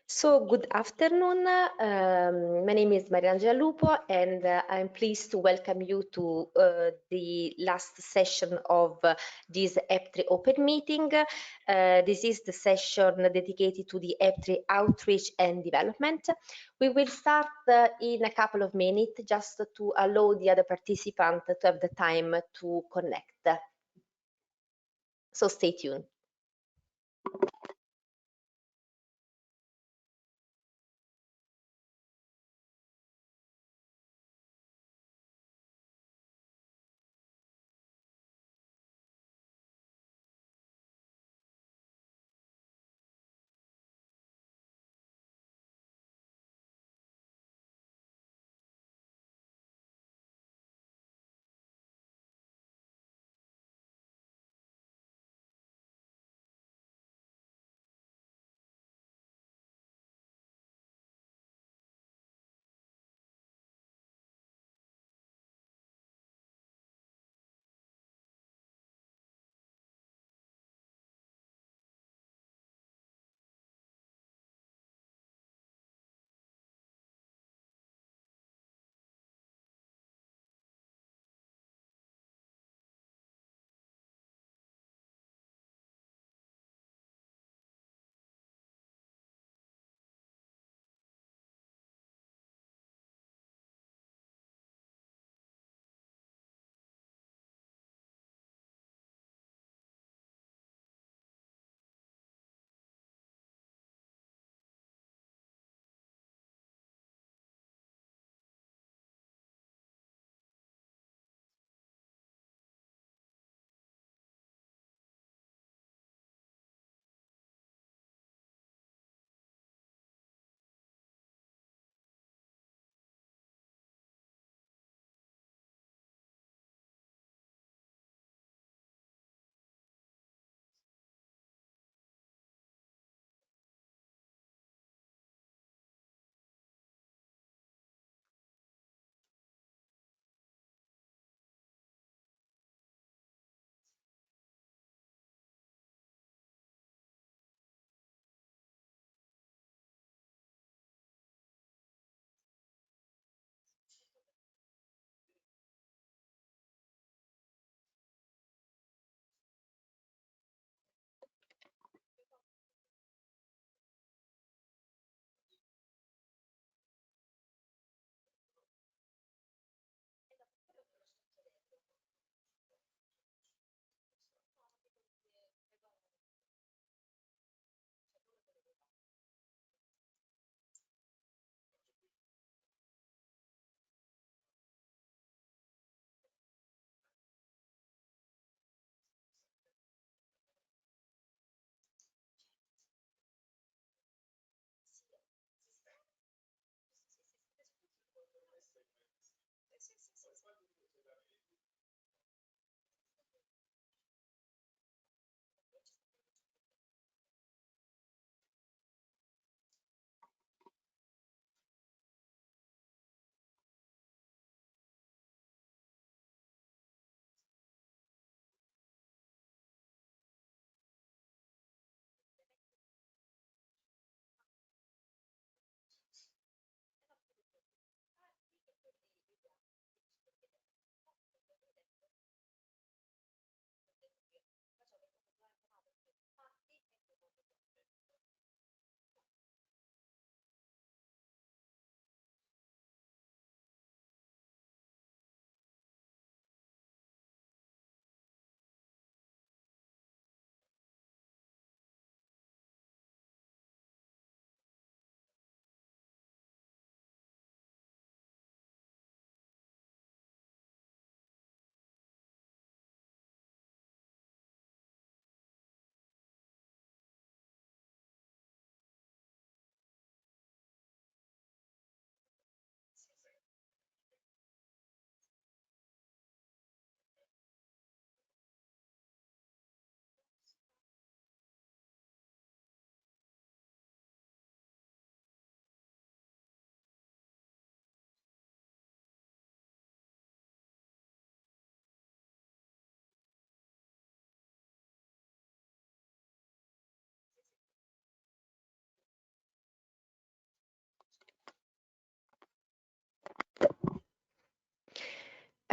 So good afternoon. My name is Mariangela Lupo, and I'm pleased to welcome you to the last session of this EPTRI Open Meeting. This is the session dedicated to the EPTRI outreach and development. We will start in a couple of minutes just to allow the other participants to have the time to connect. So stay tuned.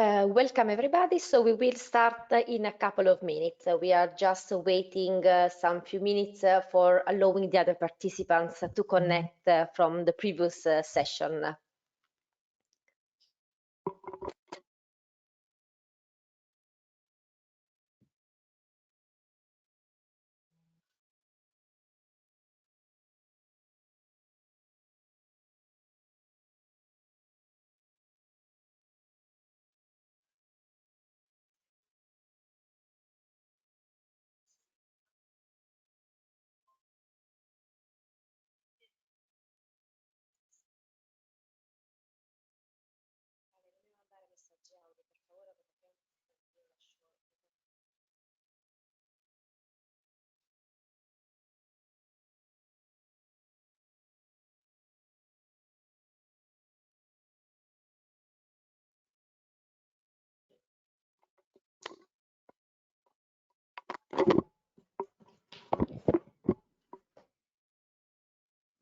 Welcome everybody. So we will start in a couple of minutes. We are just waiting some few minutes for allowing the other participants to connect from the previous session.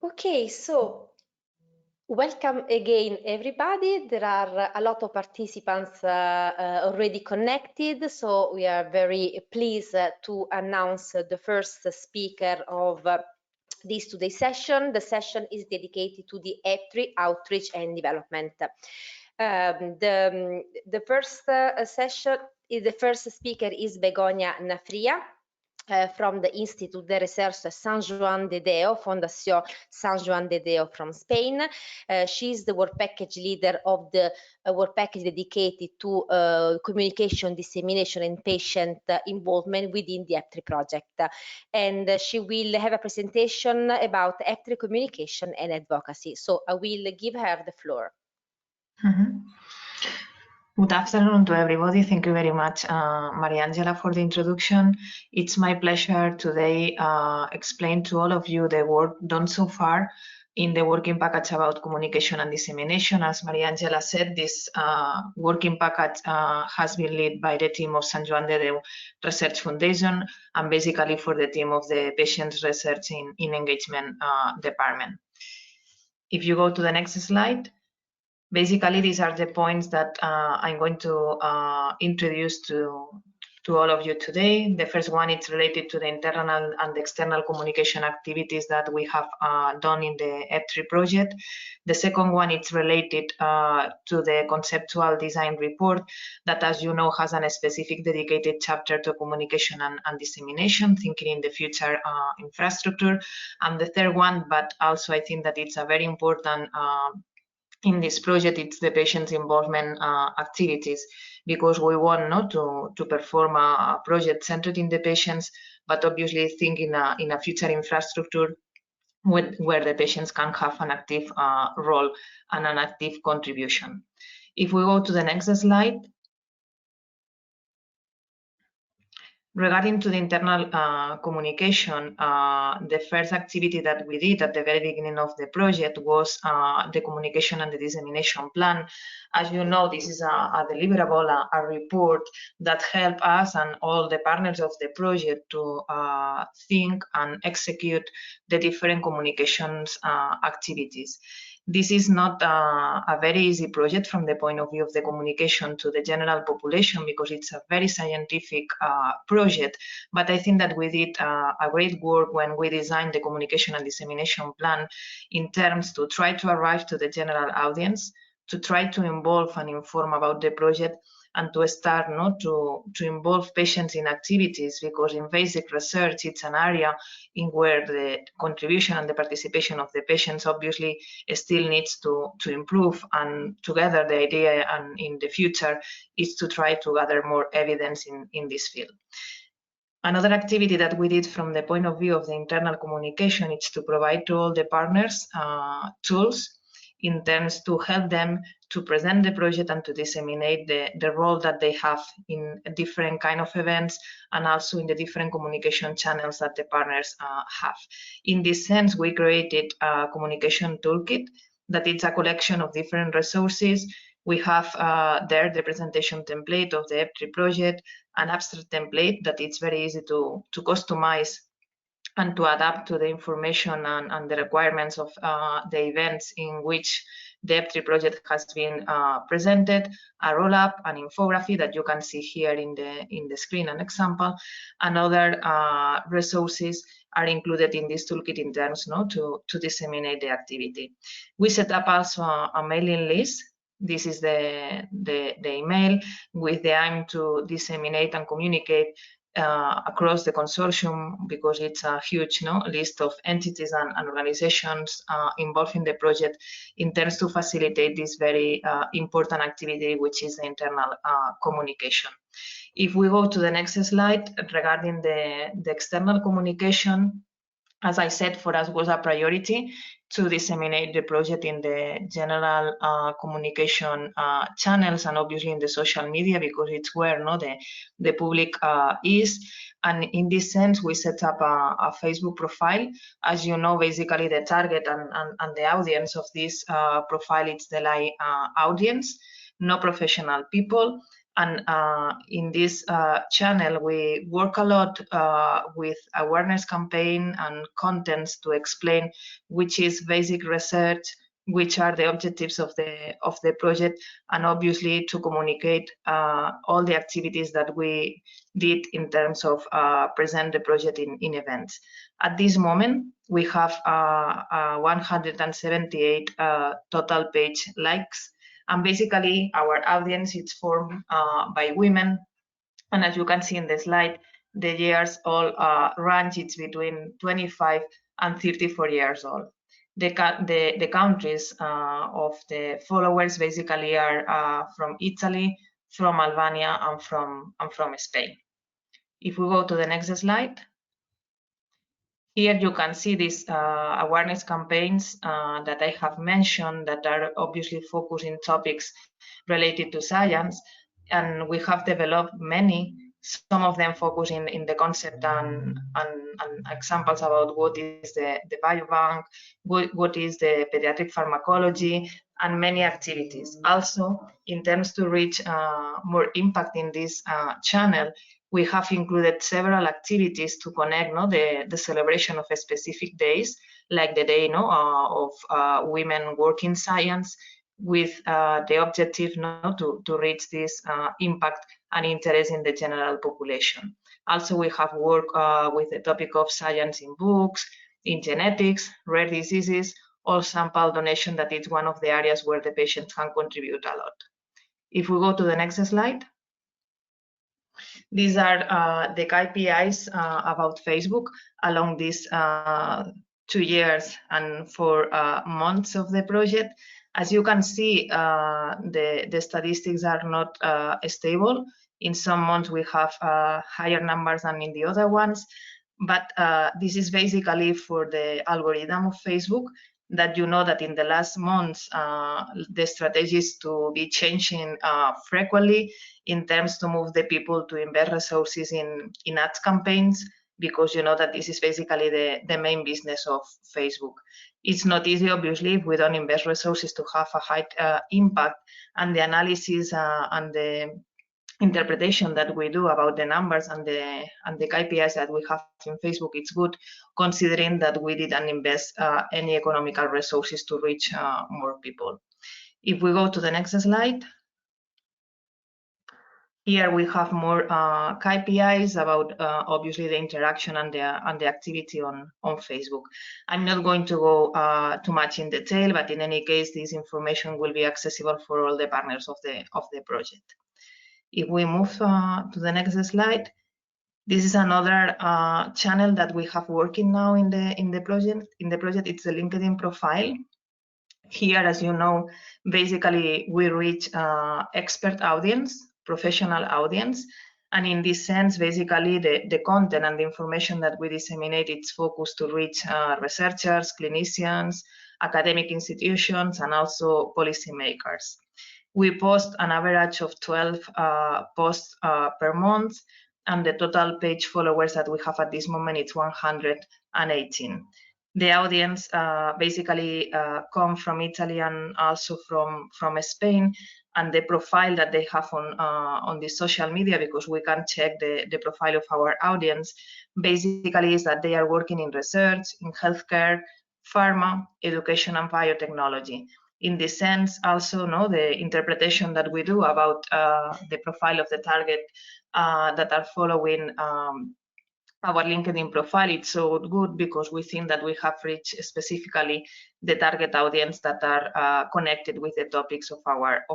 Okay, so welcome again, everybody. There are a lot of participants already connected, so we are very pleased to announce the first speaker of this today's session. The session is dedicated to the EPTRI outreach and development. The first the first speaker is Begoña Nafria. From the Institut de Recherche San Juan de Deo, Fundación San Juan de Deo from Spain. She's the work package leader of the work package dedicated to communication, dissemination, and patient involvement within the EPTRI project. And she will have a presentation about EPTRI communication and advocacy. So I will give her the floor. Good afternoon to everybody. Thank you very much, Mariangela, for the introduction. It's my pleasure today explain to all of you the work done so far in the working package about communication and dissemination. As Mariangela said, this working package has been led by the team of San Juan de Deu Research Foundation and basically for the team of the Patients Research in Engagement Department. If you go to the next slide. Basically, these are the points that I'm going to introduce to all of you today. The first one is related to the internal and external communication activities that we have done in the EPTRI project. The second one is related to the conceptual design report that, as you know, has a specific dedicated chapter to communication and dissemination, thinking in the future infrastructure. And the third one, but also I think that it's a very important in this project, it's the patient involvement activities, because we want not to perform a project centered in the patients, but obviously think in a future infrastructure where the patients can have an active role and an active contribution. If we go to the next slide. Regarding to the internal communication, the first activity that we did at the very beginning of the project was the communication and the dissemination plan. As you know, this is a deliverable, a report that helps us and all the partners of the project to think and execute the different communications activities. This is not a very easy project from the point of view of the communication to the general population, because it's a very scientific project. But I think that we did a great work when we designed the communication and dissemination plan in terms to try to arrive to the general audience, to try to involve and inform about the project, and to start not to involve patients in activities, because in basic research it's an area in where the contribution and the participation of the patients obviously still needs to improve. And together the idea and in the future is to try to gather more evidence in this field. Another activity that we did from the point of view of the internal communication is to provide to all the partners tools in terms to help them to present the project and to disseminate the role that they have in different kind of events, and also in the different communication channels that the partners have. In this sense, we created a communication toolkit that is a collection of different resources. We have there the presentation template of the EPTRI project, an abstract template that it's very easy to customize and to adapt to the information and the requirements of the events in which the EPTRI project has been presented, a roll-up, an infography that you can see here in the screen, an example, and other resources are included in this toolkit in terms to disseminate the activity. We set up also a mailing list. This is the email with the aim to disseminate and communicate across the consortium, because it's a huge list of entities and organizations involved in the project, in terms to facilitate this very important activity, which is the internal communication. If we go to the next slide, regarding the external communication, as I said, for us was a priority to disseminate the project in the general communication channels, and obviously in the social media, because it's where the public is. And in this sense, we set up a Facebook profile. As you know, basically the target and the audience of this profile is the live audience, no professional people. And in this channel, we work a lot with awareness campaign and contents to explain which is basic research, which are the objectives of the project, and obviously to communicate all the activities that we did in terms of present the project in events. At this moment, we have 178 total page likes. And basically, our audience is formed by women. And as you can see in the slide, the years all range it's between 25 and 34 years old. The countries of the followers basically are from Italy, from Albania, and from Spain. If we go to the next slide. Here you can see these awareness campaigns that I have mentioned, that are obviously focusing topics related to science, and we have developed many, some of them focusing in the concept and examples about what is the biobank, what is the pediatric pharmacology, and many activities. Also, in terms to reach more impact in this channel, we have included several activities to connect the celebration of specific days, like the day of women working science, with the objective to reach this impact and interest in the general population. Also, we have worked with the topic of science in books, in genetics, rare diseases, or sample donation, that is one of the areas where the patients can contribute a lot. If we go to the next slide. These are the KPIs about Facebook along these 2 years and 4 months of the project. As you can see, the statistics are not stable. In some months we have higher numbers than in the other ones, but this is basically for the algorithm of Facebook, that you know that in the last months the strategy is to be changing frequently in terms to move the people to invest resources in ads campaigns, because you know that this is basically the main business of Facebook. It's not easy, obviously, if we don't invest resources to have a high impact, and the analysis and the interpretation that we do about the numbers and the KPIs that we have in Facebook, it's good, considering that we didn't invest any economical resources to reach more people. If we go to the next slide. Here we have more KPIs about obviously the interaction and the activity on Facebook. I'm not going to go too much in detail, but in any case, this information will be accessible for all the partners of the project. If we move to the next slide, this is another channel that we have working now in the project. It's the LinkedIn profile. Here, as you know, basically we reach expert audience, professional audience, and in this sense, basically the content and the information that we disseminate, it's focused to reach researchers, clinicians, academic institutions, and also policymakers. We post an average of 12 posts per month, and the total page followers that we have at this moment is 118. The audience basically come from Italy and also from Spain, and the profile that they have on the social media, because we can check the profile of our audience, basically is that they are working in research, in healthcare, pharma, education, and biotechnology. In this sense, also, the interpretation that we do about the profile of the target that are following our LinkedIn profile, it's so good because we think that we have reached specifically the target audience that are connected with the topics of our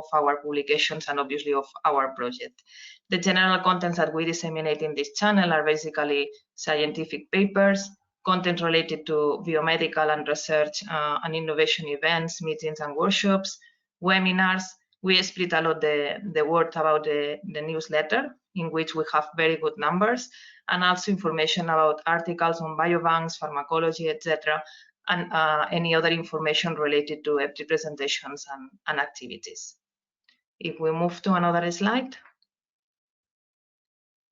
publications and obviously of our project. The general contents that we disseminate in this channel are basically scientific papers, content related to biomedical and research and innovation events, meetings and workshops, webinars. We split a lot the word about the newsletter, in which we have very good numbers, and also information about articles on biobanks, pharmacology, etc., and any other information related to EPTRI presentations and activities. If we move to another slide.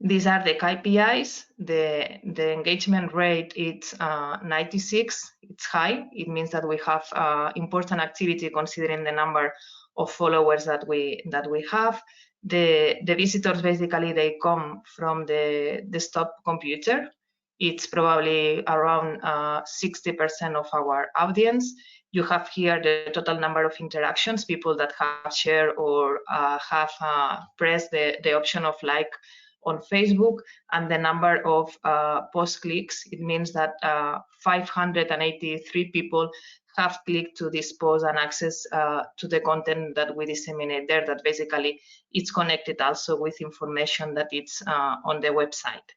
These are the KPIs. The engagement rate is 96. It's high. It means that we have important activity considering the number of followers that we have. The visitors basically they come from the desktop computer. It's probably around 60% of our audience. You have here the total number of interactions, people that have shared or have pressed the option of like on Facebook, and the number of post clicks. It means that 583 people have clicked to this post and access to the content that we disseminate there, that basically it's connected also with information that it's on the website.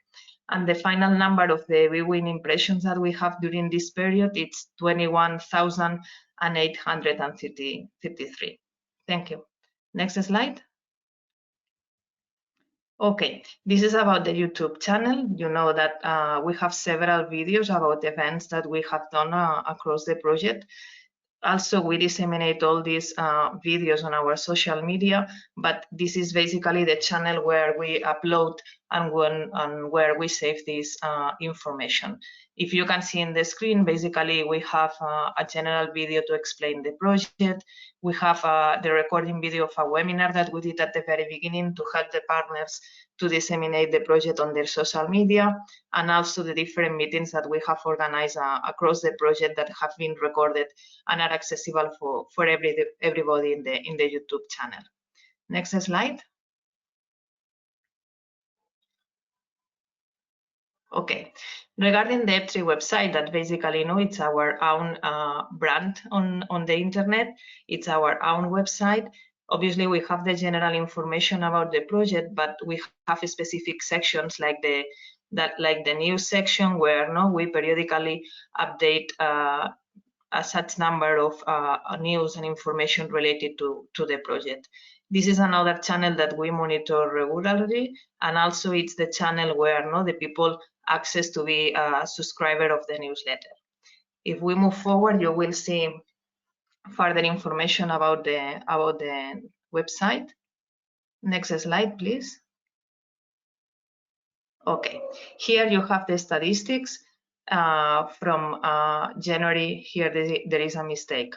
And the final number of the viewing impressions that we have during this period, it's 21,853. Thank you. Next slide. Okay, this is about the YouTube channel. You know that we have several videos about events that we have done across the project. Also, we disseminate all these videos on our social media, but this is basically the channel where we upload and where we save this information. If you can see in the screen, basically we have a general video to explain the project. We have the recording video of a webinar that we did at the very beginning to help the partners to disseminate the project on their social media, and also the different meetings that we have organized across the project that have been recorded and are accessible for everybody in the YouTube channel. Next slide. Okay, regarding the EPTRI website, that basically it's our own brand on the internet. It's our own website. Obviously, we have the general information about the project, but we have specific sections like the news section, where we periodically update a such number of news and information related to the project. This is another channel that we monitor regularly, and also it's the channel where the people access to be a subscriber of the newsletter. If we move forward, you will see further information about the website. Next slide, please. Okay, here you have the statistics from January. Here there is a mistake.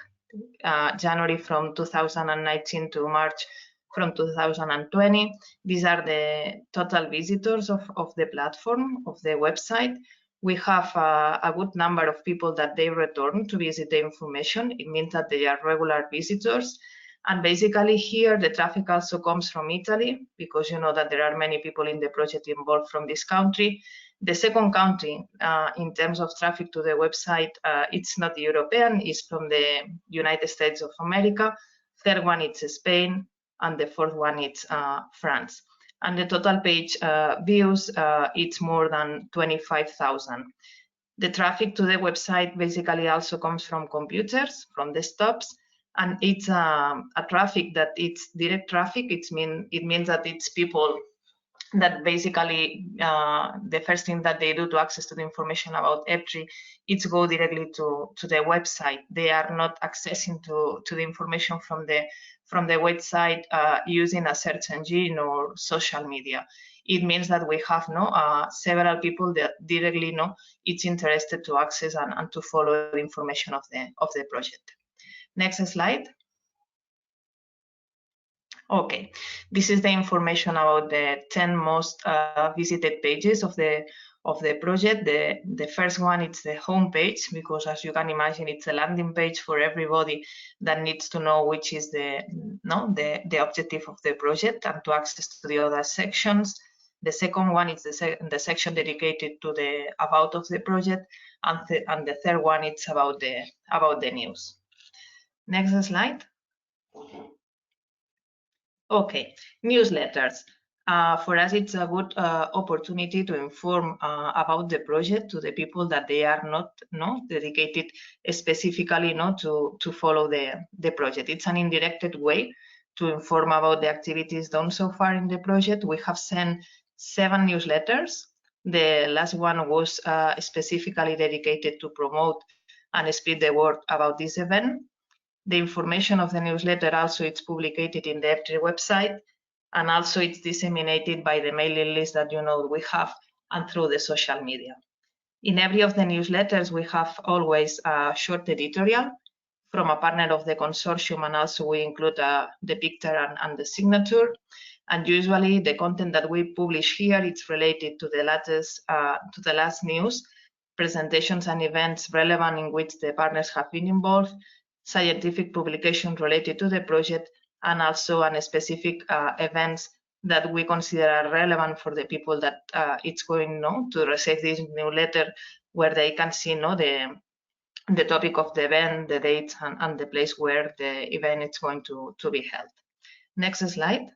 January from 2019 to March from 2020. These are the total visitors of the platform, of the website. We have a good number of people that they return to visit the information. It means that they are regular visitors. And basically here, the traffic also comes from Italy, because you know that there are many people in the project involved from this country. The second country in terms of traffic to the website, it's not European, it's from the United States of America. Third one, it's Spain. And the fourth one, it's France. And the total page views, it's more than 25,000. The traffic to the website basically also comes from computers, from desktops. And it's a traffic that it's direct traffic. It means that it's people that basically the first thing that they do to access to the information about EPTRI is go directly to the website. They are not accessing to the information from the website using a search engine or social media. It means that we have several people that directly it's interested to access and to follow the information of the project. Next slide. Okay, this is the information about the 10 most visited pages of the of the project. The first one is the homepage, because as you can imagine, it's a landing page for everybody that needs to know which is the objective of the project and to access to the other sections. The second one is the section dedicated to the about of the project, and the third one is about the news. Next slide. Okay, newsletters. For us, it's a good opportunity to inform about the project to the people that they are not dedicated specifically to follow the project. It's an indirect way to inform about the activities done so far in the project. We have sent 7 newsletters. The last one was specifically dedicated to promote and spread the word about this event. The information of the newsletter also it's published in the EPTRI website, and also it's disseminated by the mailing list that we have and through the social media. In every of the newsletters, we have always a short editorial from a partner of the consortium, and also we include the picture and the signature. And usually the content that we publish here is related to the last news, presentations and events relevant in which the partners have been involved, scientific publications related to the project, and also on specific events that we consider are relevant for the people that it's going to receive this newsletter, where they can see the topic of the event, the dates, and the place where the event is going to be held. Next slide.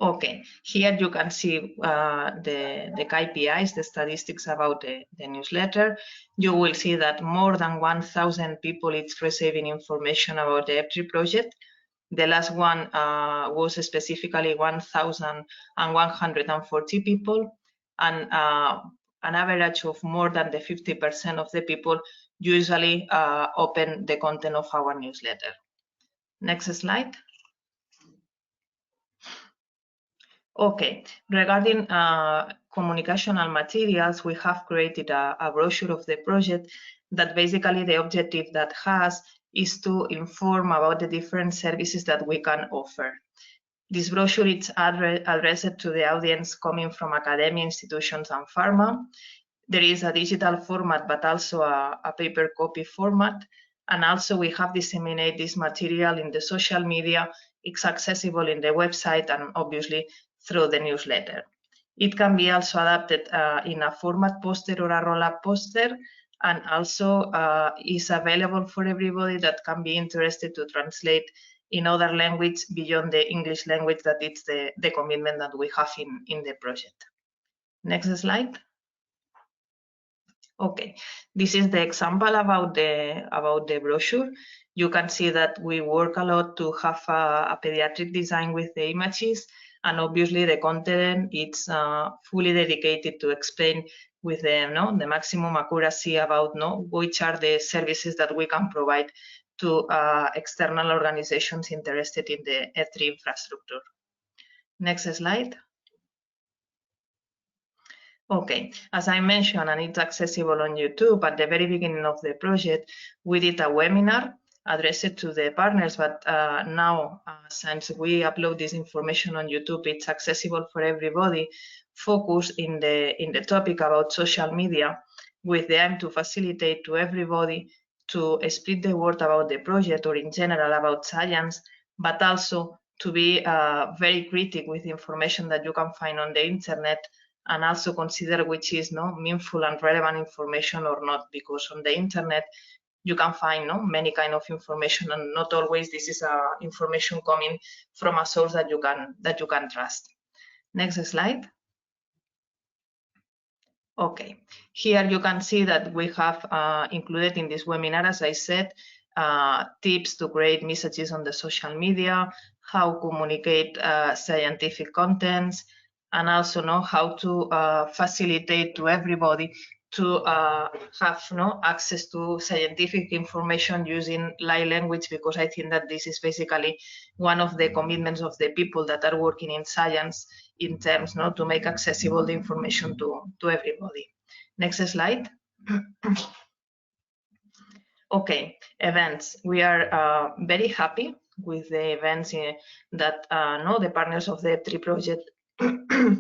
Okay, here you can see the KPIs, the statistics about the newsletter. You will see that more than 1,000 people is receiving information about the EPTRI project. The last one was specifically 1,140 people, and an average of more than the 50% of the people usually open the content of our newsletter. Next slide. Okay, regarding communicational materials, we have created a brochure of the project that basically the objective that has is to inform about the different services that we can offer. This brochure is addressed to the audience coming from academic institutions and pharma. There is a digital format, but also a paper copy format. And also we have disseminated this material in the social media. It's accessible in the website and obviously through the newsletter. It can be also adapted in a format poster or a roll-up poster, and also is available for everybody that can be interested to translate in other language beyond the English language, that it's the commitment that we have in the project. Next slide. Okay, this is the example about the brochure. You can see that we work a lot to have a pediatric design with the images, and obviously the content it's fully dedicated to explain with the maximum accuracy about which are the services that we can provide to external organizations interested in the EPTRI infrastructure. Next slide. Okay, as I mentioned, and it's accessible on YouTube, at the very beginning of the project, we did a webinar addressed to the partners, but now, since we upload this information on YouTube, it's accessible for everybody, focused in the topic about social media, with the aim to facilitate to everybody to spread the word about the project, or in general about science, but also to be very critical with information that you can find on the internet, and also consider which is meaningful and relevant information or not, because on the internet you can find many kind of information, and not always this is information coming from a source that you can trust. Next slide. Okay, here you can see that we have included in this webinar, as I said, tips to create messages on the social media, how to communicate scientific contents, and also how to facilitate to everybody to have access to scientific information using light language, because I think that this is basically one of the commitments of the people that are working in science, in terms to make accessible the information to everybody. Next slide. Okay, events. We are very happy with the events that the partners of the EPTRI project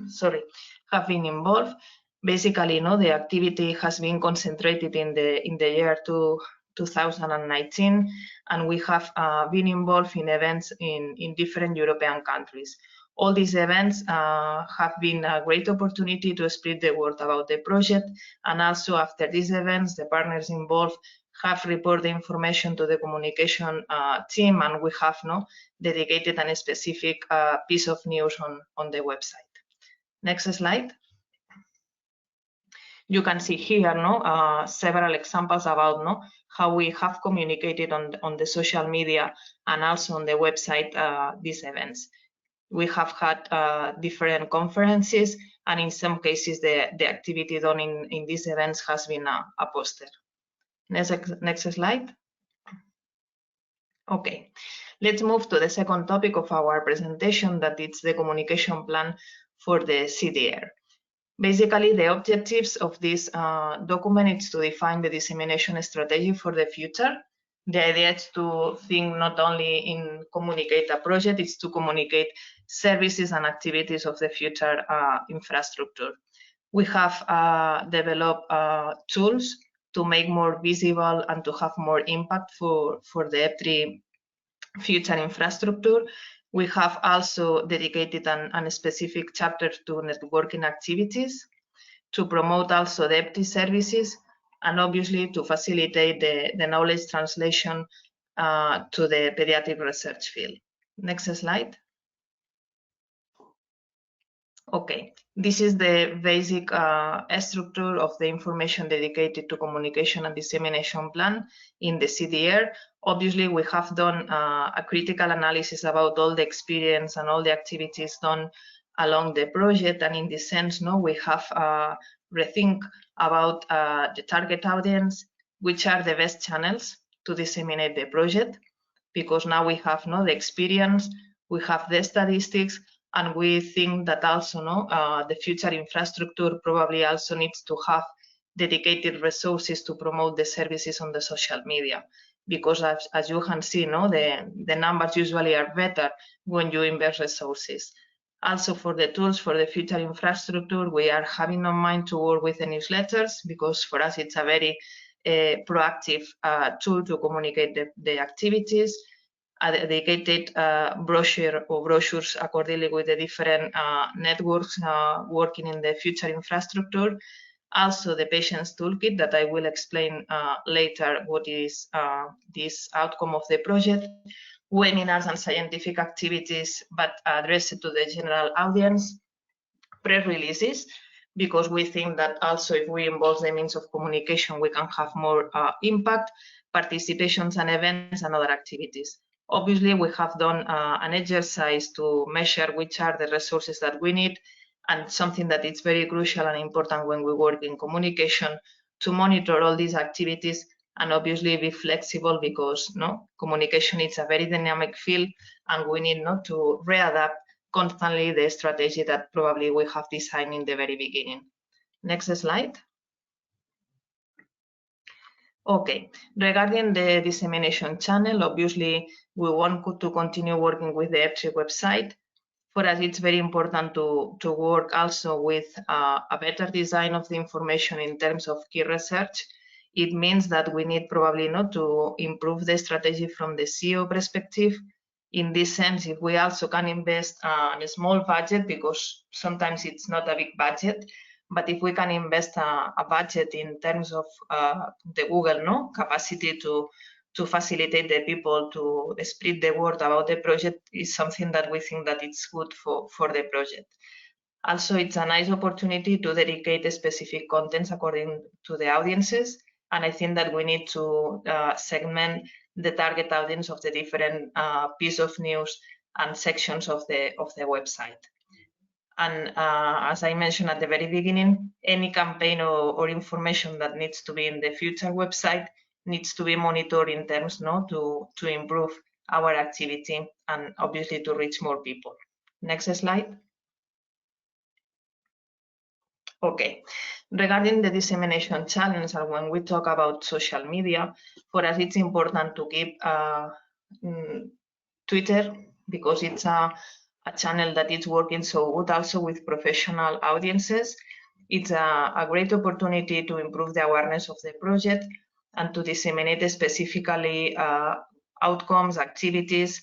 sorry, have been involved. Basically, the activity has been concentrated in the year 2019, and we have been involved in events in different European countries. All these events have been a great opportunity to spread the word about the project, and also after these events, the partners involved have reported the information to the communication team, and we have dedicated a specific piece of news on the website. Next slide. You can see here several examples about how we have communicated on the social media and also on the website these events. We have had different conferences, and in some cases the activity done in these events has been a poster. Next slide. Okay, let's move to the second topic of our presentation, that is the communication plan for the CDR. Basically, the objectives of this document is to define the dissemination strategy for the future. The idea is to think not only in communicate a project, it's to communicate services and activities of the future infrastructure. We have developed tools to make more visible and to have more impact for the EPTRI future infrastructure. We have also dedicated a specific chapter to networking activities, to promote also the EPTRI services, and obviously to facilitate the knowledge translation to the pediatric research field. Next slide. Okay, this is the basic structure of the information dedicated to communication and dissemination plan in the CDR. Obviously, we have done a critical analysis about all the experience and all the activities done along the project, and in this sense, we have rethink about the target audience, which are the best channels to disseminate the project, because now we have the experience, we have the statistics, and we think that also the future infrastructure probably also needs to have dedicated resources to promote the services on the social media, because as you can see, the numbers usually are better when you invest resources. Also, for the tools for the future infrastructure, we are having in mind to work with the newsletters, because for us it's a very proactive tool to communicate the activities. A dedicated brochure or brochures accordingly with the different networks working in the future infrastructure. Also, the patient's toolkit that I will explain later what is this outcome of the project. Webinars and scientific activities, but addressed to the general audience. Press releases, because we think that also if we involve the means of communication, we can have more impact. Participations and events and other activities. Obviously, we have done an exercise to measure which are the resources that we need, and something that is very crucial and important when we work in communication, to monitor all these activities and obviously be flexible, because communication is a very dynamic field, and we need not to readapt constantly the strategy that probably we have designed in the very beginning. Next slide. Okay, regarding the dissemination channel, obviously we want to continue working with the EPTRI website. For us, it's very important to work also with a better design of the information in terms of key research. It means that we need probably to improve the strategy from the SEO perspective. In this sense, if we also can invest a small budget, because sometimes it's not a big budget, but if we can invest a budget in terms of the Google capacity to facilitate the people to spread the word about the project, is something that we think that it's good for the project. Also, it's a nice opportunity to dedicate specific contents according to the audiences, and I think that we need to segment the target audience of the different piece of news and sections of the website. And as I mentioned at the very beginning, any campaign or information that needs to be in the future website needs to be monitored in terms to improve our activity and obviously to reach more people. Next slide. Okay, regarding the dissemination channels, and when we talk about social media, for us it's important to keep Twitter, because it's a channel that is working so good also with professional audiences. It's a great opportunity to improve the awareness of the project and to disseminate specifically outcomes, activities,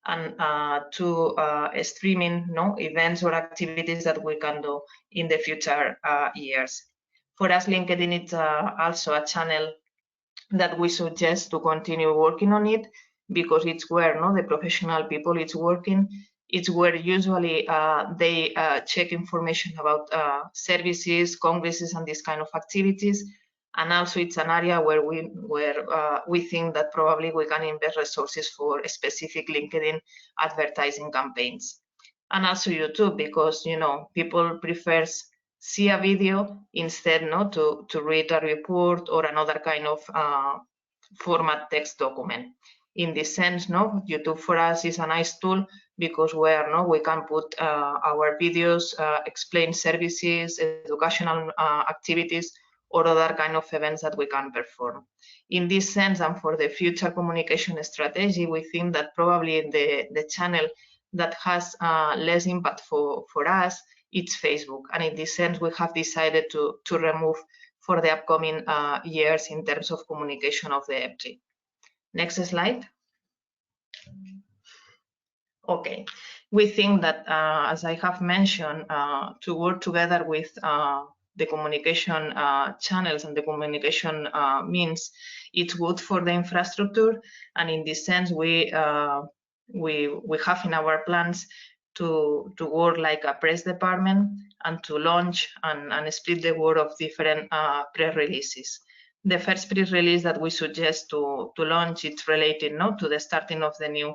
and to streaming events or activities that we can do in the future years. For us, LinkedIn is also a channel that we suggest to continue working on it, because it's where the professional people is working. It's where usually they check information about services, congresses, and this kind of activities. And also it's an area where we think that probably we can invest resources for specific LinkedIn advertising campaigns. And also YouTube, because people prefer see a video instead to read a report or another kind of format text document. In this sense, YouTube for us is a nice tool, because where we can put our videos, explain services, educational activities, or other kind of events that we can perform. In this sense, and for the future communication strategy, we think that probably the channel that has less impact for us, it's Facebook. And in this sense, we have decided to remove for the upcoming years in terms of communication of the EPTRI. Next slide. Okay, we think that, as I have mentioned, to work together with the communication channels and the communication means, it's good for the infrastructure. And in this sense, we have in our plans to work like a press department and to launch and split the word of different press releases. The first press release that we suggest to launch is related to the starting of the new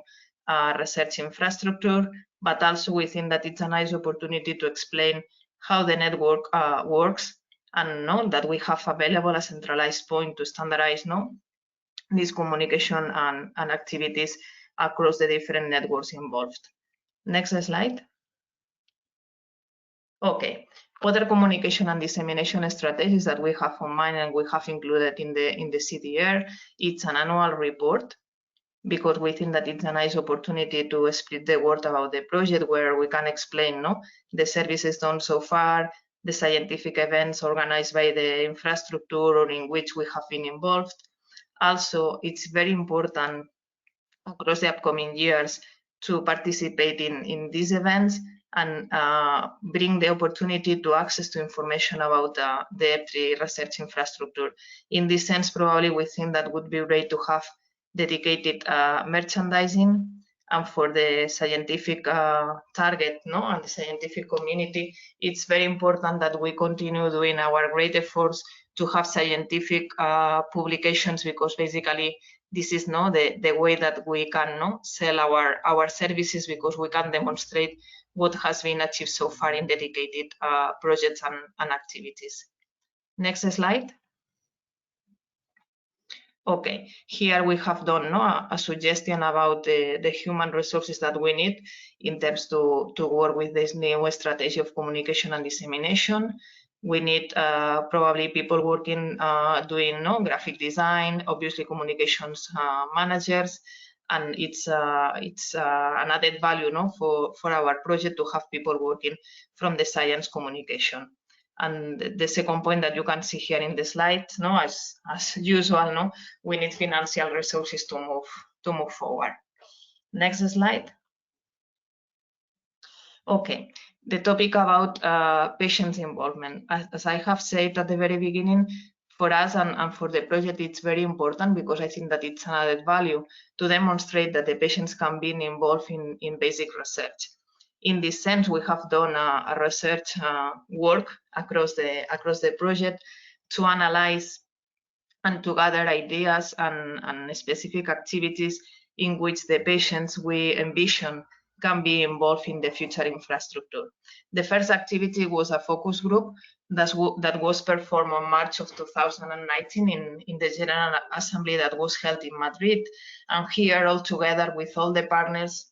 research infrastructure, but also we think that it's a nice opportunity to explain how the network works, and that we have available a centralized point to standardize this communication and activities across the different networks involved. Next slide. Okay, other communication and dissemination strategies that we have on mind and we have included in the CDR, it's an annual report, because we think that it's a nice opportunity to spread the word about the project, where we can explain the services done so far, the scientific events organized by the infrastructure or in which we have been involved. Also, it's very important across the upcoming years to participate in these events and bring the opportunity to access to information about the EPTRI research infrastructure. In this sense, probably we think that would be great to have dedicated merchandising, and for the scientific target and the scientific community, it's very important that we continue doing our great efforts to have scientific publications, because basically this is the way that we can sell our services, because we can demonstrate what has been achieved so far in dedicated projects and activities. Next slide. Okay, here we have done a suggestion about the human resources that we need in terms to work with this new strategy of communication and dissemination. We need probably people working doing graphic design, obviously communications managers, and it's an added value for our project to have people working from the science communication. And the second point that you can see here in the slide, as usual, we need financial resources to move forward. Next slide. Okay, the topic about patient involvement. As I have said at the very beginning, for us and for the project, it's very important, because I think that it's an added value to demonstrate that the patients can be involved in basic research. In this sense, we have done a research work across the project to analyze and to gather ideas and specific activities in which the patients we envision can be involved in the future infrastructure. The first activity was a focus group that was performed on March of 2019 in the General Assembly that was held in Madrid. And here, all together with all the partners,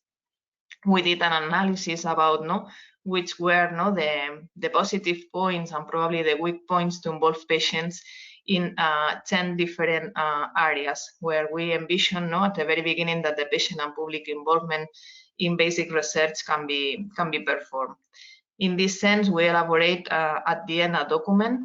we did an analysis about which were the positive points and probably the weak points to involve patients in 10 different areas, where we envision at the very beginning that the patient and public involvement in basic research can be performed. In this sense, we elaborate at the end a document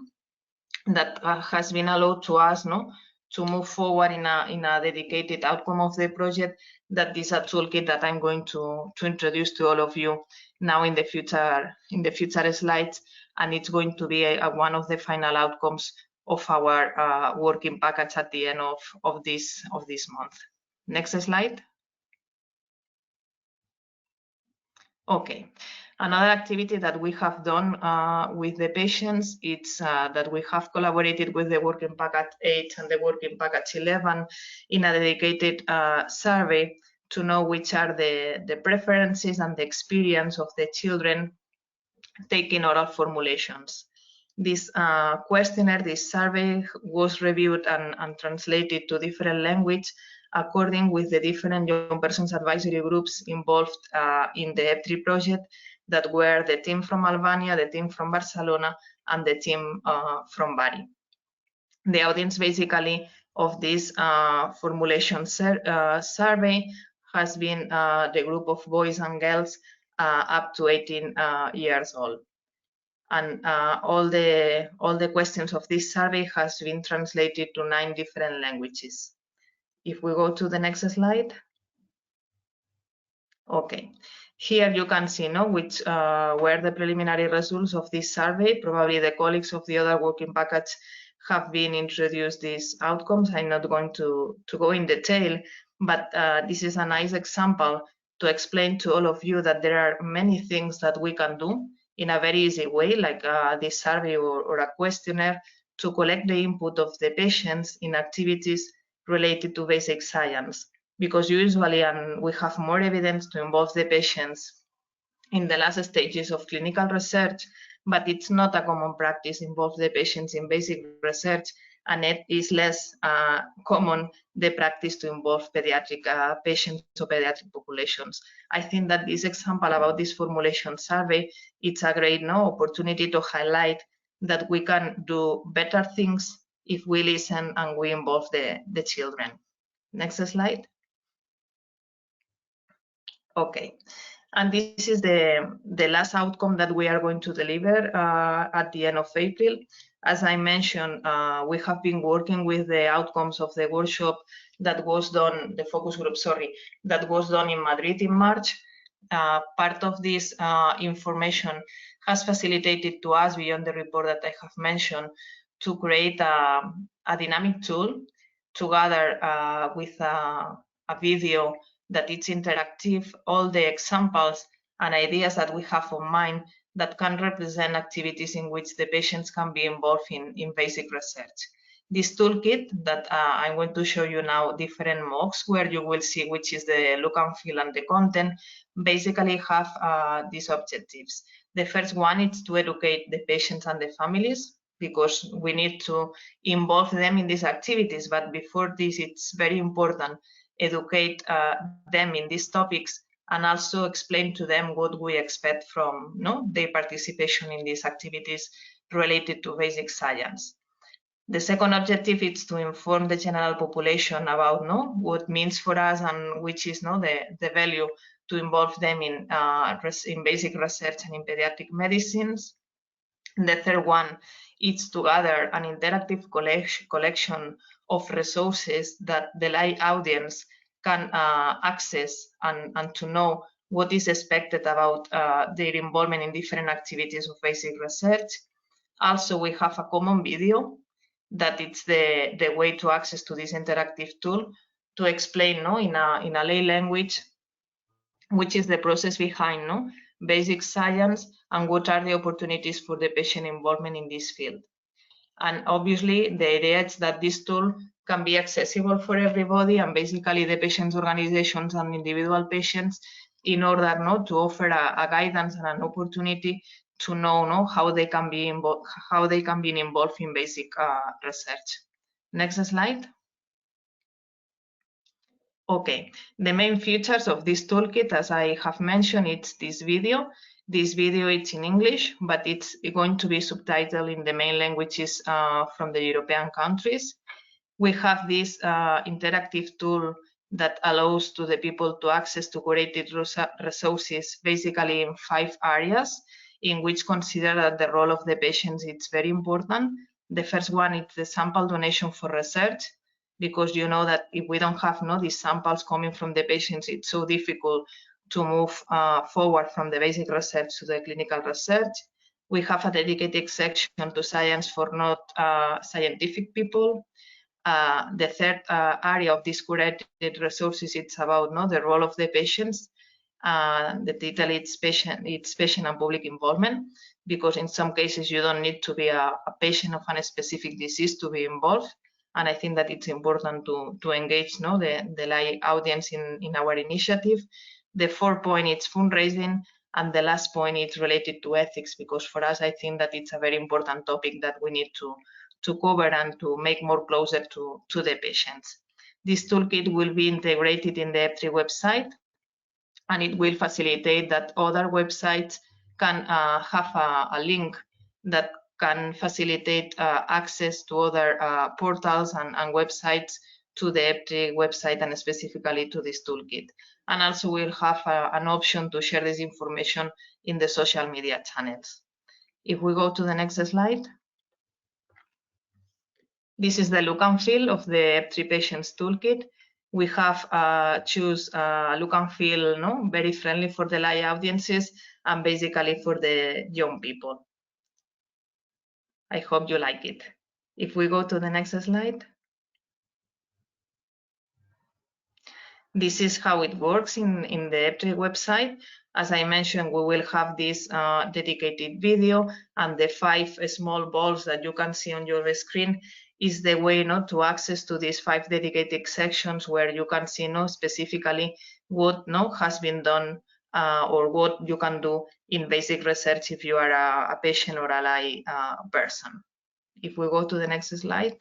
that has been allowed to us to move forward in a dedicated outcome of the project. That is a toolkit that I'm going to introduce to all of you now in the future slides, and it's going to be one of the final outcomes of our working package at the end of this month. Next slide. Okay. Another activity that we have done with the patients, it's that we have collaborated with the Working Package 8 and the Working Package 11 in a dedicated survey to know which are the preferences and the experience of the children taking oral formulations. This questionnaire, this survey was reviewed and translated to different languages according with the different young persons advisory groups involved in the EPTRI project, that were the team from Albania, the team from Barcelona, and the team from Bari. The audience basically of this formulation survey has been the group of boys and girls up to 18 years old. And all the questions of this survey has been translated to 9 different languages. If we go to the next slide. Okay, here you can see which were the preliminary results of this survey. Probably the colleagues of the other working package have been introduced these outcomes. I'm not going to go in detail, but this is a nice example to explain to all of you that there are many things that we can do in a very easy way, like this survey or a questionnaire, to collect the input of the patients in activities related to basic science. Because usually, and we have more evidence to involve the patients in the last stages of clinical research, but it's not a common practice to involve the patients in basic research, and it is less common the practice to involve pediatric patients or pediatric populations. I think that this example about this formulation survey, it's a great opportunity to highlight that we can do better things if we listen and we involve the children. Next slide. Okay, and this is the last outcome that we are going to deliver at the end of April. As I mentioned, we have been working with the outcomes of the workshop that was done, the focus group, sorry, that was done in Madrid in March. Part of this information has facilitated to us, beyond the report that I have mentioned, to create a dynamic tool to gather with a video that it's interactive, all the examples and ideas that we have on mind that can represent activities in which the patients can be involved in basic research. This toolkit that I'm going to show you now, different mocks where you will see which is the look and feel and the content, basically have these objectives. The first one is to educate the patients and the families, because we need to involve them in these activities. But before this, it's very important educate them in these topics and also explain to them what we expect from their participation in these activities related to basic science. The second objective is to inform the general population about what means for us and which is the value to involve them in basic research and in pediatric medicines. The third one is to gather an interactive collection of resources that the lay audience can access and to know what is expected about their involvement in different activities of basic research. Also, we have a common video that it's the way to access to this interactive tool to explain in a lay language which is the process behind basic science and what are the opportunities for the patient involvement in this field. And obviously, the idea is that this tool can be accessible for everybody, and basically the patients' organizations and individual patients, in order to offer a guidance and an opportunity to know how they can be involved in basic research. Next slide. Okay, the main features of this toolkit, as I have mentioned, it's this video. This video is in English, but it's going to be subtitled in the main languages from the European countries. We have this interactive tool that allows to the people to access to curated resources basically in 5 areas in which consider that the role of the patients is very important. The first one is the sample donation for research, because you know that if we don't have these samples coming from the patients, it's so difficult to move forward from the basic research to the clinical research. We have a dedicated section to science for not scientific people. The third area of these curated resources, it's about the role of the patients. The title is patient and public involvement, because in some cases you don't need to be a patient of a specific disease to be involved. And I think that it's important to engage the lay audience in our initiative. The fourth point is fundraising, and the last point is related to ethics, because for us I think that it's a very important topic that we need to cover and to make more closer to the patients. This toolkit will be integrated in the EPTRI website, and it will facilitate that other websites can have a link that can facilitate access to other portals and websites to the EPTRI website, and specifically to this toolkit. And also we'll have an option to share this information in the social media channels. If we go to the next slide. This is the look and feel of the EPTRI Patients Toolkit. We have choose look and feel very friendly for the lay audiences and basically for the young people. I hope you like it. If we go to the next slide. This is how it works in the EPTRI website. As I mentioned, we will have this dedicated video, and the 5 small balls that you can see on your screen is the way to access to these 5 dedicated sections where you can see specifically what has been done or what you can do in basic research if you are a patient or a lay person. If we go to the next slide.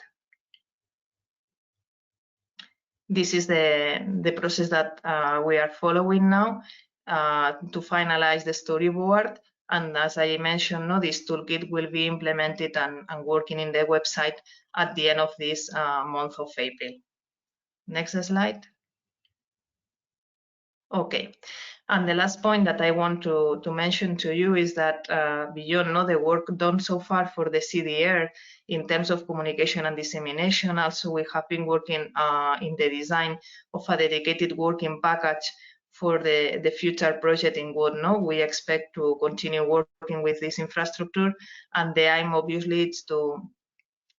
This is the process that we are following now to finalize the storyboard. And as I mentioned, this toolkit will be implemented and working in the website at the end of this month of April. Next slide. Okay. And the last point that I want to mention to you is that beyond the work done so far for the CDR in terms of communication and dissemination, also we have been working in the design of a dedicated working package for the future project in what we expect to continue working with this infrastructure. And the aim obviously is to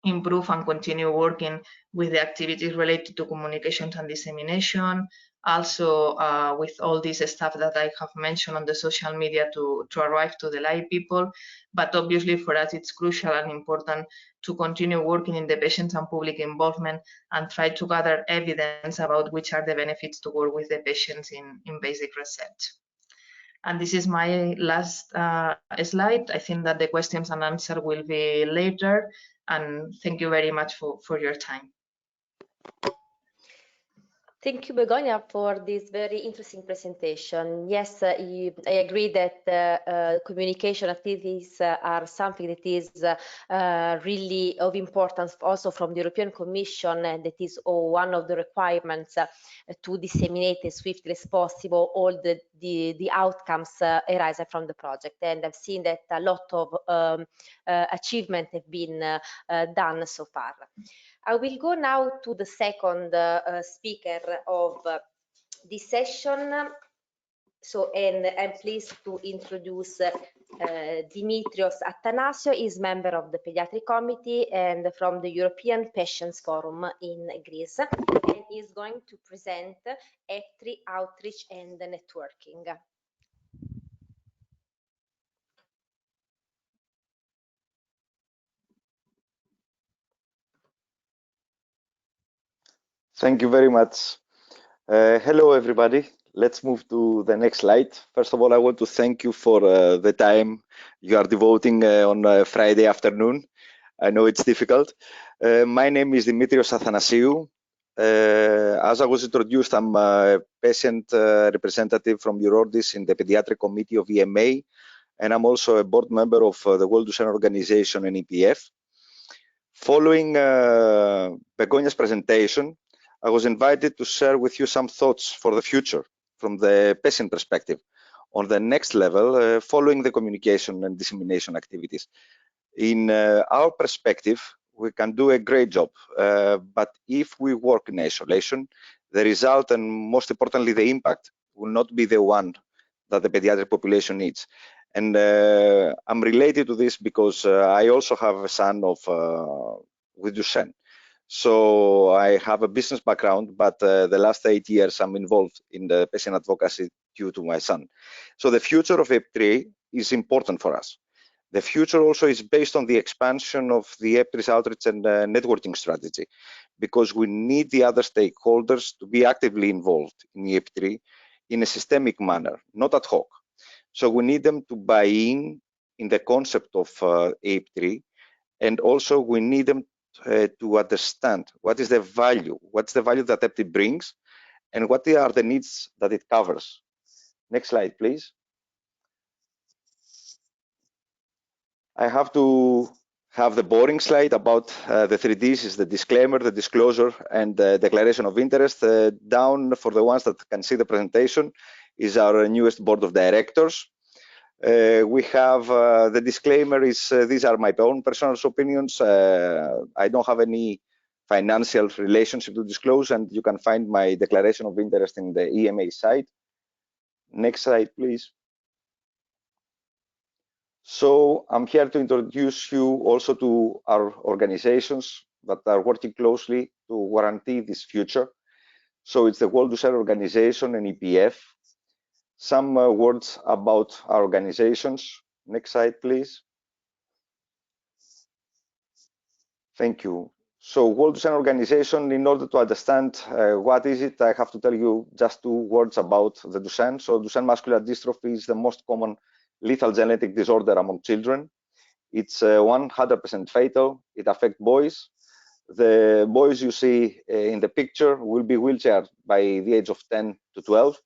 improve and continue working with the activities related to communications and dissemination, also with all this stuff that I have mentioned on the social media to arrive to the lay people. But obviously for us it's crucial and important to continue working in the patients and public involvement and try to gather evidence about which are the benefits to work with the patients in basic research. And this is my last slide. I think that the questions and answers will be later. And thank you very much for your time. Thank you, Begonia, for this very interesting presentation. Yes, I agree that communication activities are something that is really of importance also from the European Commission, and that is one of the requirements to disseminate as swiftly as possible all the outcomes arising from the project. And I've seen that a lot of achievements have been done so far. I will go now to the second speaker of this session. And I'm pleased to introduce Dimitrios Athanasiou. Is member of the Pediatric Committee and from the European Patients Forum in Greece, and is going to present EPTRI outreach and networking. Thank you very much. Hello, everybody. Let's move to the next slide. First of all, I want to thank you for the time you are devoting on Friday afternoon. I know it's difficult. My name is Dimitrios Athanasiou. As I was introduced, I'm a patient representative from Eurordis in the Pediatric Committee of EMA, and I'm also a board member of the World Duchenne Organization and EPF. Following Begonia's presentation, I was invited to share with you some thoughts for the future from the patient perspective on the next level, following the communication and dissemination activities. In our perspective, we can do a great job, but if we work in isolation, the result and most importantly the impact will not be the one that the pediatric population needs. And I'm related to this because I also have a son with Duchenne. So I have a business background, but the last 8 years I'm involved in the patient advocacy due to my son. So the future of EPTRI is important for us. The future also is based on the expansion of the EPTRI's outreach and networking strategy, because we need the other stakeholders to be actively involved in EPTRI in a systemic manner, not ad hoc. So we need them to buy in the concept of EPTRI, and also we need them to understand what's the value that EPTRI brings, and what are the needs that it covers. Next slide, please. I have to have the boring slide about the 3Ds, is the disclaimer, the disclosure, and the declaration of interest. Down for the ones that can see the presentation is our newest board of directors. We have the disclaimer is these are my own personal opinions. I don't have any financial relationship to disclose, and you can find my declaration of interest in the EMA site. Next slide, please. So I'm here to introduce you also to our organizations that are working closely to guarantee this future. So it's the World Duchenne Organization and EPF. Some words about our organizations. Next slide, please. Thank you. So World Duchenne Organization, in order to understand what is it, I have to tell you just 2 words about the Duchenne. So Duchenne muscular dystrophy is the most common lethal genetic disorder among children. It's 100% fatal. It affects boys. The boys you see in the picture will be wheelchaired by the age of 10 to 12.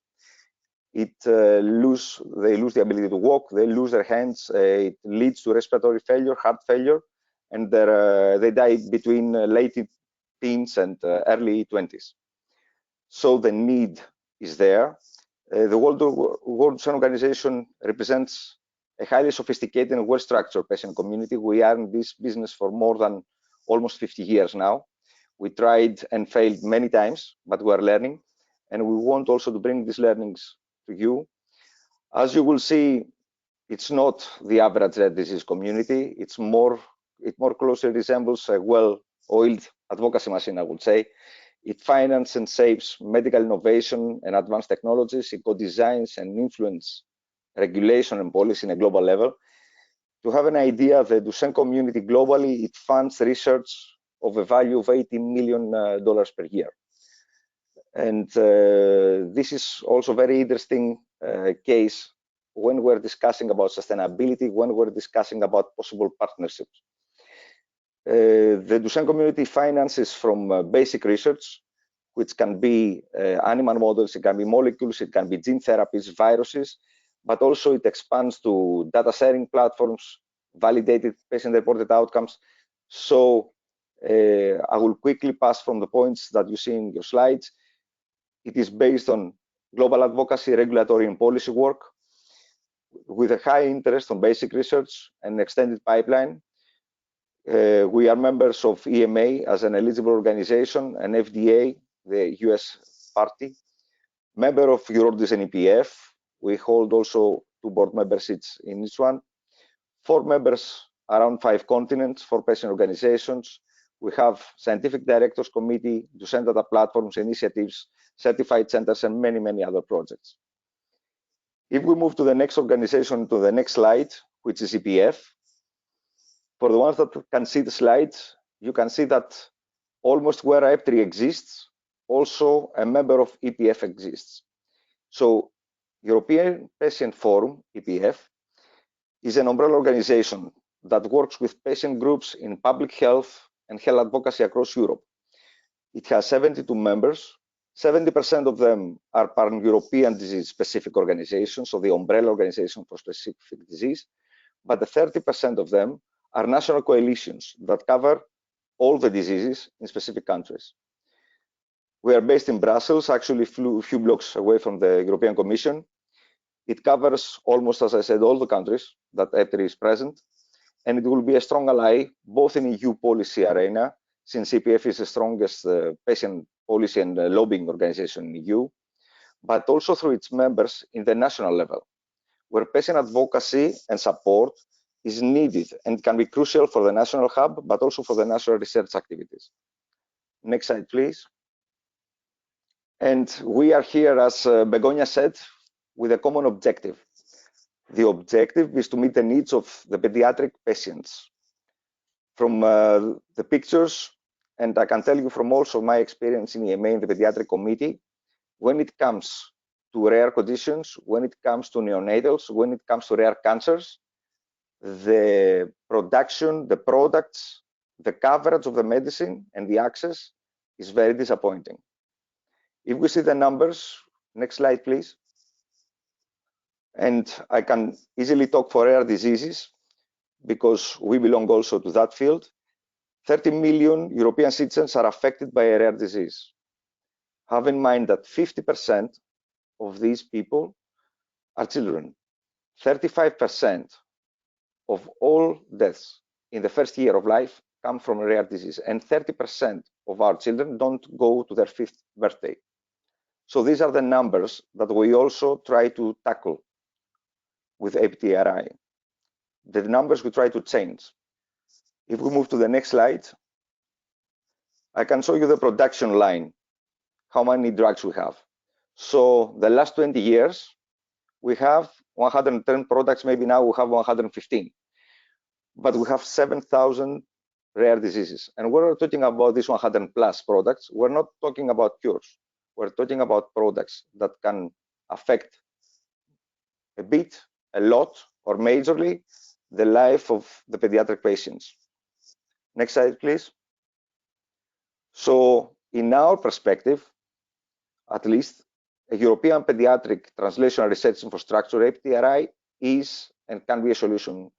They lose the ability to walk, they lose their hands, it leads to respiratory failure, heart failure, and they die between late teens and early 20s. So the need is there. The World Duchenne Organization represents a highly sophisticated and well-structured patient community. We are in this business for more than almost 50 years now. We tried and failed many times, but we are learning, and we want also to bring these learnings to you. As you will see, it's not the average rare disease community. It more closely resembles a well-oiled advocacy machine, I would say. It finances and shapes medical innovation and advanced technologies. It co-designs and influences regulation and policy in a global level. To have an idea, the Duchenne community globally, it funds research of a value of $80 million per year. And this is also very interesting case when we're discussing about sustainability, when we're discussing about possible partnerships. The Duchenne community finances from basic research, which can be animal models, it can be molecules, it can be gene therapies, viruses, but also it expands to data sharing platforms, validated patient-reported outcomes. So I will quickly pass from the points that you see in your slides. It is based on global advocacy, regulatory, and policy work with a high interest on basic research and extended pipeline. We are members of EMA as an eligible organization, and FDA, the US party, member of Eurodis and EPF. We hold also 2 board member seats in each one. 4 members around 5 continents, 4 patient organizations. We have scientific directors committee, Duchenne data platforms, initiatives, certified centers, and many, many other projects. If we move to the next organization, to the next slide, which is EPF, for the ones that can see the slides, you can see that almost where EPTRI exists, also a member of EPF exists. So European Patient Forum, EPF, is an umbrella organization that works with patient groups in public health and health advocacy across Europe. It has 72 members. 70% of them are pan-European disease-specific organizations, so the umbrella organization for specific disease, but the 30% of them are national coalitions that cover all the diseases in specific countries. We are based in Brussels, actually a few blocks away from the European Commission. It covers almost, as I said, all the countries that EPTRI is present, and it will be a strong ally both in EU policy arena, since EPF is the strongest patient policy and lobbying organization in EU, but also through its members in the national level, where patient advocacy and support is needed and can be crucial for the national hub, but also for the national research activities. Next slide, please. And we are here, as Begonia said, with a common objective. The objective is to meet the needs of the pediatric patients. From the pictures, and I can tell you from also my experience in EMA in the pediatric committee, when it comes to rare conditions, when it comes to neonatals, when it comes to rare cancers, the production, the products, the coverage of the medicine and the access is very disappointing. If we see the numbers, next slide, please. And I can easily talk for rare diseases because we belong also to that field. 30 million European citizens are affected by a rare disease. Have in mind that 50% of these people are children. 35% of all deaths in the first year of life come from a rare disease, and 30% of our children don't go to their 5th birthday. So these are the numbers that we also try to tackle with EPTRI. The numbers we try to change. If we move to the next slide, I can show you the production line, how many drugs we have. So the last 20 years, we have 110 products, maybe now we have 115. But we have 7,000 rare diseases. And when we're talking about these 100 plus products, we're not talking about cures. We're talking about products that can affect a bit, a lot, or majorly the life of the pediatric patients. Next slide, please. So in our perspective, at least, a European pediatric translational research infrastructure, EPTRI, is and can be a solution.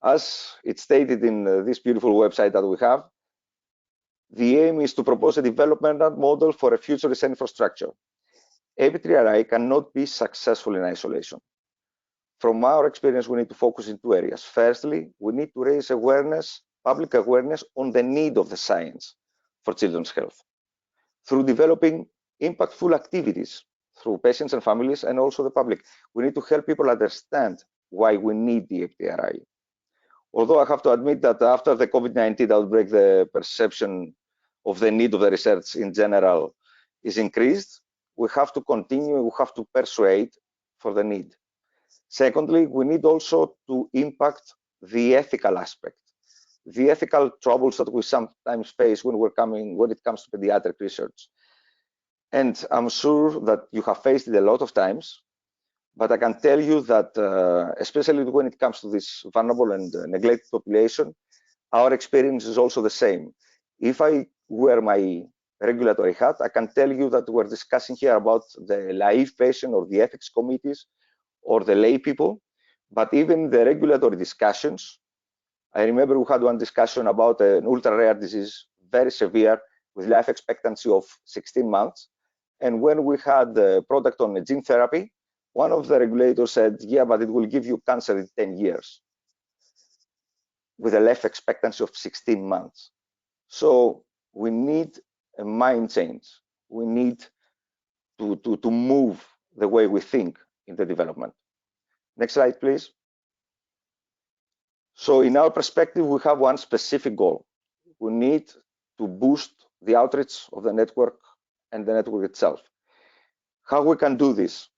As it's stated in this beautiful website that we have, the aim is to propose a developmental model for a future research infrastructure. EPTRI cannot be successful in isolation. From our experience, we need to focus in 2 areas. Firstly, we need to raise awareness, public awareness on the need of the science for children's health through developing impactful activities through patients and families and also the public. We need to help people understand why we need the EPTRI. Although I have to admit that after the COVID-19 outbreak, the perception of the need of the research in general is increased, we have to continue, we have to persuade for the need. Secondly, we need also to impact the ethical aspect, the ethical troubles that we sometimes face when it comes to pediatric research. And I'm sure that you have faced it a lot of times, but I can tell you that especially when it comes to this vulnerable and neglected population, our experience is also the same. If I wear my regulatory hat, I can tell you that we're discussing here about the naive patient or the ethics committees or the lay people, but even the regulatory discussions. I remember we had one discussion about an ultra rare disease, very severe, with life expectancy of 16 months. And when we had the product on a gene therapy, one of the regulators said, yeah, but it will give you cancer in 10 years with a life expectancy of 16 months. So we need a mind change. We need to move the way we think in the development. Next slide, please. So in our perspective, we have one specific goal. We need to boost the outreach of the network and the network itself. How we can do this?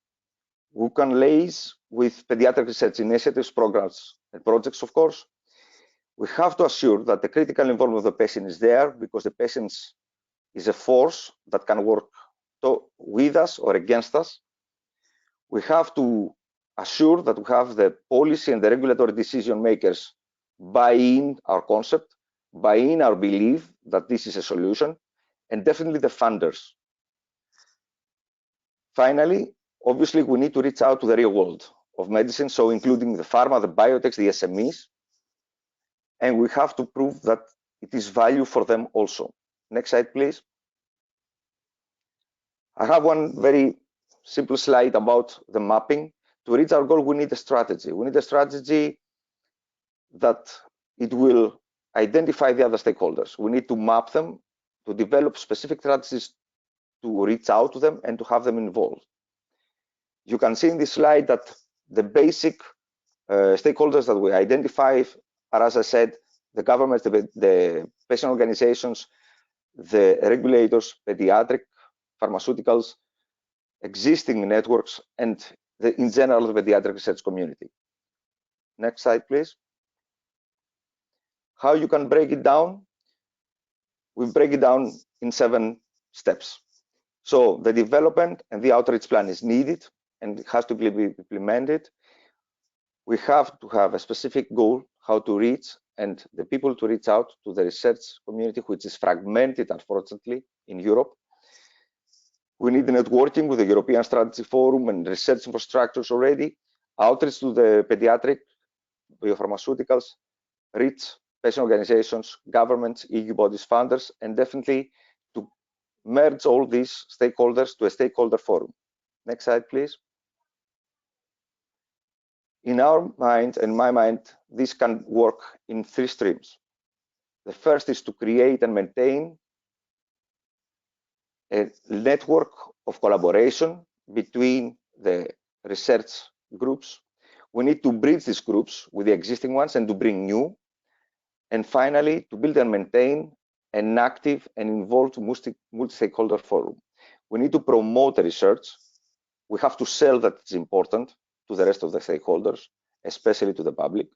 We can liaise with pediatric research initiatives, programs, and projects, of course. We have to assure that the critical involvement of the patient is there, because the patient is a force that can work with us or against us. We have to assure that we have the policy and the regulatory decision makers buy in our concept, buy in our belief that this is a solution, and definitely the funders. Finally, obviously, we need to reach out to the real world of medicine, so including the pharma, the biotechs, the SMEs, and we have to prove that it is value for them also. Next slide, please. I have one very simple slide about the mapping. To reach our goal, we need a strategy. We need a strategy that it will identify the other stakeholders. We need to map them, to develop specific strategies to reach out to them and to have them involved. You can see in this slide that the basic stakeholders that we identify are, as I said, the governments, the patient organizations, the regulators, pediatric, pharmaceuticals, existing networks, and in general, the pediatric research community. Next slide, please. How you can break it down? We break it down in 7 steps. So the development and the outreach plan is needed and it has to be implemented. We have to have a specific goal, how to reach, and the people to reach out to the research community, which is fragmented, unfortunately, in Europe. We need networking with the European Strategy Forum and research infrastructures already, outreach to the pediatric, biopharmaceuticals, reach patient organizations, governments, EU bodies, funders, and definitely to merge all these stakeholders to a stakeholder forum. Next slide, please. In our mind, in my mind, this can work in 3 streams. The first is to create and maintain a network of collaboration between the research groups. We need to bridge these groups with the existing ones and to bring new. And finally, to build and maintain an active and involved multi-stakeholder forum. We need to promote the research. We have to sell that it's important to the rest of the stakeholders, especially to the public.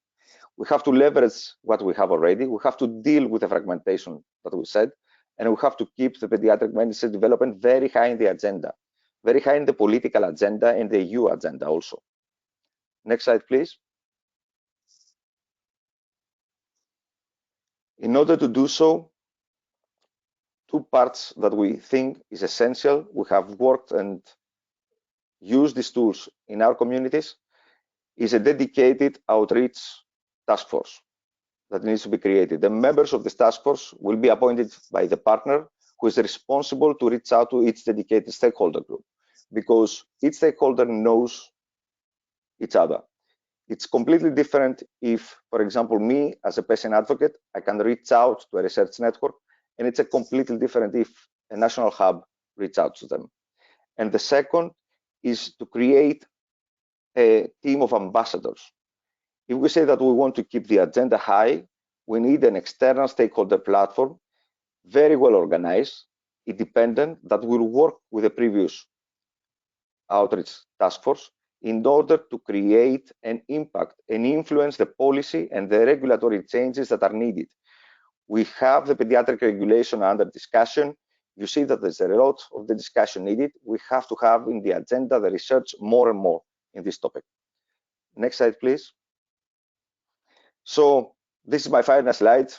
We have to leverage what we have already. We have to deal with the fragmentation that we said, and we have to keep the pediatric medicine development very high in the agenda, very high in the political agenda and the EU agenda also. Next slide, please. In order to do so, 2 parts that we think is essential. We have worked and used these tools in our communities, is a dedicated outreach task force that needs to be created. The members of this task force will be appointed by the partner who is responsible to reach out to each dedicated stakeholder group, because each stakeholder knows each other. It's completely different if, for example, me as a patient advocate, I can reach out to a research network, and it's a completely different if a national hub reaches out to them. And the second is to create a team of ambassadors. If we say that we want to keep the agenda high, we need an external stakeholder platform, very well organized, independent, that will work with the previous outreach task force in order to create an impact and influence the policy and the regulatory changes that are needed. We have the pediatric regulation under discussion. You see that there's a lot of the discussion needed. We have to have in the agenda the research more and more in this topic. Next slide, please. So this is my final slide,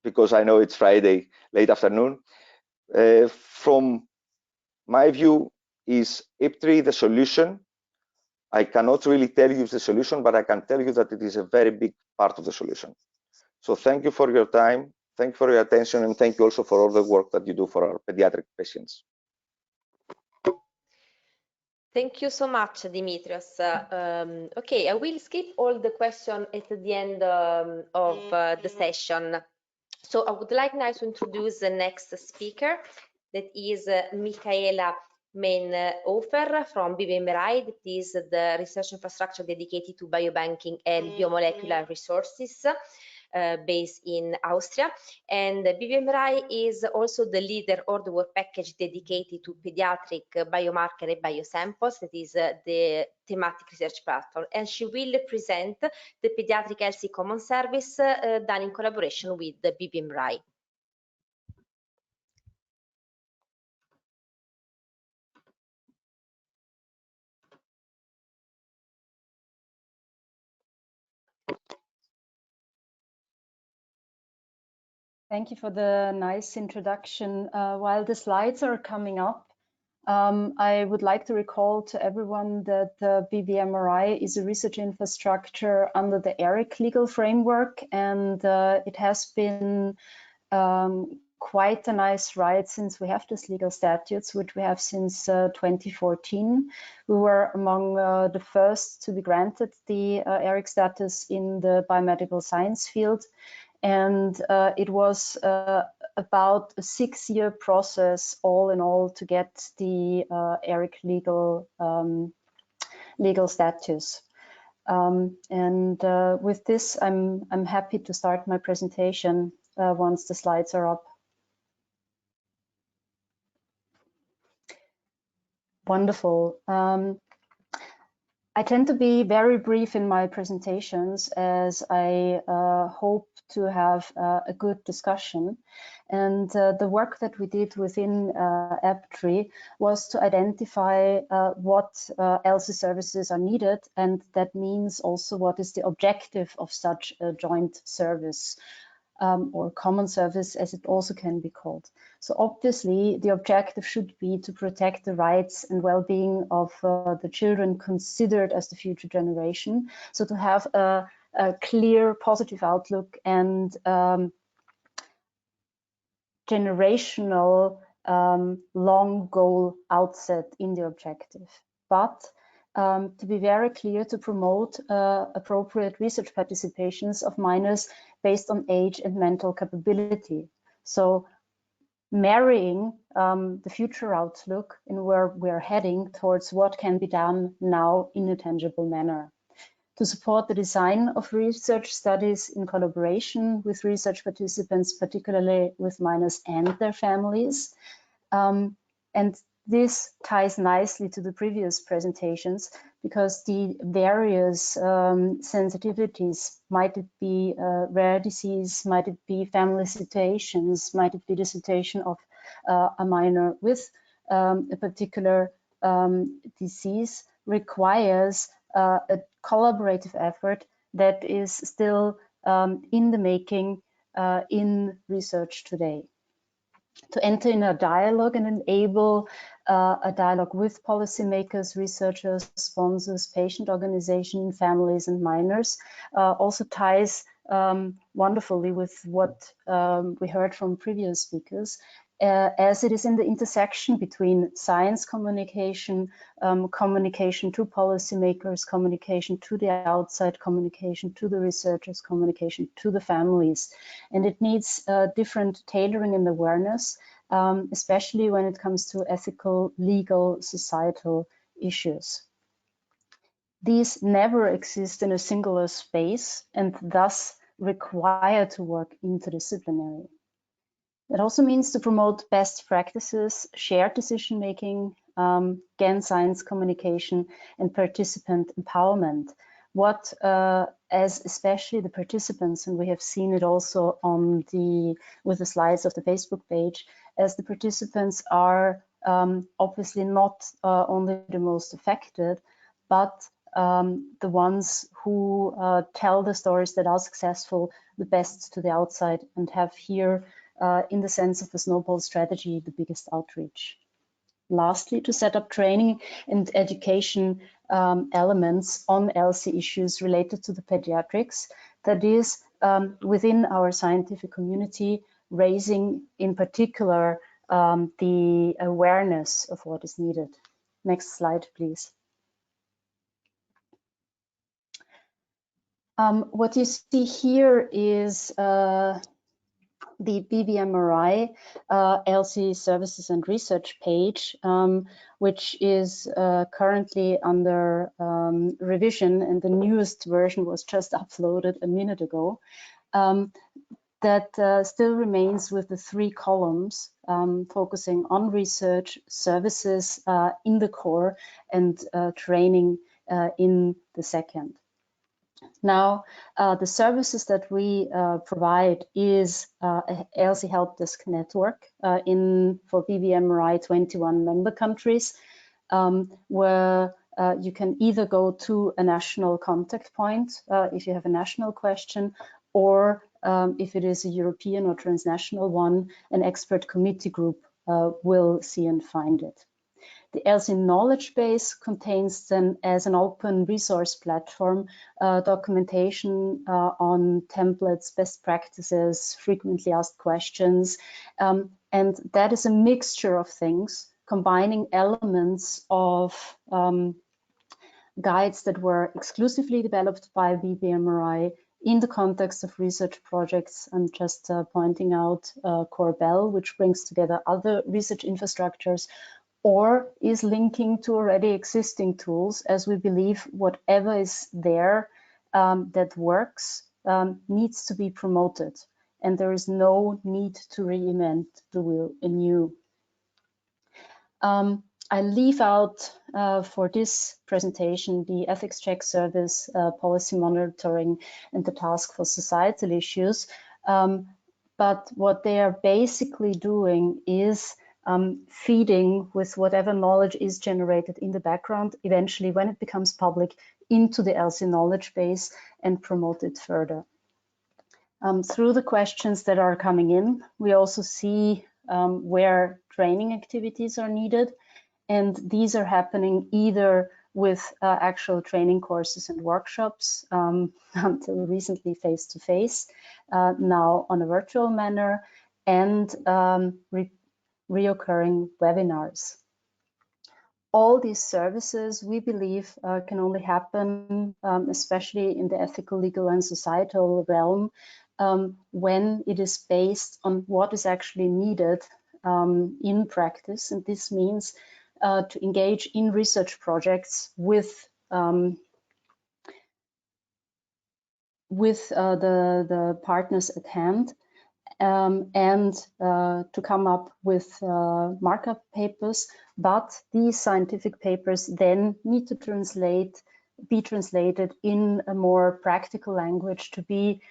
because I know it's Friday, late afternoon. From my view, is EPTRI the solution? I cannot really tell you the solution, but I can tell you that it is a very big part of the solution. So thank you for your time, thank you for your attention, and thank you also for all the work that you do for our pediatric patients. Thank you so much, Dimitrios. Okay, I will skip all the questions at the end of the session. So I would like now to introduce the next speaker, that is Michaela Meinhofer from BBMRI, that is the research infrastructure dedicated to biobanking and biomolecular resources based in Austria. And BBMRI is also the leader of the work package dedicated to pediatric biomarker and biosamples, that is the thematic research platform. And she will present the Pediatric Health Common Service done in collaboration with the BBMRI. Thank you for the nice introduction. While the slides are coming up, I would like to recall to everyone that the BBMRI is a research infrastructure under the ERIC legal framework, and it has been quite a nice ride since we have this legal statutes, which we have since 2014. We were among the first to be granted the ERIC status in the biomedical science field. And it was about a 6-year process all in all to get the ERIC legal status. With this, I'm happy to start my presentation once the slides are up. Wonderful. I tend to be very brief in my presentations as I hope to have a good discussion. And the work that we did within EPTRI was to identify what ELSI services are needed, and that means also what is the objective of such a joint service. Or common service, as it also can be called. So obviously, the objective should be to protect the rights and well-being of the children considered as the future generation. So to have a clear, positive outlook and generational long goal outset in the objective. But to be very clear, to promote appropriate research participations of minors based on age and mental capability. So marrying the future outlook and where we're heading towards what can be done now in a tangible manner. To support the design of research studies in collaboration with research participants, particularly with minors and their families. And this ties nicely to the previous presentations because the various sensitivities, might it be rare disease, might it be family situations, might it be the situation of a minor with a particular disease, requires a collaborative effort that is still in the making in research today. To enter in a dialogue and enable a dialogue with policymakers, researchers, sponsors, patient organizations, families, and minors also ties wonderfully with what we heard from previous speakers, as it is in the intersection between science communication, communication to policymakers, communication to the outside, communication to the researchers, communication to the families. And it needs different tailoring and awareness, especially when it comes to ethical, legal, societal issues. These never exist in a singular space and thus require to work interdisciplinary. It also means to promote best practices, shared decision-making, again, science communication, and participant empowerment. What, as especially the participants, and we have seen it also on with the slides of the Facebook page, as the participants are obviously not only the most affected, but the ones who tell the stories that are successful the best to the outside and have here, in the sense of the snowball strategy, the biggest outreach. Lastly, to set up training and education elements on ELSI issues related to the pediatrics, that is within our scientific community, raising in particular the awareness of what is needed. Next slide, please. What you see here is the BBMRI ELSI Services and Research page, which is currently under revision, and the newest version was just uploaded a minute ago. That still remains with the 3 columns, focusing on research, services in the core, and training in the second. Now, the services that we provide is a ELSI Help Desk network for BBMRI 21 member countries, where you can either go to a national contact point if you have a national question, or if it is a European or transnational one, an expert committee group will see and find it. The ELSI knowledge base contains then, as an open resource platform, documentation on templates, best practices, frequently asked questions, and that is a mixture of things, combining elements of guides that were exclusively developed by BBMRI in the context of research projects. I'm just pointing out Corbel, which brings together other research infrastructures, or is linking to already existing tools, as we believe whatever is there that works needs to be promoted, and there is no need to reinvent the wheel anew. I leave out for this presentation the ethics check service, policy monitoring, and the task for societal issues. But what they are basically doing is feeding with whatever knowledge is generated in the background, eventually when it becomes public, into the ELSI knowledge base and promote it further. Through the questions that are coming in, we also see where training activities are needed. And these are happening either with actual training courses and workshops, until recently face-to-face, now on a virtual manner, and reoccurring webinars. All these services, we believe, can only happen, especially in the ethical, legal, and societal realm, when it is based on what is actually needed in practice. And this means to engage in research projects with the partners at hand, and to come up with markup papers. But these scientific papers then need to be translated in a more practical language to be,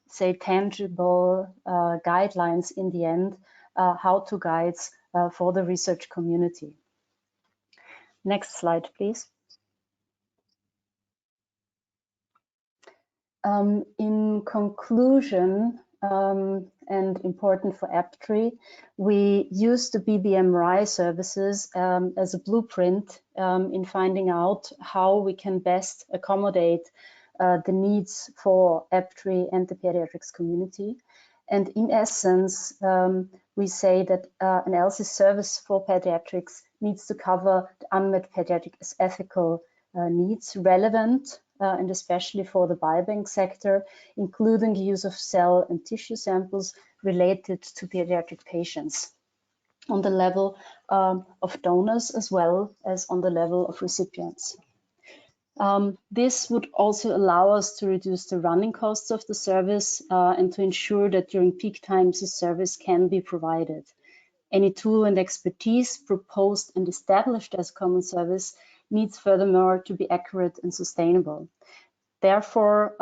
say, tangible guidelines in the end, how-to guides for the research community. Next slide, please. In conclusion, and important for EPTRI, we use the BBMRI services as a blueprint in finding out how we can best accommodate the needs for EPTRI and the pediatrics community. And in essence, we say that an ELSI service for pediatrics needs to cover the unmet pediatric ethical needs relevant and especially for the biobank sector, including the use of cell and tissue samples related to pediatric patients on the level of donors as well as on the level of recipients. This would also allow us to reduce the running costs of the service and to ensure that during peak times the service can be provided. Any tool and expertise proposed and established as common service needs furthermore to be accurate and sustainable. Therefore,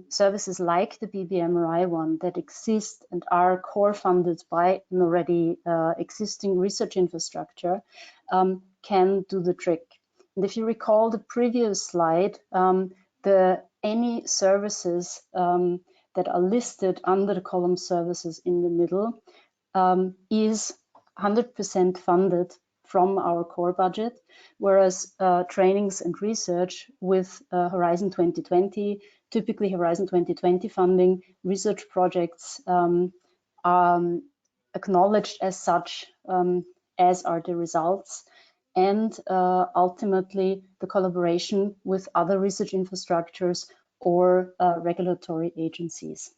services like the BBMRI one that exist and are core funded by an already existing research infrastructure can do the trick. And if you recall the previous slide, any services that are listed under the column services in the middle is 100% funded from our core budget, whereas trainings and research with Horizon 2020, typically Horizon 2020 funding, research projects are acknowledged as such, as are the results, and ultimately the collaboration with other research infrastructures or regulatory agencies.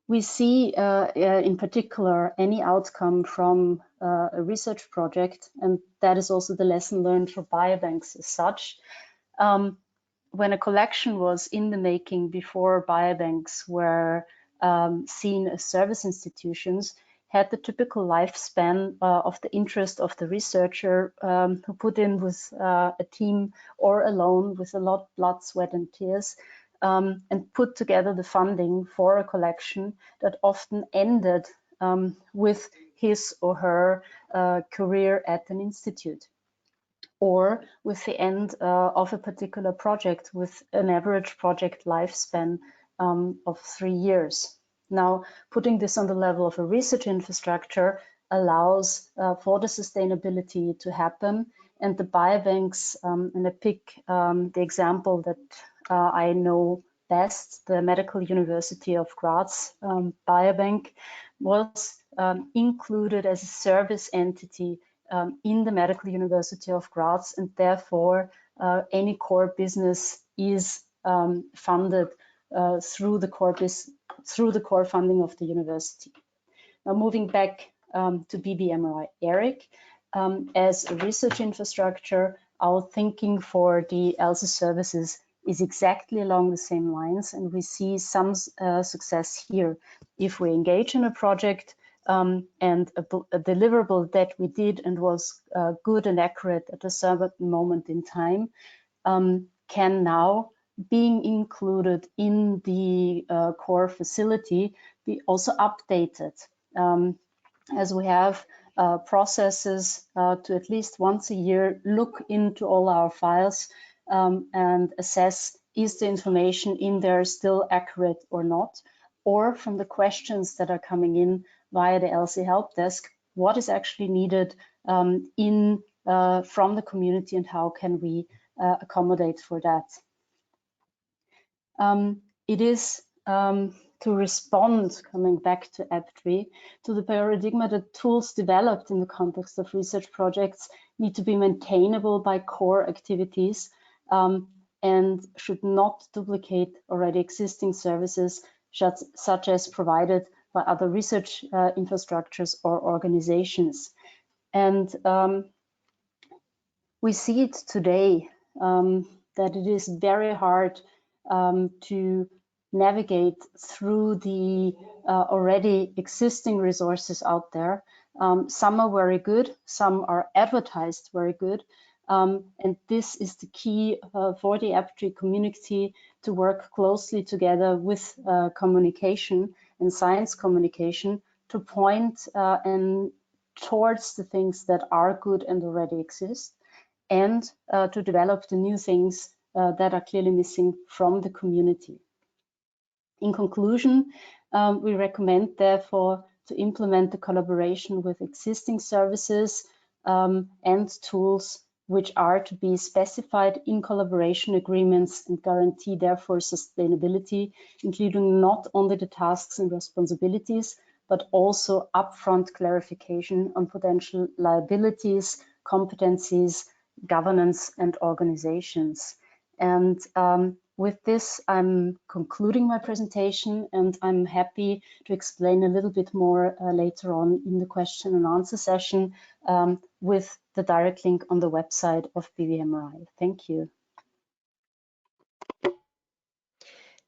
We see in particular any outcome from a research project, and that is also the lesson learned for biobanks as such. When a collection was in the making before biobanks were seen as service institutions, had the typical lifespan of the interest of the researcher who put in with a team or alone with a lot of blood, sweat and tears, and put together the funding for a collection that often ended with his or her career at an institute, or with the end of a particular project with an average project lifespan of 3 years. Now, putting this on the level of a research infrastructure, allows for the sustainability to happen. And the biobanks, and I pick the example that I know best, the Medical University of Graz biobank, was included as a service entity in the Medical University of Graz, and therefore any core business is funded through the core funding of the university. Now, moving back to BBMRI ERIC, as a research infrastructure, our thinking for the ELSA services is exactly along the same lines, and we see some success here. If we engage in a project and a deliverable that we did and was good and accurate at a certain moment in time, can now, being included in the core facility, be also updated, as we have processes to at least once a year look into all our files and assess, is the information in there still accurate or not, or from the questions that are coming in via the LC help desk, what is actually needed from the community and how can we accommodate for that. It is to respond, coming back to EPTRI, to the paradigm that tools developed in the context of research projects need to be maintainable by core activities and should not duplicate already existing services such as provided by other research infrastructures or organizations. And we see it today that it is very hard to navigate through the already existing resources out there. Some are very good, some are advertised very good, and this is the key for the EPTRI community to work closely together with communication and science communication to point and towards the things that are good and already exist, and to develop the new things that are clearly missing from the community. In conclusion, we recommend, therefore, to implement the collaboration with existing services and tools which are to be specified in collaboration agreements and guarantee, therefore, sustainability, including not only the tasks and responsibilities, but also upfront clarification on potential liabilities, competencies, governance, and organizations. And with this, I'm concluding my presentation, and I'm happy to explain a little bit more later on in the question and answer session with the direct link on the website of BBMRI. Thank you.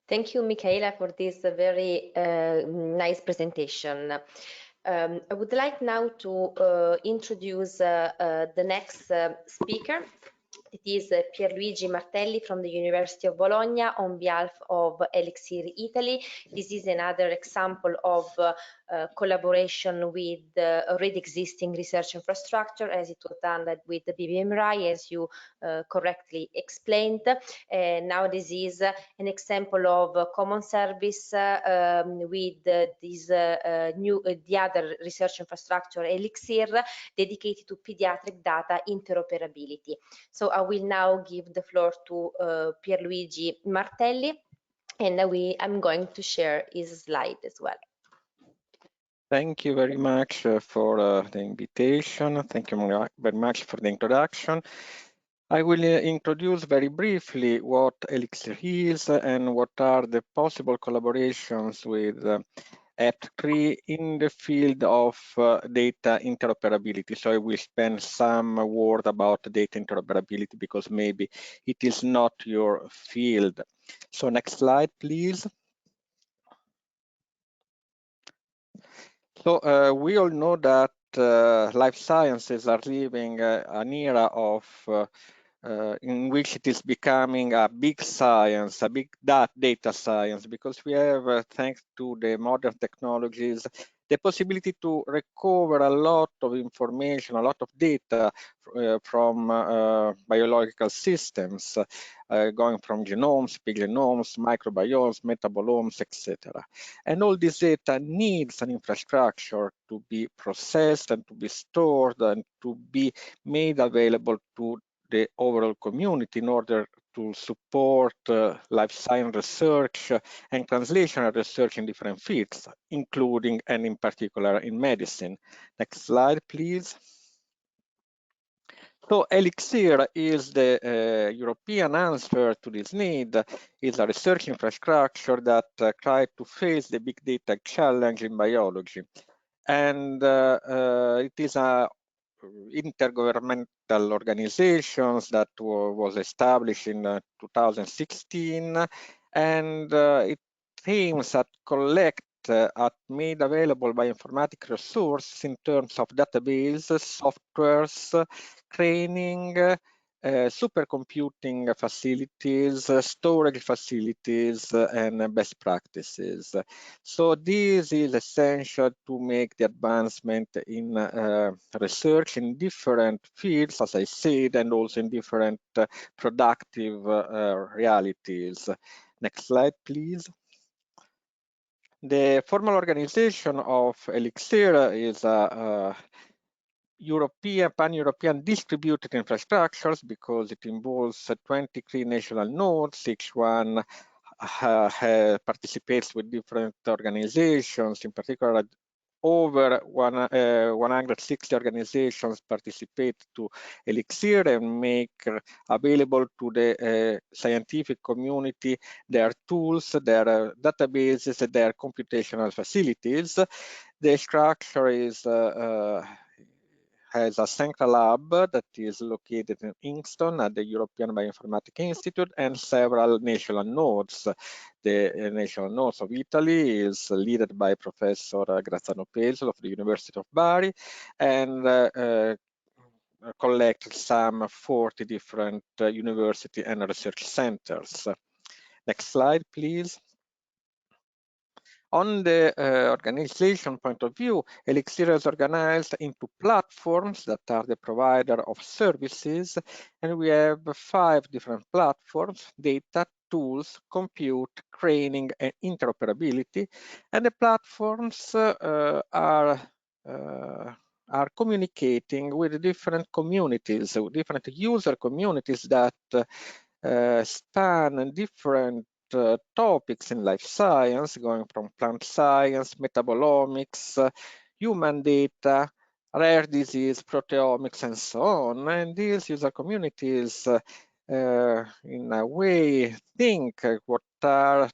Thank you, Michaela, for this very nice presentation. I would like now to introduce the next speaker. It is Pierluigi Martelli from the University of Bologna on behalf of Elixir Italy. This is another example of collaboration with already existing research infrastructure, as it was done with the BBMRI, as you correctly explained. Now this is an example of common service with the other research infrastructure, Elixir, dedicated to pediatric data interoperability. So I will now give the floor to Pierluigi Martelli, and I'm going to share his slide as well. Thank you very much for the invitation. Thank you very much for the introduction. I will introduce very briefly what Elixir is and what are the possible collaborations with EPTRI in the field of data interoperability. So I will spend some word about data interoperability because maybe it is not your field. So next slide, please. So we all know that life sciences are living an era of in which it is becoming a big science, a big data science, because we have, thanks to the modern technologies, the possibility to recover a lot of information, a lot of data from biological systems, going from genomes, genomes, microbiomes, metabolomes, etc. And all this data needs an infrastructure to be processed and to be stored and to be made available to the overall community in order to support life science research and translational research in different fields, including and in particular in medicine. Next slide, please. So Elixir is the European answer to this need. It's a research infrastructure that tried to face the big data challenge in biology. And it is a intergovernmental organizations that was established in 2016, and it aims at collect at made available bioinformatic resources in terms of database, softwares, training, supercomputing facilities, storage facilities, and best practices. So this is essential to make the advancement in research in different fields, as I said, and also in different productive realities. Next slide, please. The formal organization of Elixir is a European, pan-European distributed infrastructures because it involves 23 national nodes, each one participates with different organizations. In particular, over 160 organizations participate to Elixir and make available to the scientific community their tools, their databases, their computational facilities. The structure is has a central lab that is located in Kingston at the European Bioinformatics Institute and several national nodes. The national nodes of Italy is led by Professor Graziano Pesolo of the University of Bari and collect some 40 different university and research centers. Next slide, please. On the organization point of view, Elixir is organized into platforms that are the provider of services, and we have 5 different platforms: data, tools, compute, training, and interoperability. And the platforms are communicating with different communities, different user communities that span different topics in life science, going from plant science, metabolomics, human data, rare disease, proteomics, and so on. And these user communities in a way think what are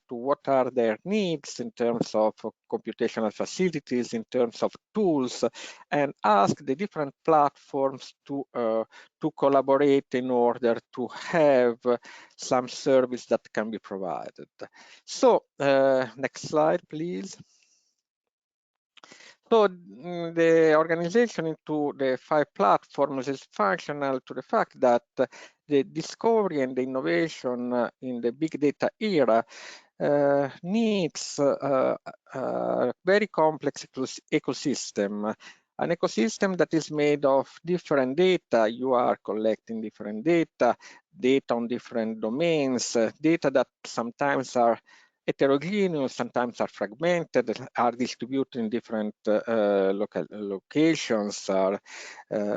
their needs in terms of computational facilities, in terms of tools, and ask the different platforms to collaborate in order to have some service that can be provided. So next slide, please. So the organization into the 5 platforms is functional to the fact that the discovery and the innovation in the big data era needs a very complex ecosystem. An ecosystem that is made of different data. You are collecting different data on different domains, data that sometimes are heterogeneous, sometimes are fragmented, are distributed in different locations, are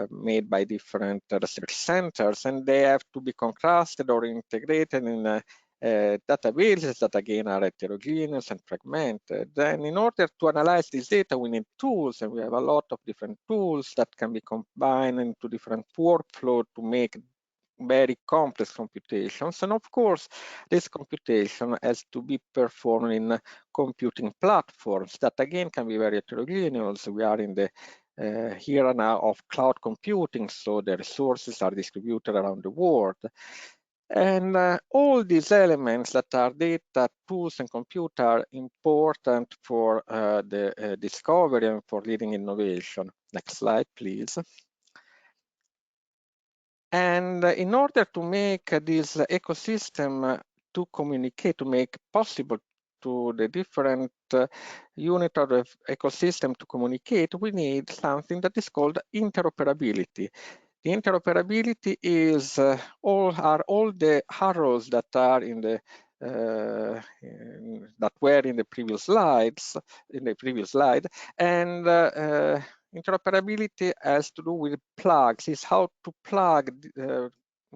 made by different research centers, and they have to be contrasted or integrated in databases that again are heterogeneous and fragmented. Then in order to analyze this data, we need tools, and we have a lot of different tools that can be combined into different workflows to make very complex computations. And of course, this computation has to be performed in computing platforms that again can be very heterogeneous. We are in the here now of cloud computing, so the resources are distributed around the world. And all these elements that are data, tools, and compute are important for the discovery and for leading innovation. Next slide, please. And in order to make this ecosystem to communicate, to make possible to the different unit of the ecosystem to communicate, we need something that is called interoperability. The interoperability is all the arrows that are in the that were in the previous slides, and interoperability has to do with plugs. Is how to plug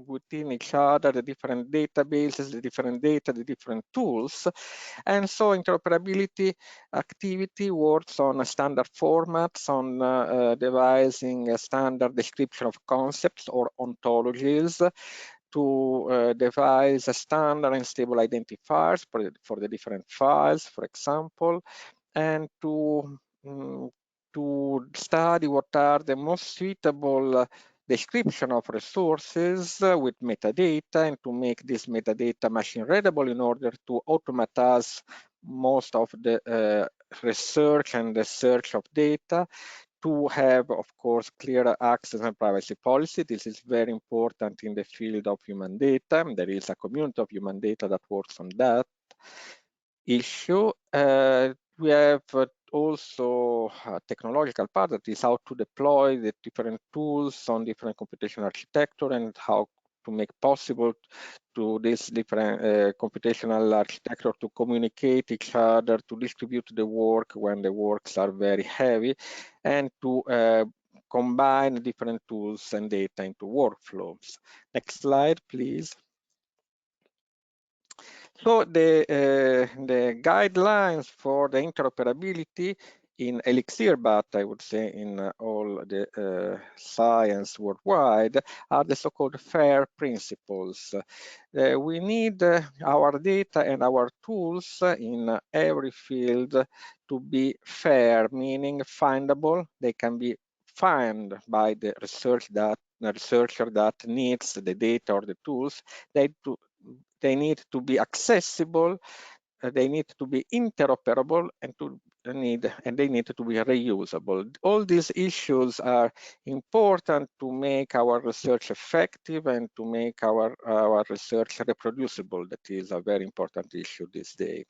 within each other the different databases, the different data, the different tools. And so interoperability activity works on standard formats, on devising a standard description of concepts or ontologies, to devise a standard and stable identifiers for the different files, for example, and to study what are the most suitable description of resources with metadata, and to make this metadata machine readable in order to automatize most of the research and the search of data, to have, of course, clear access and privacy policy. This is very important in the field of human data. There is a community of human data that works on that issue. We have also a technological part that is how to deploy the different tools on different computational architecture, and how to make possible to this different computational architecture to communicate each other, to distribute the work when the works are very heavy, and to combine different tools and data into workflows. Next slide, please. So the guidelines for the interoperability in Elixir, but I would say in all the science worldwide, are the so-called FAIR principles. We need our data and our tools in every field to be fair, meaning findable. They can be found by the researcher that needs the data or the tools. They need to be accessible, they need to be interoperable, and they need to be reusable. All these issues are important to make our research effective and to make our research reproducible. That is a very important issue this day.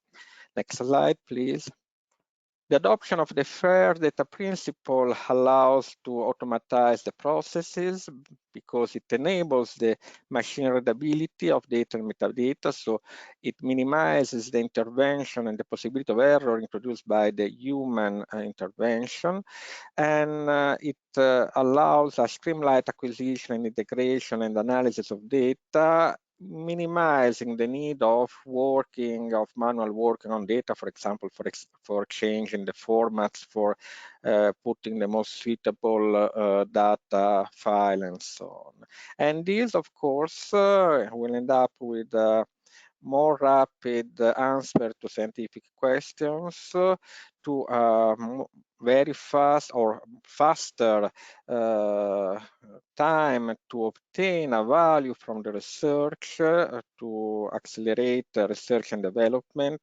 Next slide, please. The adoption of the FAIR data principle allows to automatize the processes because it enables the machine readability of data and metadata, so it minimizes the intervention and the possibility of error introduced by the human intervention, and it allows a streamlined acquisition and integration and analysis of data, minimizing the need of manual working on data, for example, for changing the formats, for putting the most suitable data file and so on. And this, of course, will end up with more rapid answer to scientific questions, to very fast or faster time to obtain a value from the research, to accelerate research and development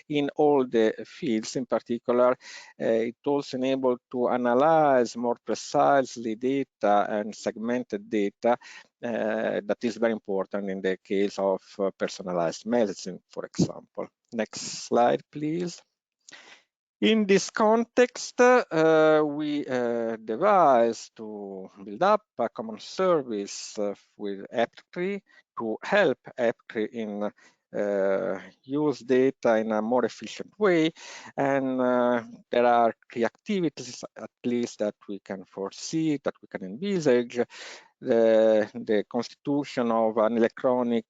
in all the fields. In particular, it also enables to analyze more precisely data and segmented data. That is very important in the case of personalized medicine, for example. Next slide, please. In this context, we devised to build up a common service with EPTRI to help EPTRI in use data in a more efficient way. And there are 3 activities, at least, that we can foresee, that we can envisage. The constitution of an electronic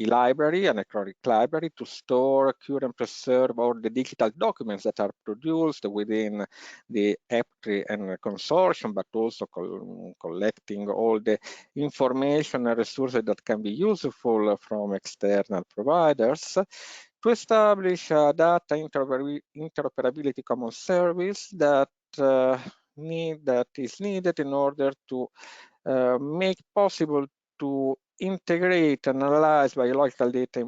e-library, an electronic library to store, cure, and preserve all the digital documents that are produced within the EPTRI and consortium, but also collecting all the information and resources that can be useful from external providers, to establish a data interoperability common service that is needed in order to make possible to integrate and analyze biological data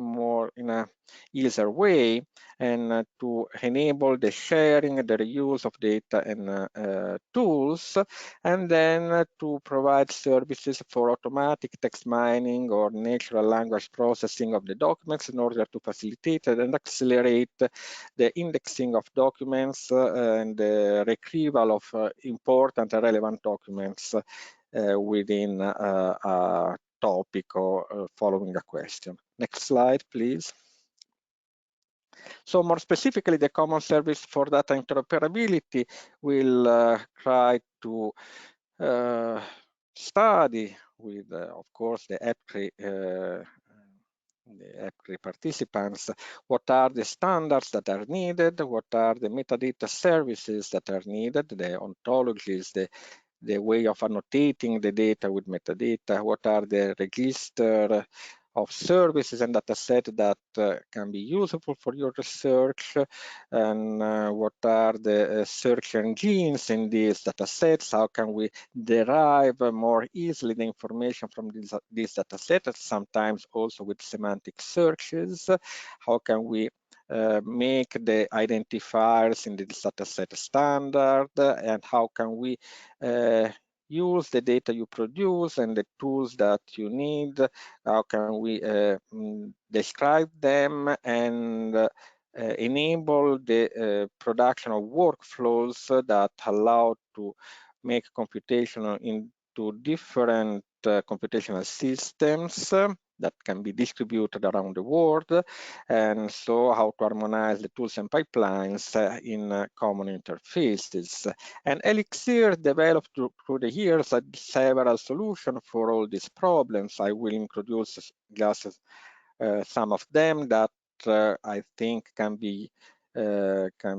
in a easier way, and to enable the sharing, the reuse of data and tools, and then to provide services for automatic text mining or natural language processing of the documents in order to facilitate and accelerate the indexing of documents and the retrieval of important and relevant documents within a topic or following a question. Next slide, please. So more specifically, the Common Service for Data Interoperability will try to study with, of course, the EPTRI participants, what are the standards that are needed, what are the metadata services that are needed, the ontologies, the way of annotating the data with metadata, what are the register of services and data set that can be useful for your research, and what are the search engines in these data sets, how can we derive more easily the information from these data sets, sometimes also with semantic searches, how can we make the identifiers in the dataset standard, and how can we use the data you produce and the tools that you need, how can we describe them and enable the production of workflows that allow to make computation into different computational systems that can be distributed around the world, and so how to harmonize the tools and pipelines in common interfaces. And Elixir developed through the years several solutions for all these problems. I will introduce just some of them that I think can be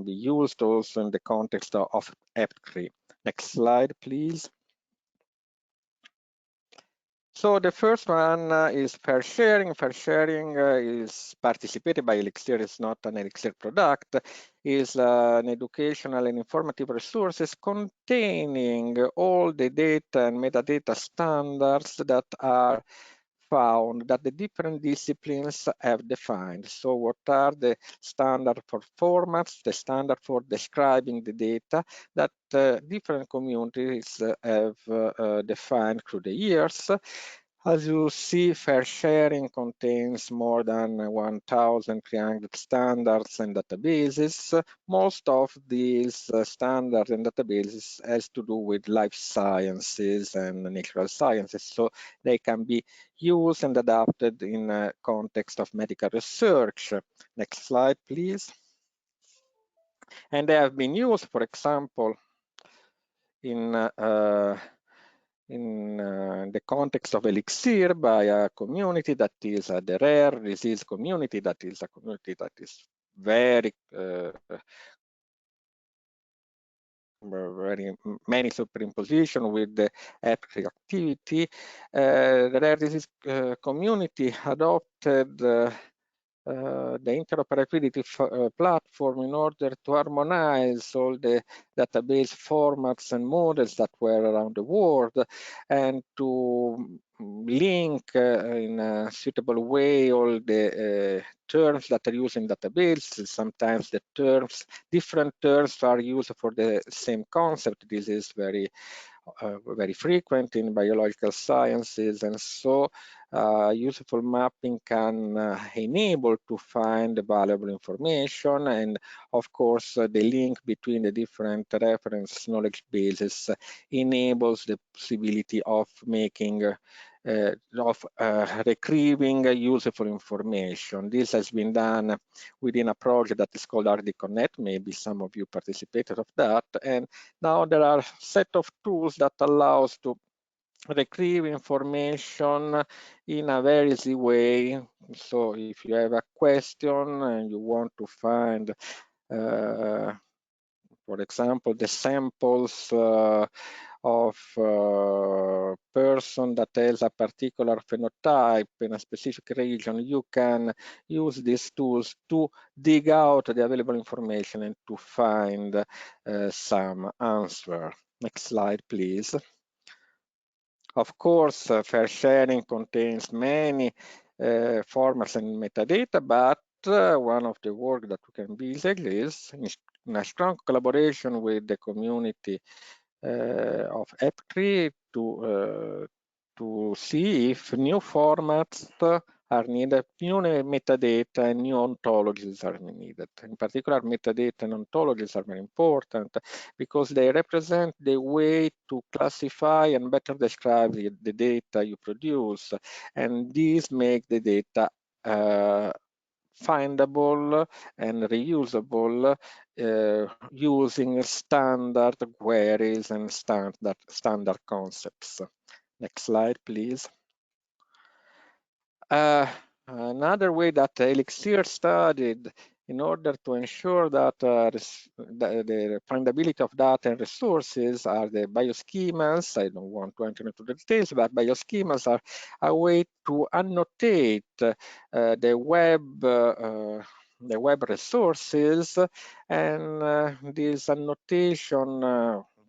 used also in the context of EPTRI. Next slide, please. So the first one is fair sharing. Fair sharing is participated by Elixir. It's not an Elixir product. Is an educational and informative resources containing all the data and metadata standards that are found, that the different disciplines have defined. So what are the standard for formats, the standard for describing the data that different communities have defined through the years. As you see, fair sharing contains more than 1,300 standards and databases. Most of these standards and databases has to do with life sciences and natural sciences, so they can be used and adapted in a context of medical research. Next slide, please. And they have been used, for example, in the context of Elixir by a community that is the rare disease community, that is a community that is very many superimposition with the EPTRI activity. The rare disease community adopted the interoperability platform in order to harmonize all the database formats and models that were around the world, and to link in a suitable way all the terms that are used in databases. Sometimes the different terms are used for the same concept. This is very frequent in biological sciences, and so useful mapping can enable to find valuable information, and of course the link between the different reference knowledge bases enables the possibility of making retrieving useful information. This has been done within a project that is called RDConnect. Maybe some of you participated of that, and now there are a set of tools that allows to retrieve information in a very easy way. So if you have a question and you want to find, for example, the samples of a person that has a particular phenotype in a specific region, you can use these tools to dig out the available information and to find some answer. Next slide, please. Of course, fair sharing contains many formats and metadata, but one of the work that we can build is in a strong collaboration with the community of EPTRI to see if new formats are needed, new metadata and new ontologies are needed. In particular, metadata and ontologies are very important because they represent the way to classify and better describe the data you produce. And these make the data findable and reusable using standard queries and standard concepts. Next slide, please. Another way that Elixir studied in order to ensure that the findability of data and resources are the bioschemas. I don't want to enter into the details, but bioschemas are a way to annotate the web resources, and this annotation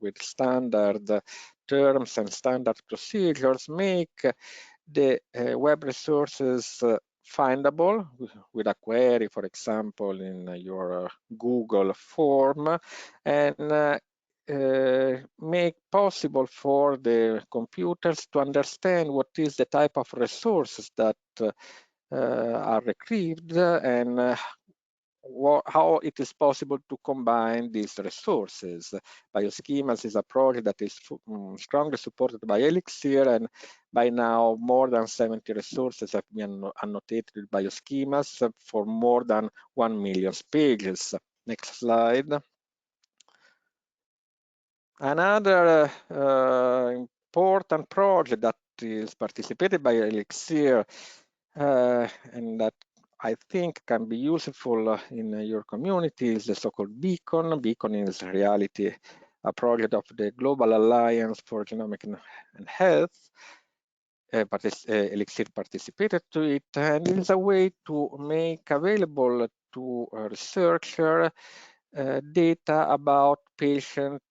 with standard terms and standard procedures make the web resources findable with a query, for example, in your Google form, and make possible for the computers to understand what is the type of resources that are retrieved and how it is possible to combine these resources. Bioschemas is a project that is strongly supported by Elixir, and by now more than 70 resources have been annotated with bioschemas for more than 1 million pages. Next slide. Another important project that is participated by Elixir and that I think can be useful in your community is the so-called Beacon. Beacon is in reality a project of the Global Alliance for Genomic and Health. Elixir participated to it, and it is a way to make available to a researcher data about patients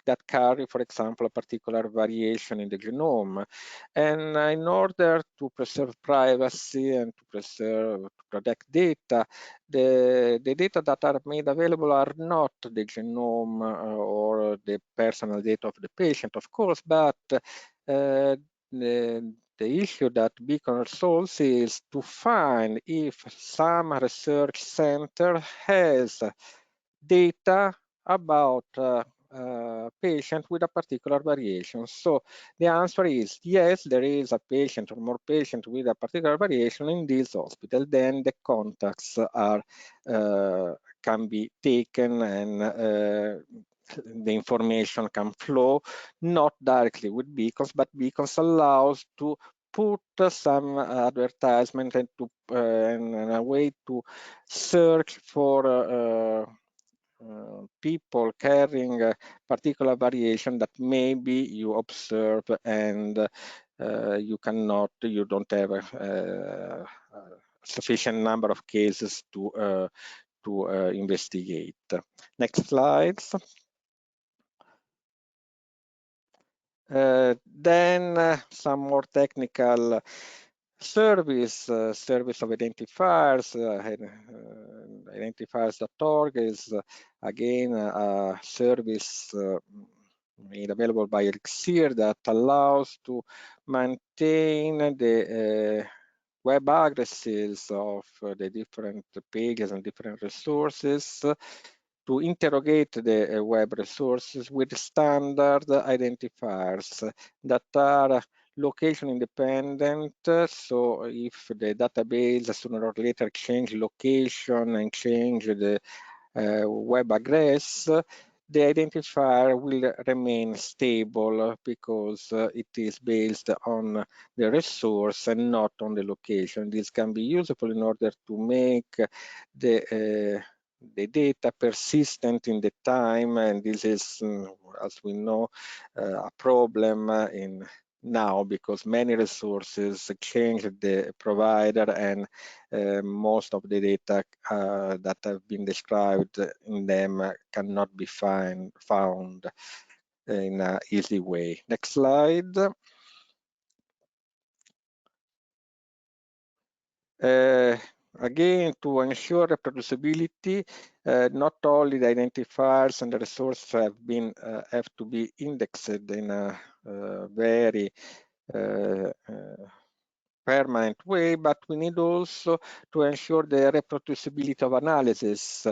that carry, for example, a particular variation in the genome. And in order to preserve privacy and to protect data, the data that are made available are not the genome or the personal data of the patient, of course, but the issue that Beacon solves is to find if some research center has data about patient with a particular variation. So the answer is yes, there is a patient or more patient with a particular variation in this hospital. Then the contacts are can be taken and the information can flow not directly with beacons, but beacons allows to put some advertisement and to and a way to search for people carrying a particular variation that maybe you observe and you don't have a sufficient number of cases to investigate. Next slides. Then some more technical service of identifiers. Identifiers.org is again a service made available by Elixir that allows to maintain the web addresses of the different pages and different resources to interrogate the web resources with standard identifiers that are location independent. So if the database sooner or later change location and change the web address, the identifier will remain stable because it is based on the resource and not on the location. This can be useful in order to make the data persistent in the time, and this is, as we know, a problem in now because many resources change the provider and most of the data that have been described in them cannot be found. in an easy way. Next slide. Again, to ensure reproducibility, not only the identifiers and the resources have to be indexed in a very permanent way, but we need also to ensure the reproducibility of analysis.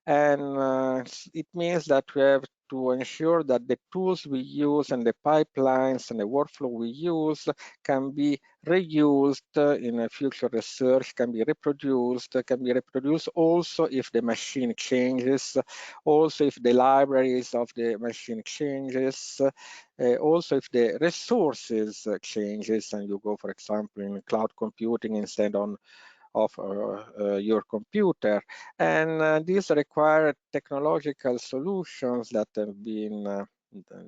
And it means that we have to ensure that the tools we use and the pipelines and the workflow we use can be reused in future research, can be reproduced also if the machine changes, also if the libraries of the machine changes, also if the resources changes and you go, for example, in cloud computing instead of your computer. And these require technological solutions that have been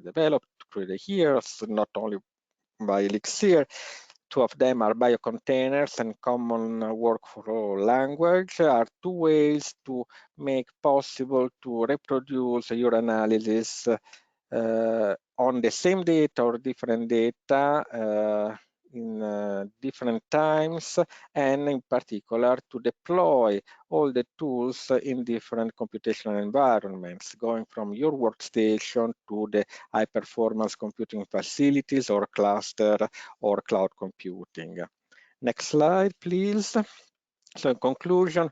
developed through the years, not only by Elixir. Two of them are biocontainers and common workflow language are two ways to make possible to reproduce your analysis on the same data or different data in different times, and in particular to deploy all the tools in different computational environments, going from your workstation to the high performance computing facilities or cluster or cloud computing. Next slide, please. So in conclusion,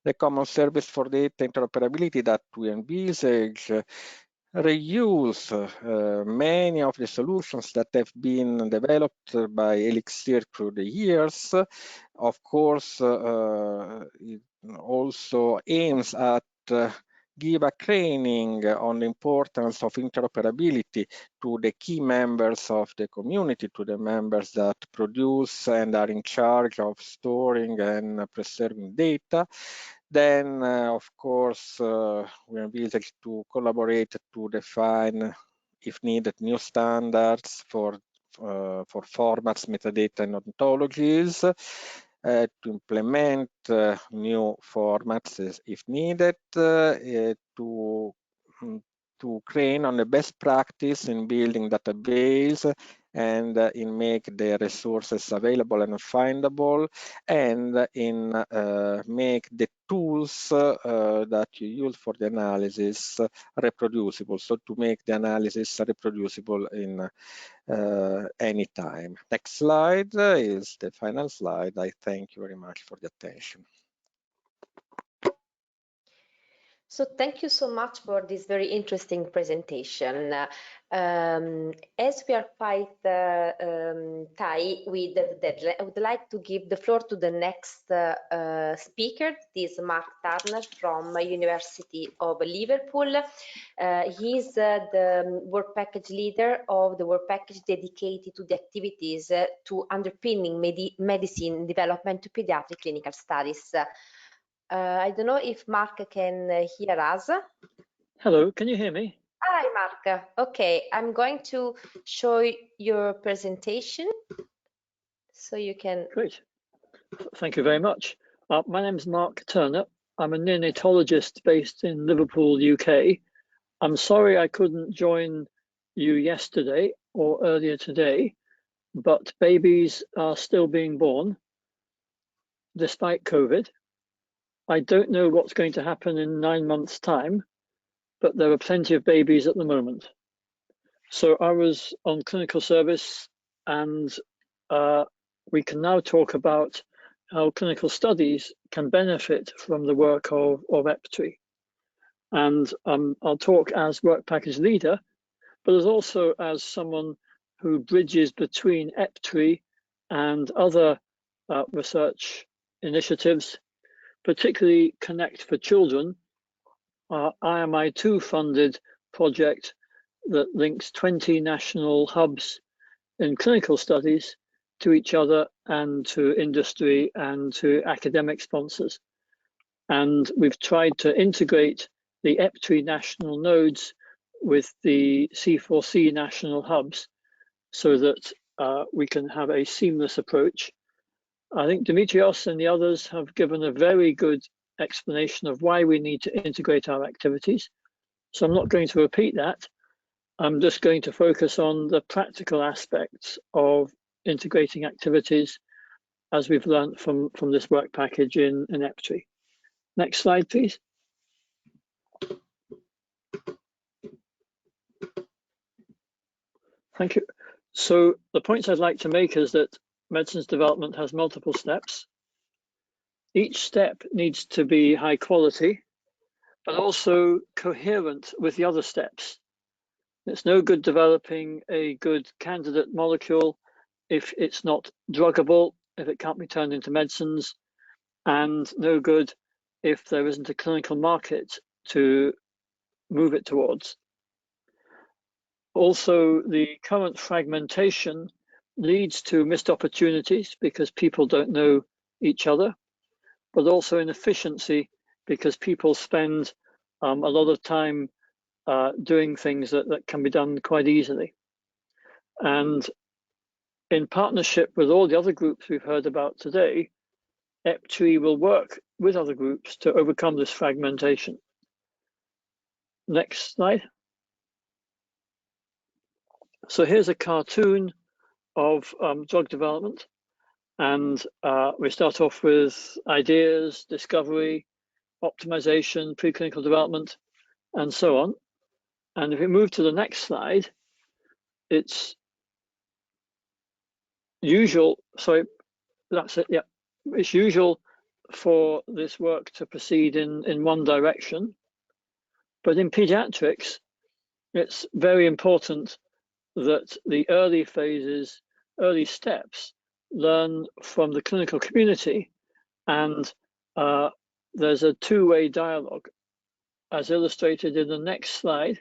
the common service for data interoperability that we envisage reuse many of the solutions that have been developed by Elixir through the years. Of course, it also aims at give a training on the importance of interoperability to the key members of the community, to the members that produce and are in charge of storing and preserving data. Then, of course, we envisage to collaborate to define, if needed, new standards for formats, metadata, and ontologies, to implement new formats if needed, to train on the best practice in building database and in make the resources available and findable, and in make the tools that you use for the analysis reproducible. So to make the analysis reproducible in any time. Next slide is the final slide. I thank you very much for the attention. So thank you so much for this very interesting presentation. As we are quite tight with the deadline, I would like to give the floor to the next speaker. This is Mark Turner from University of Liverpool. He's the work package leader of the work package dedicated to the activities to underpinning medicine development to pediatric clinical studies. I don't know if Mark can hear us. Hello, can you hear me? Hi, Mark. Okay, I'm going to show your presentation so you can. Great. Thank you very much. My name is Mark Turner. I'm a neonatologist based in Liverpool, UK. I'm sorry I couldn't join you yesterday or earlier today, but babies are still being born despite COVID. I don't know what's going to happen in 9 months' time, but there are plenty of babies at the moment. So I was on clinical service, and we can now talk about how clinical studies can benefit from the work of EPTRI. And I'll talk as work package leader, but as also as someone who bridges between EPTRI and other research initiatives, particularly Connect for Children, IMI2 funded project that links 20 national hubs in clinical studies to each other and to industry and to academic sponsors. And we've tried to integrate the EPTRI national nodes with the C4C national hubs so that we can have a seamless approach. I think Dimitrios and the others have given a very good explanation of why we need to integrate our activities. So I'm not going to repeat that. I'm just going to focus on the practical aspects of integrating activities as we've learned from this work package in EPTRI. Next slide, please. Thank you. So the points I'd like to make is that medicines development has multiple steps. Each step needs to be high quality, but also coherent with the other steps. It's no good developing a good candidate molecule if it's not druggable, if it can't be turned into medicines, and no good if there isn't a clinical market to move it towards. Also, the current fragmentation leads to missed opportunities because people don't know each other, but also inefficiency because people spend a lot of time doing things that can be done quite easily. And in partnership with all the other groups we've heard about today, EPTRI will work with other groups to overcome this fragmentation. Next slide. So here's a cartoon of drug development, and we start off with ideas, discovery, optimization, preclinical development, and so on. And if we move to the next slide, it's usual, sorry, that's it, yeah. It's usual for this work to proceed in one direction, but in pediatrics, it's very important that the early phases, early steps, learn from the clinical community, and there's a two-way dialogue, as illustrated in the next slide,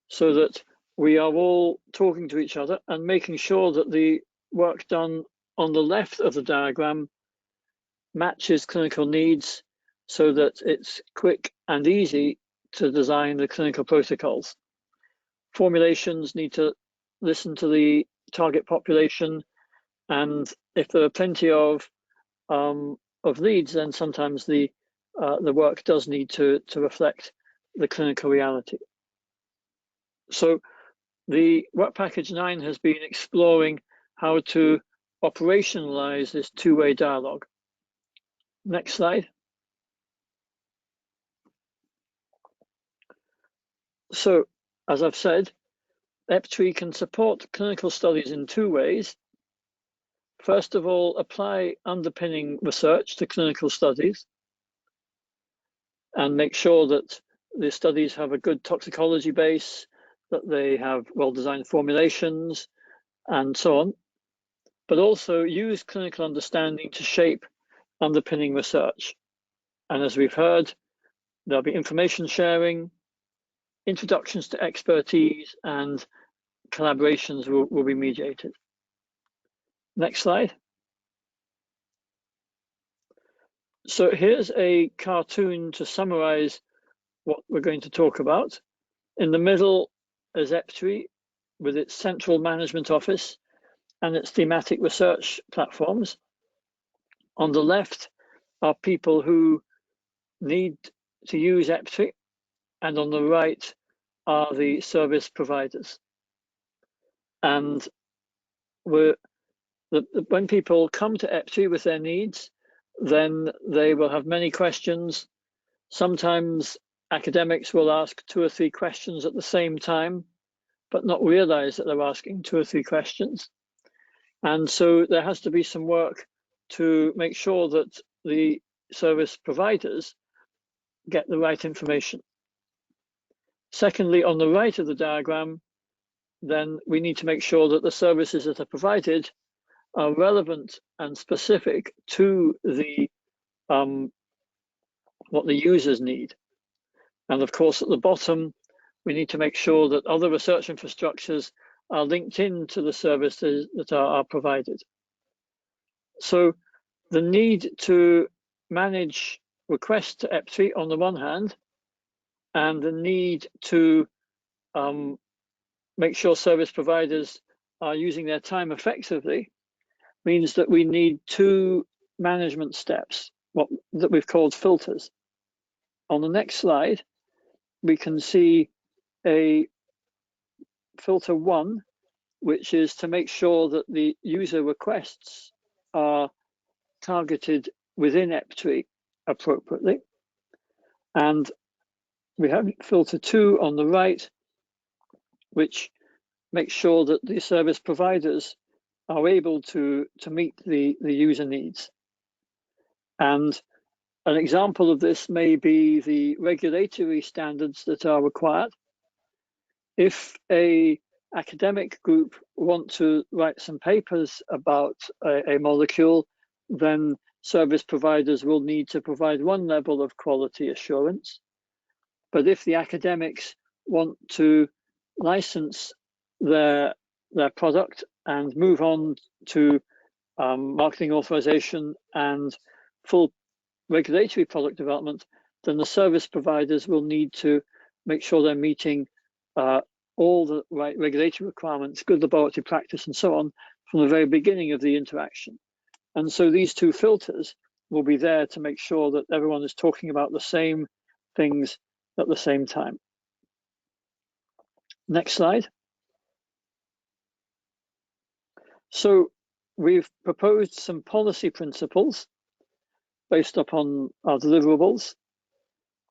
so that we are all talking to each other and making sure that the work done on the left of the diagram matches clinical needs so that it's quick and easy to design the clinical protocols. Formulations need to listen to the target population, and if there are plenty of leads, then sometimes the work does need to reflect the clinical reality. So the work package 9 has been exploring how to operationalize this two-way dialogue. Next slide. So, as I've said, EPTRI can support clinical studies in two ways. First of all, apply underpinning research to clinical studies and make sure that the studies have a good toxicology base, that they have well-designed formulations, and so on. But also use clinical understanding to shape underpinning research. And as we've heard, there'll be information sharing, introductions to expertise, and collaborations will be mediated. Next slide. So here's a cartoon to summarize what we're going to talk about. In the middle is EPTRI with its central management office and its thematic research platforms. On the left are people who need to use EPTRI, and on the right are the service providers. And when people come to EPTRI with their needs, then they will have many questions. Sometimes academics will ask 2 or 3 questions at the same time, but not realize that they're asking 2 or 3 questions. And so there has to be some work to make sure that the service providers get the right information. Secondly, on the right of the diagram, then we need to make sure that the services that are provided are relevant and specific to the what the users need. And of course, at the bottom, we need to make sure that other research infrastructures are linked into the services that are provided. So the need to manage requests to EPTRI on the one hand, and the need to make sure service providers are using their time effectively means that we need 2 management steps, that we've called filters. On the next slide, we can see a filter 1, which is to make sure that the user requests are targeted within EPTRI appropriately. And we have filter 2 on the right, which makes sure that the service providers are able to meet the user needs. And an example of this may be the regulatory standards that are required. If an academic group want to write some papers about a molecule, then service providers will need to provide one level of quality assurance. But if the academics want to license their product and move on to marketing authorization and full regulatory product development, then the service providers will need to make sure they're meeting all the right regulatory requirements, good laboratory practice, and so on from the very beginning of the interaction. And so these two filters will be there to make sure that everyone is talking about the same things at the same time. Next slide. So we've proposed some policy principles based upon our deliverables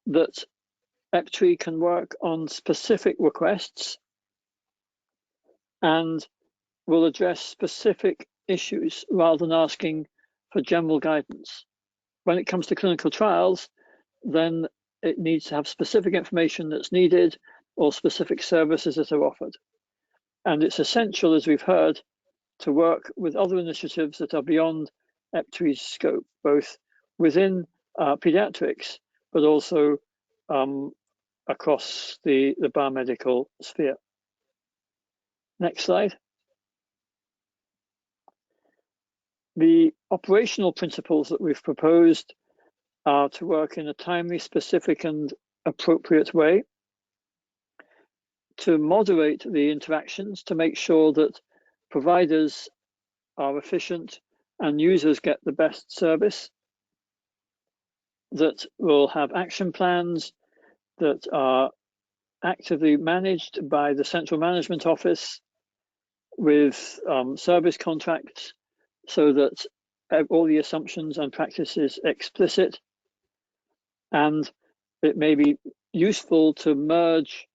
that EPTRI can work on specific requests and will address specific issues rather than asking for general guidance. When it comes to clinical trials, then it needs to have specific information that's needed or specific services that are offered. And it's essential, as we've heard, to work with other initiatives that are beyond EPTRI's scope, both within pediatrics, but also across the biomedical sphere. Next slide. The operational principles that we've proposed are to work in a timely, specific, and appropriate way, to moderate the interactions, to make sure that providers are efficient and users get the best service, that will have action plans that are actively managed by the central management office with service contracts so that all the assumptions and practices explicit. And it may be useful to merge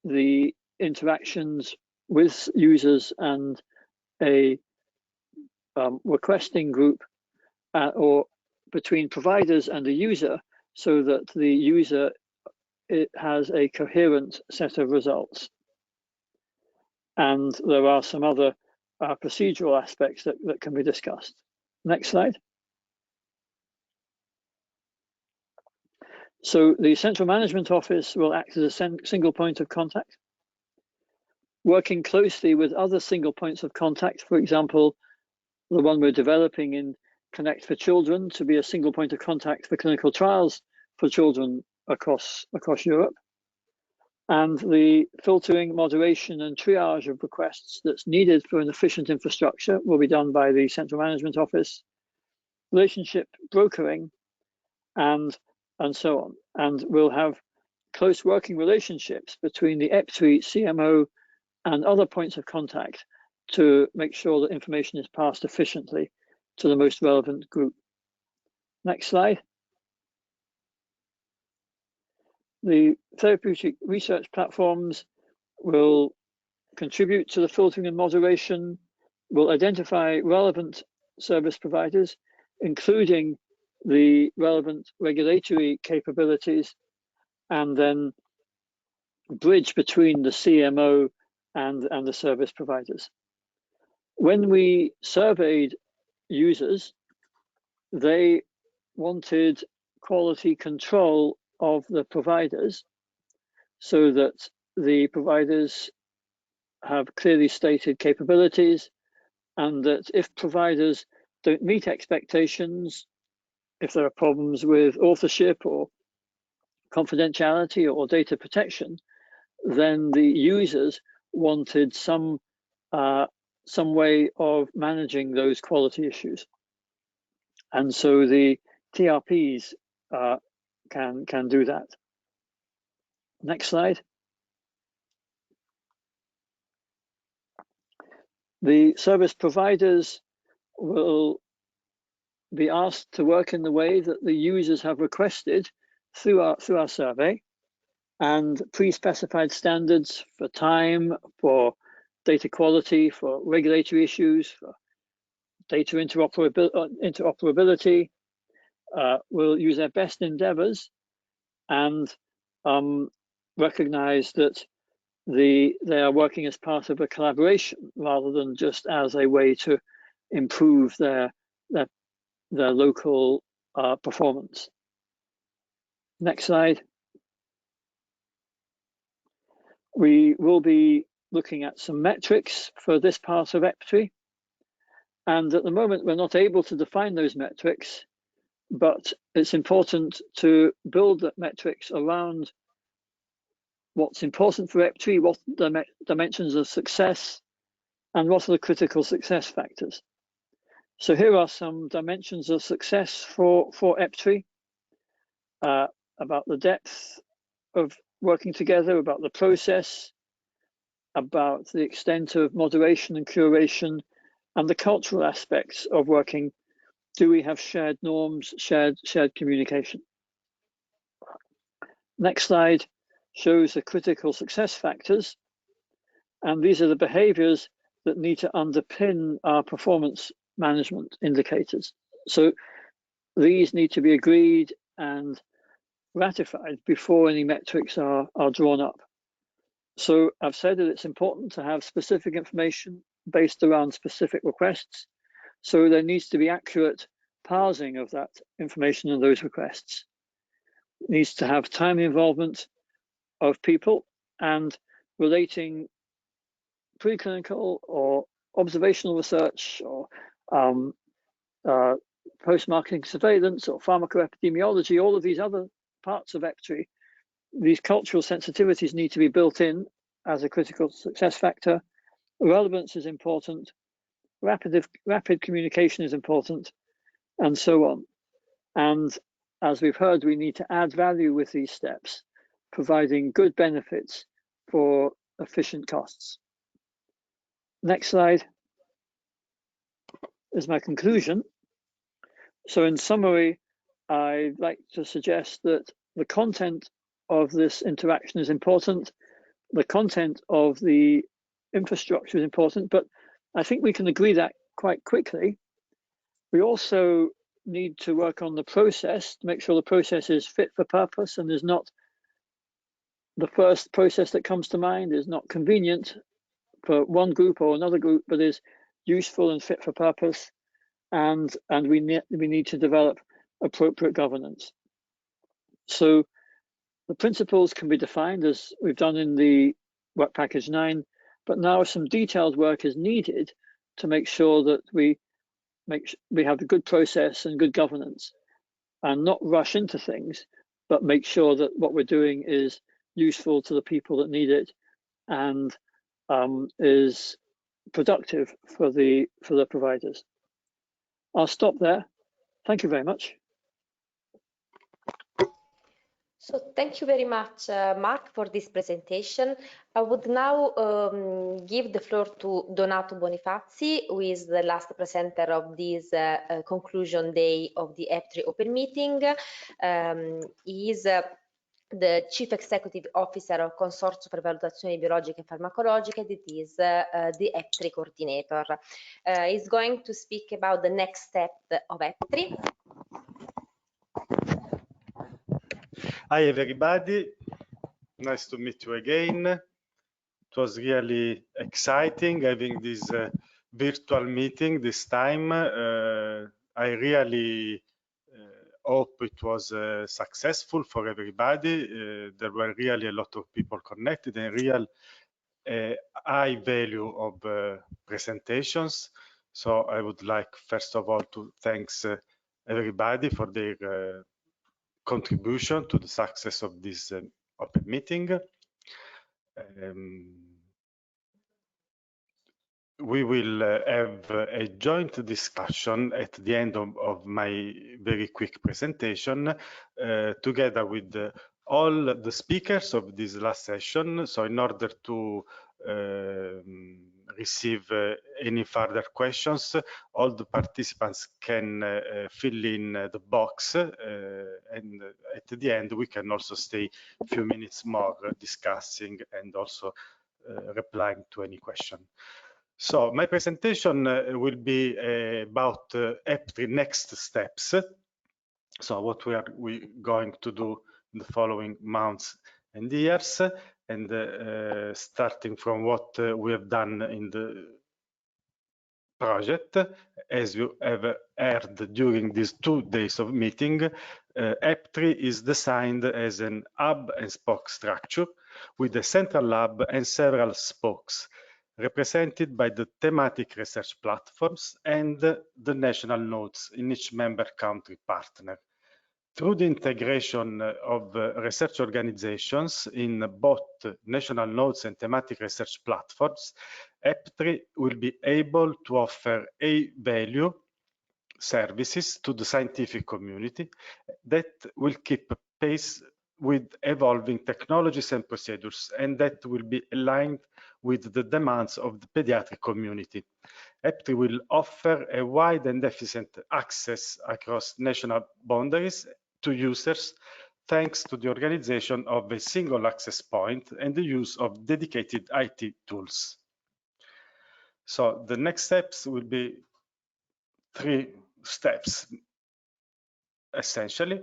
the interactions with users and a requesting group or between providers and the user so that the user has a coherent set of results. And there are some other procedural aspects that can be discussed. Next slide. So the Central Management Office will act as a single point of contact, working closely with other single points of contact, for example, the one we're developing in Connect for Children to be a single point of contact for clinical trials for children across Europe. And the filtering, moderation, and triage of requests that's needed for an efficient infrastructure will be done by the Central Management Office, relationship brokering, and so on. And we'll have close working relationships between the EPTRI CMO and other points of contact to make sure that information is passed efficiently to the most relevant group. Next slide. The therapeutic research platforms will contribute to the filtering and moderation, will identify relevant service providers, including the relevant regulatory capabilities, and then bridge between the CMO and the service providers. When we surveyed users, they wanted quality control of the providers so that the providers have clearly stated capabilities, and that if providers don't meet expectations, if there are problems with authorship or confidentiality or data protection, then the users wanted some way of managing those quality issues. And so the TRPs can do that. Next slide. The service providers will be asked to work in the way that the users have requested through our survey, and pre-specified standards for time, for data quality, for regulatory issues, for data interoperability, will use their best endeavors and recognize that they are working as part of a collaboration rather than just as a way to improve their local performance. Next slide. We will be looking at some metrics for this part of EPTRI, and at the moment we're not able to define those metrics, but it's important to build the metrics around what's important for EPTRI, what the dimensions of success, and what are the critical success factors. So here are some dimensions of success for EPTRI, about the depth of working together, about the process, about the extent of moderation and curation, and the cultural aspects of working. Do we have shared norms, shared communication? Next slide shows the critical success factors, and these are the behaviors that need to underpin our performance management indicators. So these need to be agreed and ratified before any metrics are drawn up. So I've said that it's important to have specific information based around specific requests. So there needs to be accurate parsing of that information and those requests. It needs to have time involvement of people and relating preclinical or observational research or post-marketing surveillance or pharmacoepidemiology, all of these other parts of EPTRI. These cultural sensitivities need to be built in as a critical success factor. Relevance is important, rapid communication is important, and so on. And as we've heard, we need to add value with these steps, providing good benefits for efficient costs. Next slide is my conclusion. So in summary, I'd like to suggest that the content of this interaction is important. The content of the infrastructure is important, but I think we can agree that quite quickly. We also need to work on the process to make sure the process is fit for purpose and is not the first process that comes to mind, is not convenient for one group or another group, but is useful and fit for purpose. And we need to develop appropriate governance. So the principles can be defined as we've done in the work package 9, but now some detailed work is needed to make sure that we have a good process and good governance, and not rush into things, but make sure that what we're doing is useful to the people that need it and is productive for the providers. I'll stop there. Thank you very much. So thank you very much, Mark, for this presentation. I would now give the floor to Donato Bonifazzi, who is the last presenter of this conclusion day of the EPTRI Open Meeting. He is the Chief Executive Officer of Consorzio per Valutazioni Biologiche e Farmacologiche. It is the EPTRI coordinator. He's going to speak about the next step of EPTRI. Hi everybody, nice to meet you again. It was really exciting having this virtual meeting this time. I really hope it was successful for everybody. There were really a lot of people connected and real high value of presentations. So I would like first of all to thank everybody for their contribution to the success of this open meeting. We will have a joint discussion at the end of my very quick presentation together with all the speakers of this last session. So in order to receive any further questions, all the participants can fill in the box, and at the end we can also stay a few minutes more discussing and also replying to any question. So my presentation will be about EPTRI next steps. So what we going to do in the following months and years, and starting from what we have done in the project. As you have heard during these 2 days of meeting, EPTRI is designed as an hub and spoke structure with a central hub and several spokes, represented by the thematic research platforms and the national nodes in each member country partner. Through the integration of research organizations in both national nodes and thematic research platforms, EPTRI will be able to offer value services to the scientific community that will keep pace with evolving technologies and procedures, and that will be aligned with the demands of the pediatric community. EPTRI will offer a wide and efficient access across national boundaries to users, thanks to the organization of a single access point and the use of dedicated IT tools. So the next steps will be 3 steps. Essentially,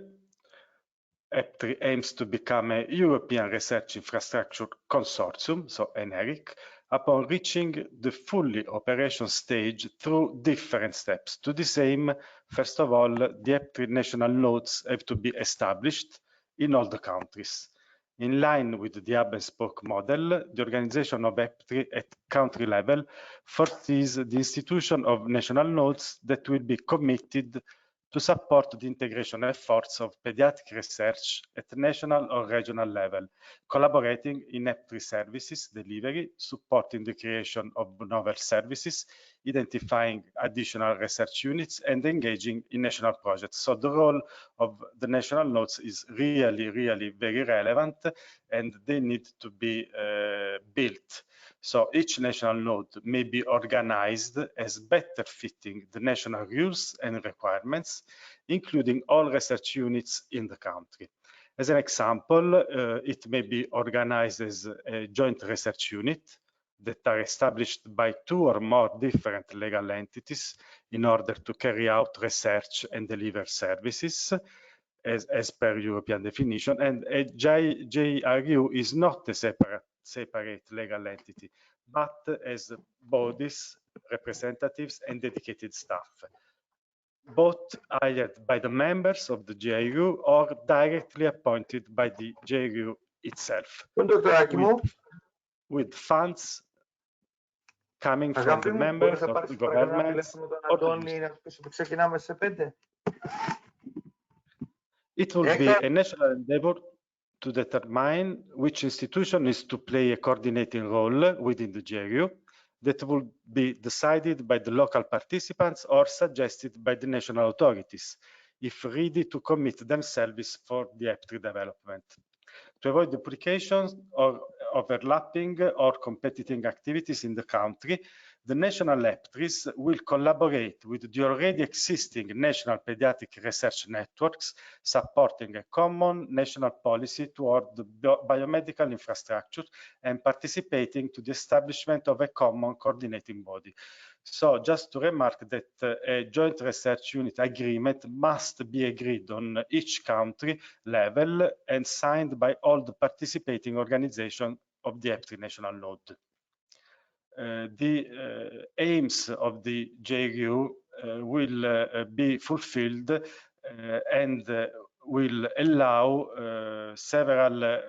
EPTRI aims to become a European Research Infrastructure Consortium, so ENERIC, upon reaching the fully operation stage through different steps. To this aim, first of all, the EPTRI national nodes have to be established in all the countries. In line with the hub and spoke model, the organization of EPTRI at country level foresees the institution of national nodes that will be committed to support the integration efforts of pediatric research at national or regional level, collaborating in EPTRI services delivery, supporting the creation of novel services, identifying additional research units, and engaging in national projects. So the role of the national nodes is really, really very relevant, and they need to be built. So each national node may be organized as better fitting the national rules and requirements, including all research units in the country. As an example, it may be organized as a joint research unit that are established by 2 or more different legal entities in order to carry out research and deliver services as per European definition. And a JRU is not a separate legal entity, but as bodies, representatives, and dedicated staff, both hired by the members of the JRU or directly appointed by the JRU itself, with funds coming from the members of the governments. It will be a national endeavor to determine which institution is to play a coordinating role within the JRU that will be decided by the local participants or suggested by the national authorities, if ready to commit themselves for the EPTRI development. To avoid duplications or overlapping or competing activities in the country, the national EPTRIs will collaborate with the already existing national pediatric research networks, supporting a common national policy toward the biomedical infrastructure and participating to the establishment of a common coordinating body. So just to remark that a joint research unit agreement must be agreed on each country level and signed by all the participating organizations of the EPTRI national node. The aims of the JRU will be fulfilled and will allow several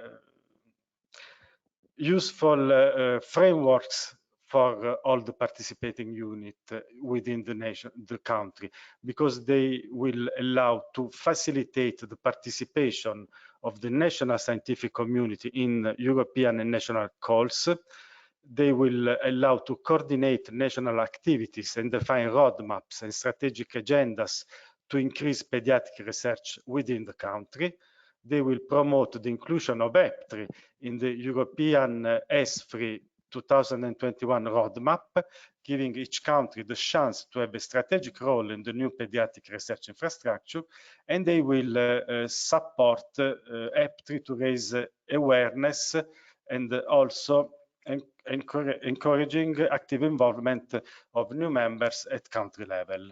useful frameworks for all the participating unit within the country, because they will allow to facilitate the participation of the national scientific community in European and national calls. They will allow to coordinate national activities and define roadmaps and strategic agendas to increase pediatric research within the country. They will promote the inclusion of EPTRI in the European ESFRI 2021 roadmap, giving each country the chance to have a strategic role in the new pediatric research infrastructure, and they will support EPTRI to raise awareness and also encouraging active involvement of new members at country level.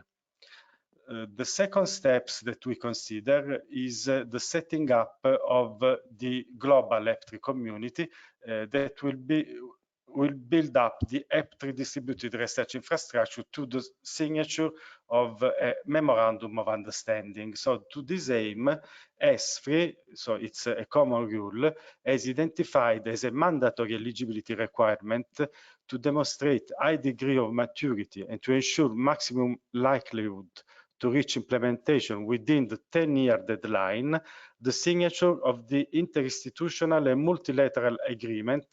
The second steps that we consider is the setting up of the global EPTRI community that will build up the EPTRI distributed research infrastructure to the signature of a memorandum of understanding. So to this aim, ESFRI, so it's a common rule, has identified as a mandatory eligibility requirement to demonstrate high degree of maturity and to ensure maximum likelihood to reach implementation within the 10-year deadline, the signature of the interinstitutional and multilateral agreement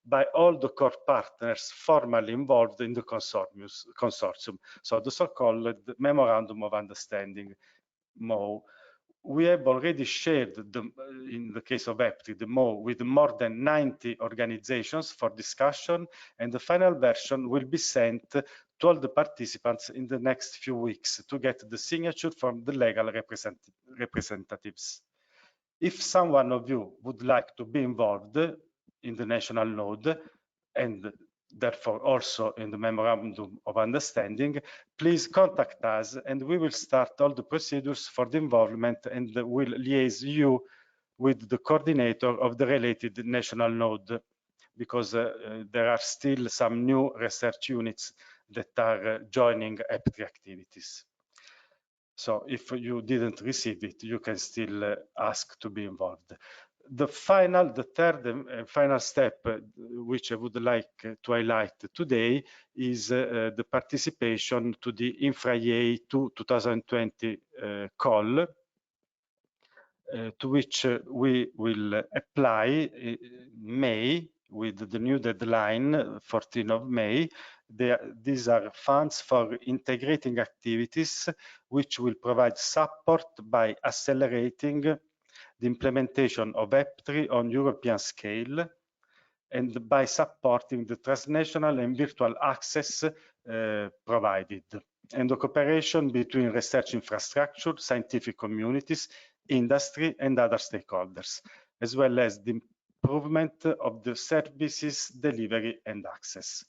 by all the core partners formally involved in the consortium, so the so-called Memorandum of Understanding, MOU. We have already shared, in the case of EPTRI, the MOU with more than 90 organizations for discussion, and the final version will be sent to all the participants in the next few weeks to get the signature from the legal representatives. If someone of you would like to be involved in the national node and therefore also in the Memorandum of Understanding, please contact us and we will start all the procedures for the involvement and will liaise you with the coordinator of the related national node, because there are still some new research units that are joining EPTRI activities. So if you didn't receive it, you can still ask to be involved. The third and final step, which I would like to highlight today, is the participation to the InfraEA 2020 call, to which we will apply in May with the new deadline, 14th of May. These are funds for integrating activities which will provide support by accelerating the implementation of EPTRI on European scale and by supporting the transnational and virtual access provided, and the cooperation between research infrastructure, scientific communities, industry, and other stakeholders, as well as the improvement of the services delivery and access.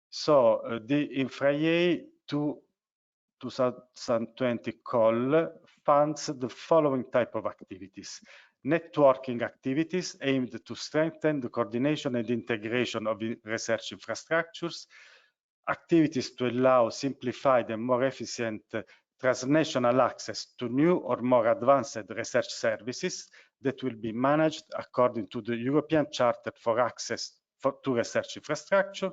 So the InfraEA 2020 call funds the following type of activities: networking activities aimed to strengthen the coordination and integration of research infrastructures, activities to allow simplified and more efficient transnational access to new or more advanced research services that will be managed according to the European Charter for Access to Research Infrastructure.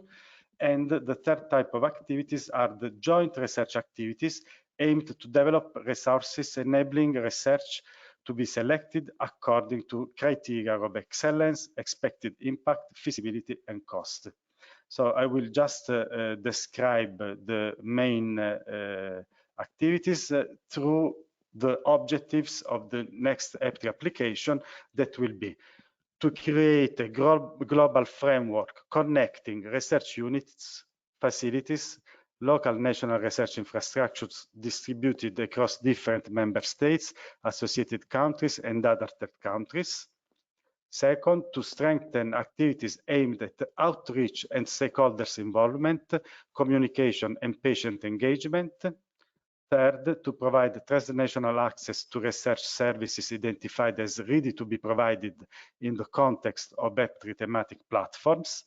And the third type of activities are the joint research activities aimed to develop resources enabling research to be selected according to criteria of excellence, expected impact, feasibility, and cost. So I will just describe the main activities through the objectives of the next EPTRI application, that will be to create a global framework connecting research units, facilities, local national research infrastructures distributed across different member states, associated countries, and other third countries. Second, to strengthen activities aimed at outreach and stakeholders involvement, communication, and patient engagement. Third, to provide transnational access to research services identified as ready to be provided in the context of EPTRI thematic platforms.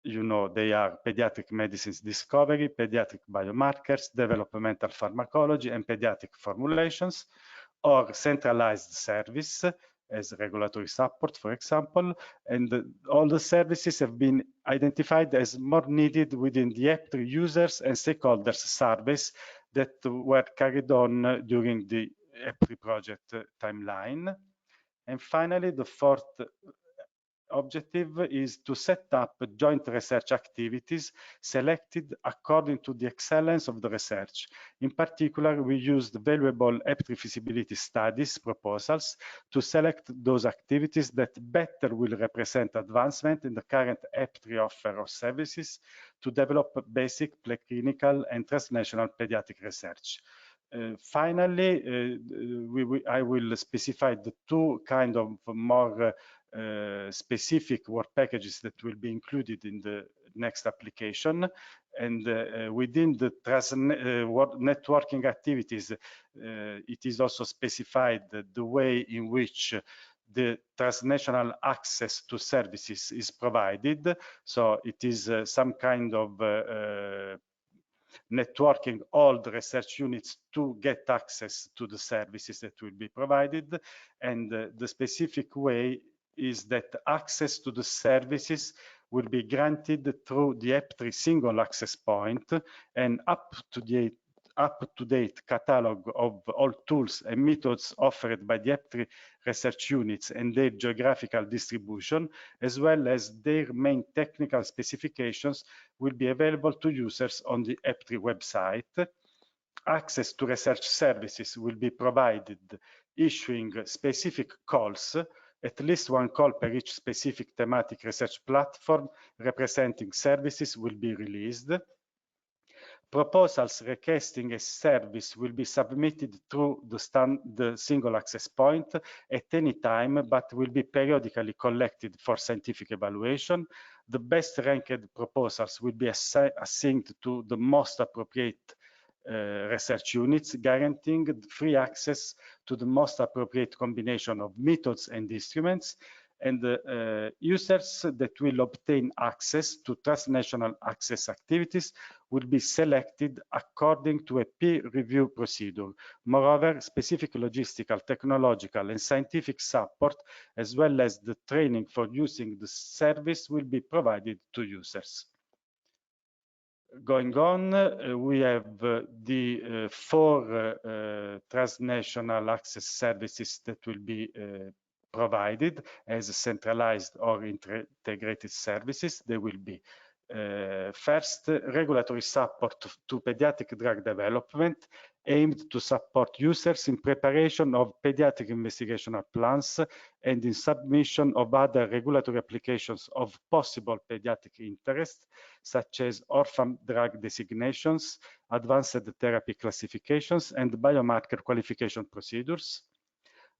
You know, they are pediatric medicines discovery, pediatric biomarkers, developmental pharmacology, and pediatric formulations, or centralized service as regulatory support, for example. And all the services have been identified as more needed within the EPTRI users and stakeholders surveys that were carried on during the EPTRI project timeline. And finally, the fourth objective is to set up joint research activities selected according to the excellence of the research. In particular, we used valuable EPTRI feasibility studies proposals to select those activities that better will represent advancement in the current EPTRI offer of services to develop basic preclinical and transnational pediatric research. Finally, I will specify the two kind of more specific work packages that will be included in the next application. And within the networking activities, it is also specified the way in which the transnational access to services is provided. So it is some kind of networking all the research units to get access to the services that will be provided. And the specific way is that access to the services will be granted through the EPTRI single access point and up-to-date catalog of all tools and methods offered by the EPTRI research units and their geographical distribution, as well as their main technical specifications, will be available to users on the EPTRI website. Access to research services will be provided issuing specific calls, at least one call per each specific thematic research platform representing services will be released. Proposals requesting a service will be submitted through the single access point at any time, but will be periodically collected for scientific evaluation. The best ranked proposals will be assigned to the most appropriate research units, guaranteeing free access to the most appropriate combination of methods and instruments. And users that will obtain access to transnational access activities will be selected according to a peer review procedure. Moreover, specific logistical, technological, and scientific support, as well as the training for using the service, will be provided to users. Going on, we have the four transnational access services that will be provided as centralized or integrated services. They will be first, regulatory support to pediatric drug development, aimed to support users in preparation of pediatric investigational plans and in submission of other regulatory applications of possible pediatric interest, such as orphan drug designations, advanced therapy classifications, and biomarker qualification procedures.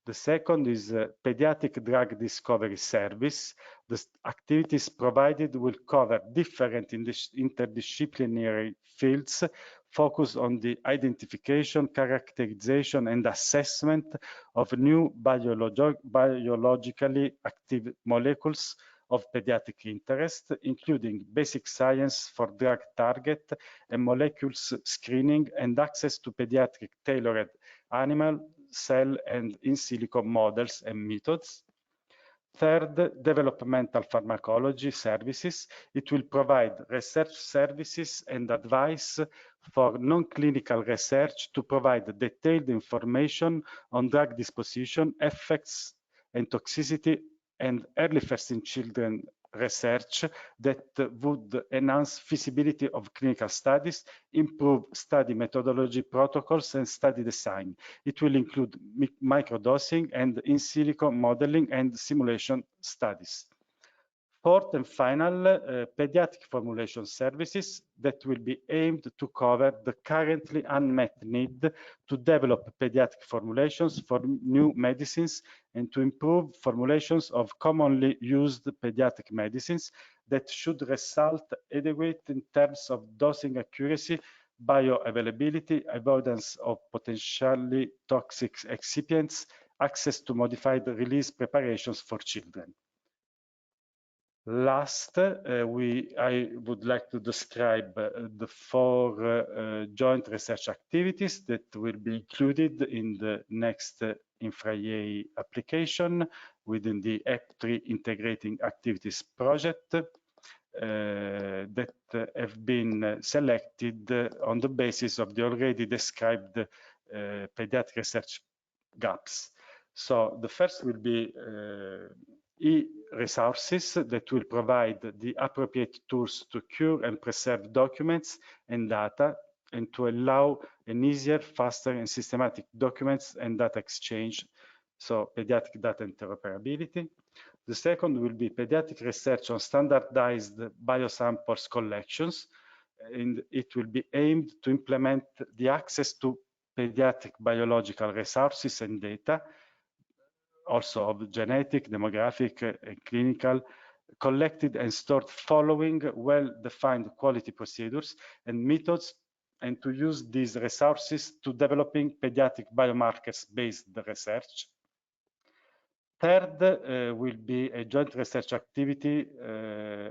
The second is pediatric drug discovery service. The activities provided will cover different interdisciplinary fields focused on the identification, characterization, and assessment of new biologically active molecules of pediatric interest, including basic science for drug target and molecules screening and access to pediatric tailored animal, cell, and in silico models and methods. Third, developmental pharmacology services. It will provide research services and advice for non-clinical research to provide detailed information on drug disposition, effects, and toxicity, and early first-in-children research that would enhance feasibility of clinical studies, improve study methodology protocols, and study design. It will include microdosing and in silico modeling and simulation studies. Fourth and final, pediatric formulation services that will be aimed to cover the currently unmet need to develop pediatric formulations for new medicines and to improve formulations of commonly used pediatric medicines that should result adequate in terms of dosing accuracy, bioavailability, avoidance of potentially toxic excipients, access to modified release preparations for children. Last, I would like to describe the four joint research activities that will be included in the next InfraEA application within the EPTRI Integrating Activities project that have been selected on the basis of the already described pediatric research gaps. So the first will be e-resources that will provide the appropriate tools to cure and preserve documents and data, and to allow an easier, faster, and systematic documents and data exchange, so pediatric data interoperability. The second will be pediatric research on standardized biosamples collections, and it will be aimed to implement the access to pediatric biological resources and data, also of genetic, demographic, and clinical, collected and stored following well-defined quality procedures and methods, and to use these resources to developing pediatric biomarkers-based research. Third will be a joint research activity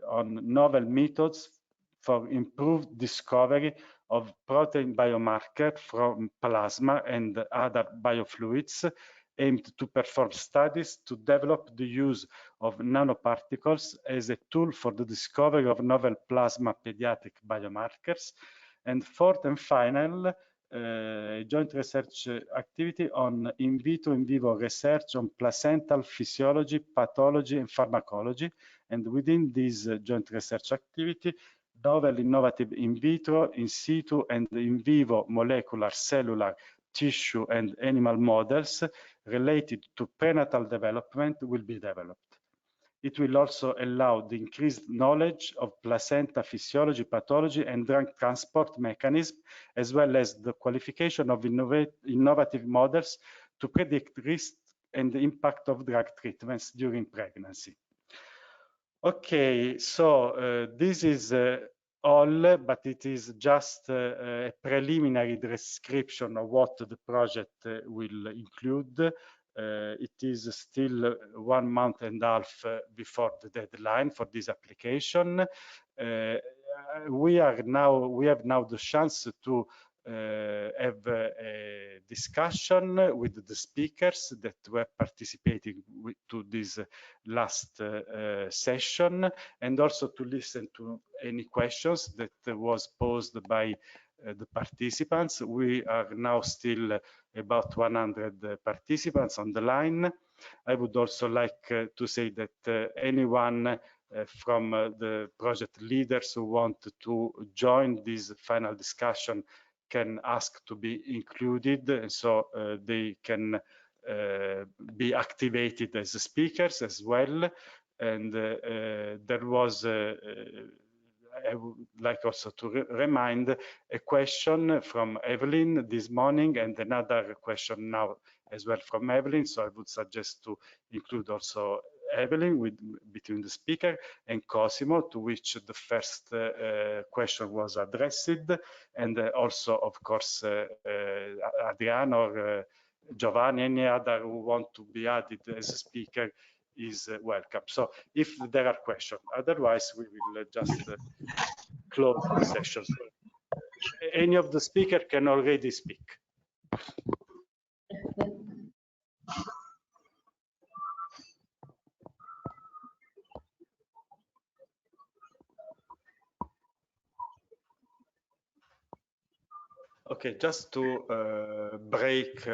on novel methods for improved discovery of protein biomarker from plasma and other biofluids, aimed to perform studies to develop the use of nanoparticles as a tool for the discovery of novel plasma pediatric biomarkers. And fourth and final, joint research activity on in vitro, in vivo research on placental physiology, pathology, and pharmacology. And within this joint research activity, novel innovative in vitro, in situ, and in vivo molecular, cellular, tissue, and animal models related to prenatal development will be developed. It will also allow the increased knowledge of placenta physiology, pathology, and drug transport mechanism, as well as the qualification of innovative models to predict risk and the impact of drug treatments during pregnancy. Okay, so this is all, but it is just a preliminary description of what the project will include. It is still 1 month and a half before the deadline for this application. We have now the chance to have a discussion with the speakers that were participating to this last session, and also to listen to any questions that was posed by the participants. We are now still about 100 participants on the line. I would also like to say that anyone from the project leaders who want to join this final discussion can ask to be included, and so they can be activated as speakers as well. And there was I would like also to remind a question from Evelyn this morning, and another question now as well from Evelyn. So I would suggest to include also Evelyn between the speaker and Cosimo, to which the first question was addressed, and also, of course, Adriano or Giovanni, any other who want to be added as a speaker is welcome. So if there are questions, otherwise we will just close the session. So any of the speaker can already speak. Okay, just to break,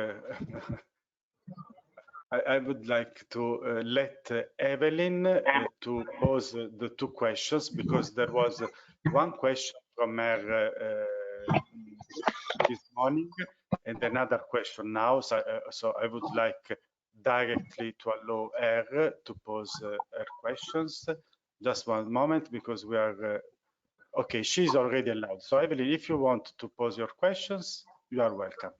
I would like to let Evelyn to pose the two questions, because there was one question from her this morning and another question now. So I would like directly to allow her to pose her questions. Just one moment, because we are okay, she's already allowed. So Evelyn, if you want to pose your questions, you are welcome.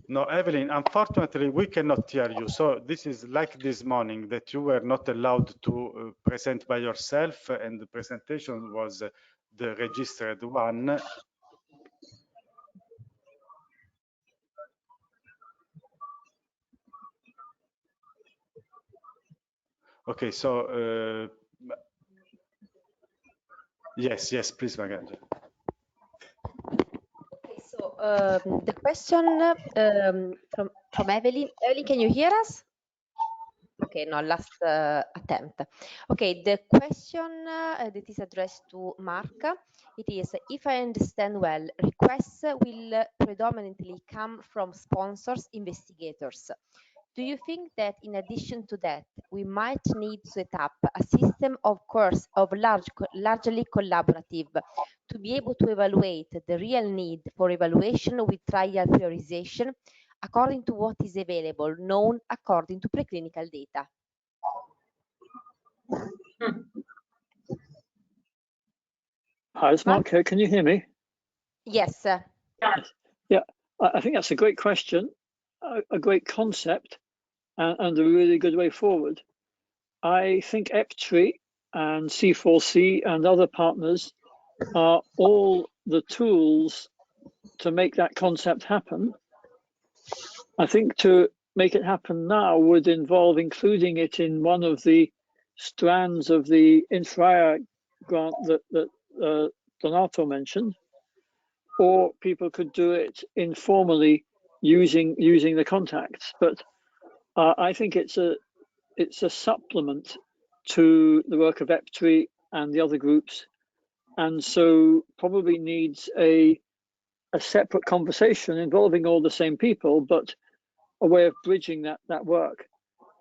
No, Evelyn, unfortunately, we cannot hear you. So this is like this morning, that you were not allowed to present by yourself, and the presentation was the registered one. Okay, so yes, please, Magagia. So the question from Evelyn. Evelyn, can you hear us? Okay, no, last attempt. Okay, the question that is addressed to Mark, it is, if I understand well, requests will predominantly come from sponsors, investigators. Do you think that in addition to that, we might need to set up a system of course of largely collaborative to be able to evaluate the real need for evaluation with trial prioritization according to what is available, known according to preclinical data? Hi, it's Mark here. Can you hear me? Yes. Yeah, I think that's a great question, a great concept, and a really good way forward. I think EPTRI and C4C and other partners are all the tools to make that concept happen. I think to make it happen now would involve including it in one of the strands of the EPTRI grant that Donato mentioned, or people could do it informally using the contacts. But I think it's a supplement to the work of EPTRI and the other groups, and so probably needs a separate conversation involving all the same people, but a way of bridging that work.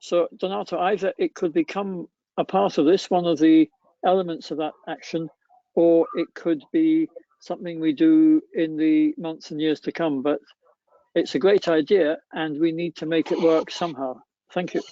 So Donato, either it could become a part of this, one of the elements of that action, or it could be something we do in the months and years to come. But it's a great idea and we need to make it work somehow. Thank you.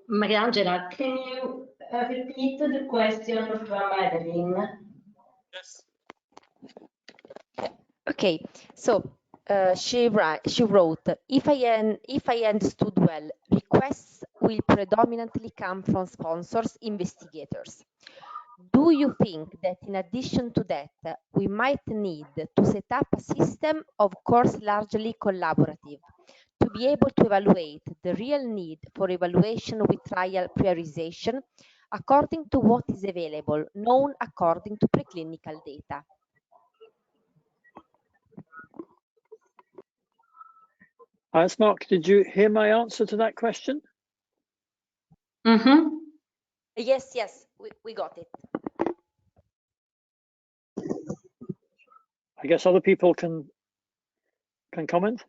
Mariangela, can you repeat the question from Evelyn? Yes. Okay, so she wrote, if I understood well, requests will predominantly come from sponsors, investigators. Do you think that in addition to that, we might need to set up a system, of course largely collaborative, to be able to evaluate the real need for evaluation with trial prioritization according to what is available, known according to preclinical data? Hi, Mark, did you hear my answer to that question? Mm-hmm. Yes, we got it. I guess other people can comment.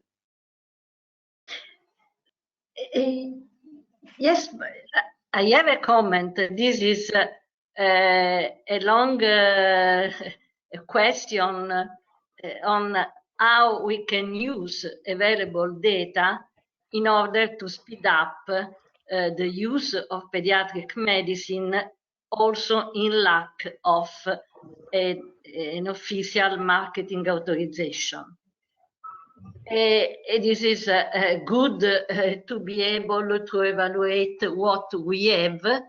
Yes, I have a comment. This is a long question on how we can use available data in order to speed up the use of pediatric medicine, also in lack of an official marketing authorization. This is good to be able to evaluate what we have,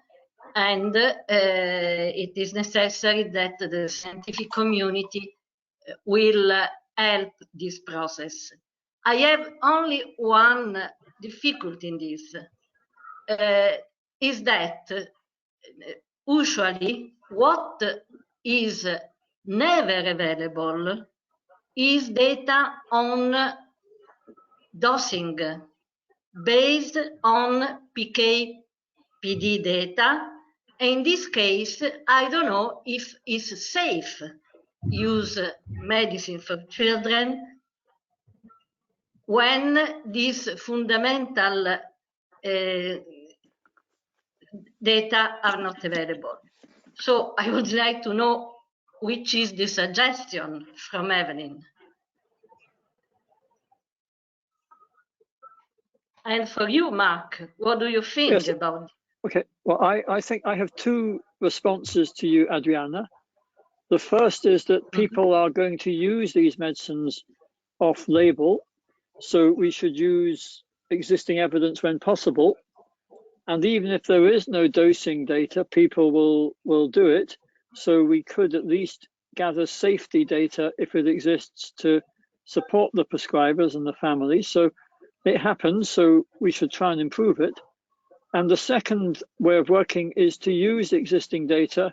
and it is necessary that the scientific community will help this process. I have only one difficulty in this, is that usually what is never available is data on dosing based on PK/PD data. In this case, I don't know if it's safe use medicine for children when these fundamental data are not available. So I would like to know which is the suggestion from Evelyn. And for you, Mark, what do you think about? Okay, well, I think I have two responses to you, Adriana. The first is that people are going to use these medicines off-label, so we should use existing evidence when possible. And even if there is no dosing data, people will do it. So we could at least gather safety data if it exists to support the prescribers and the families. So it happens, so we should try and improve it. And the second way of working is to use existing data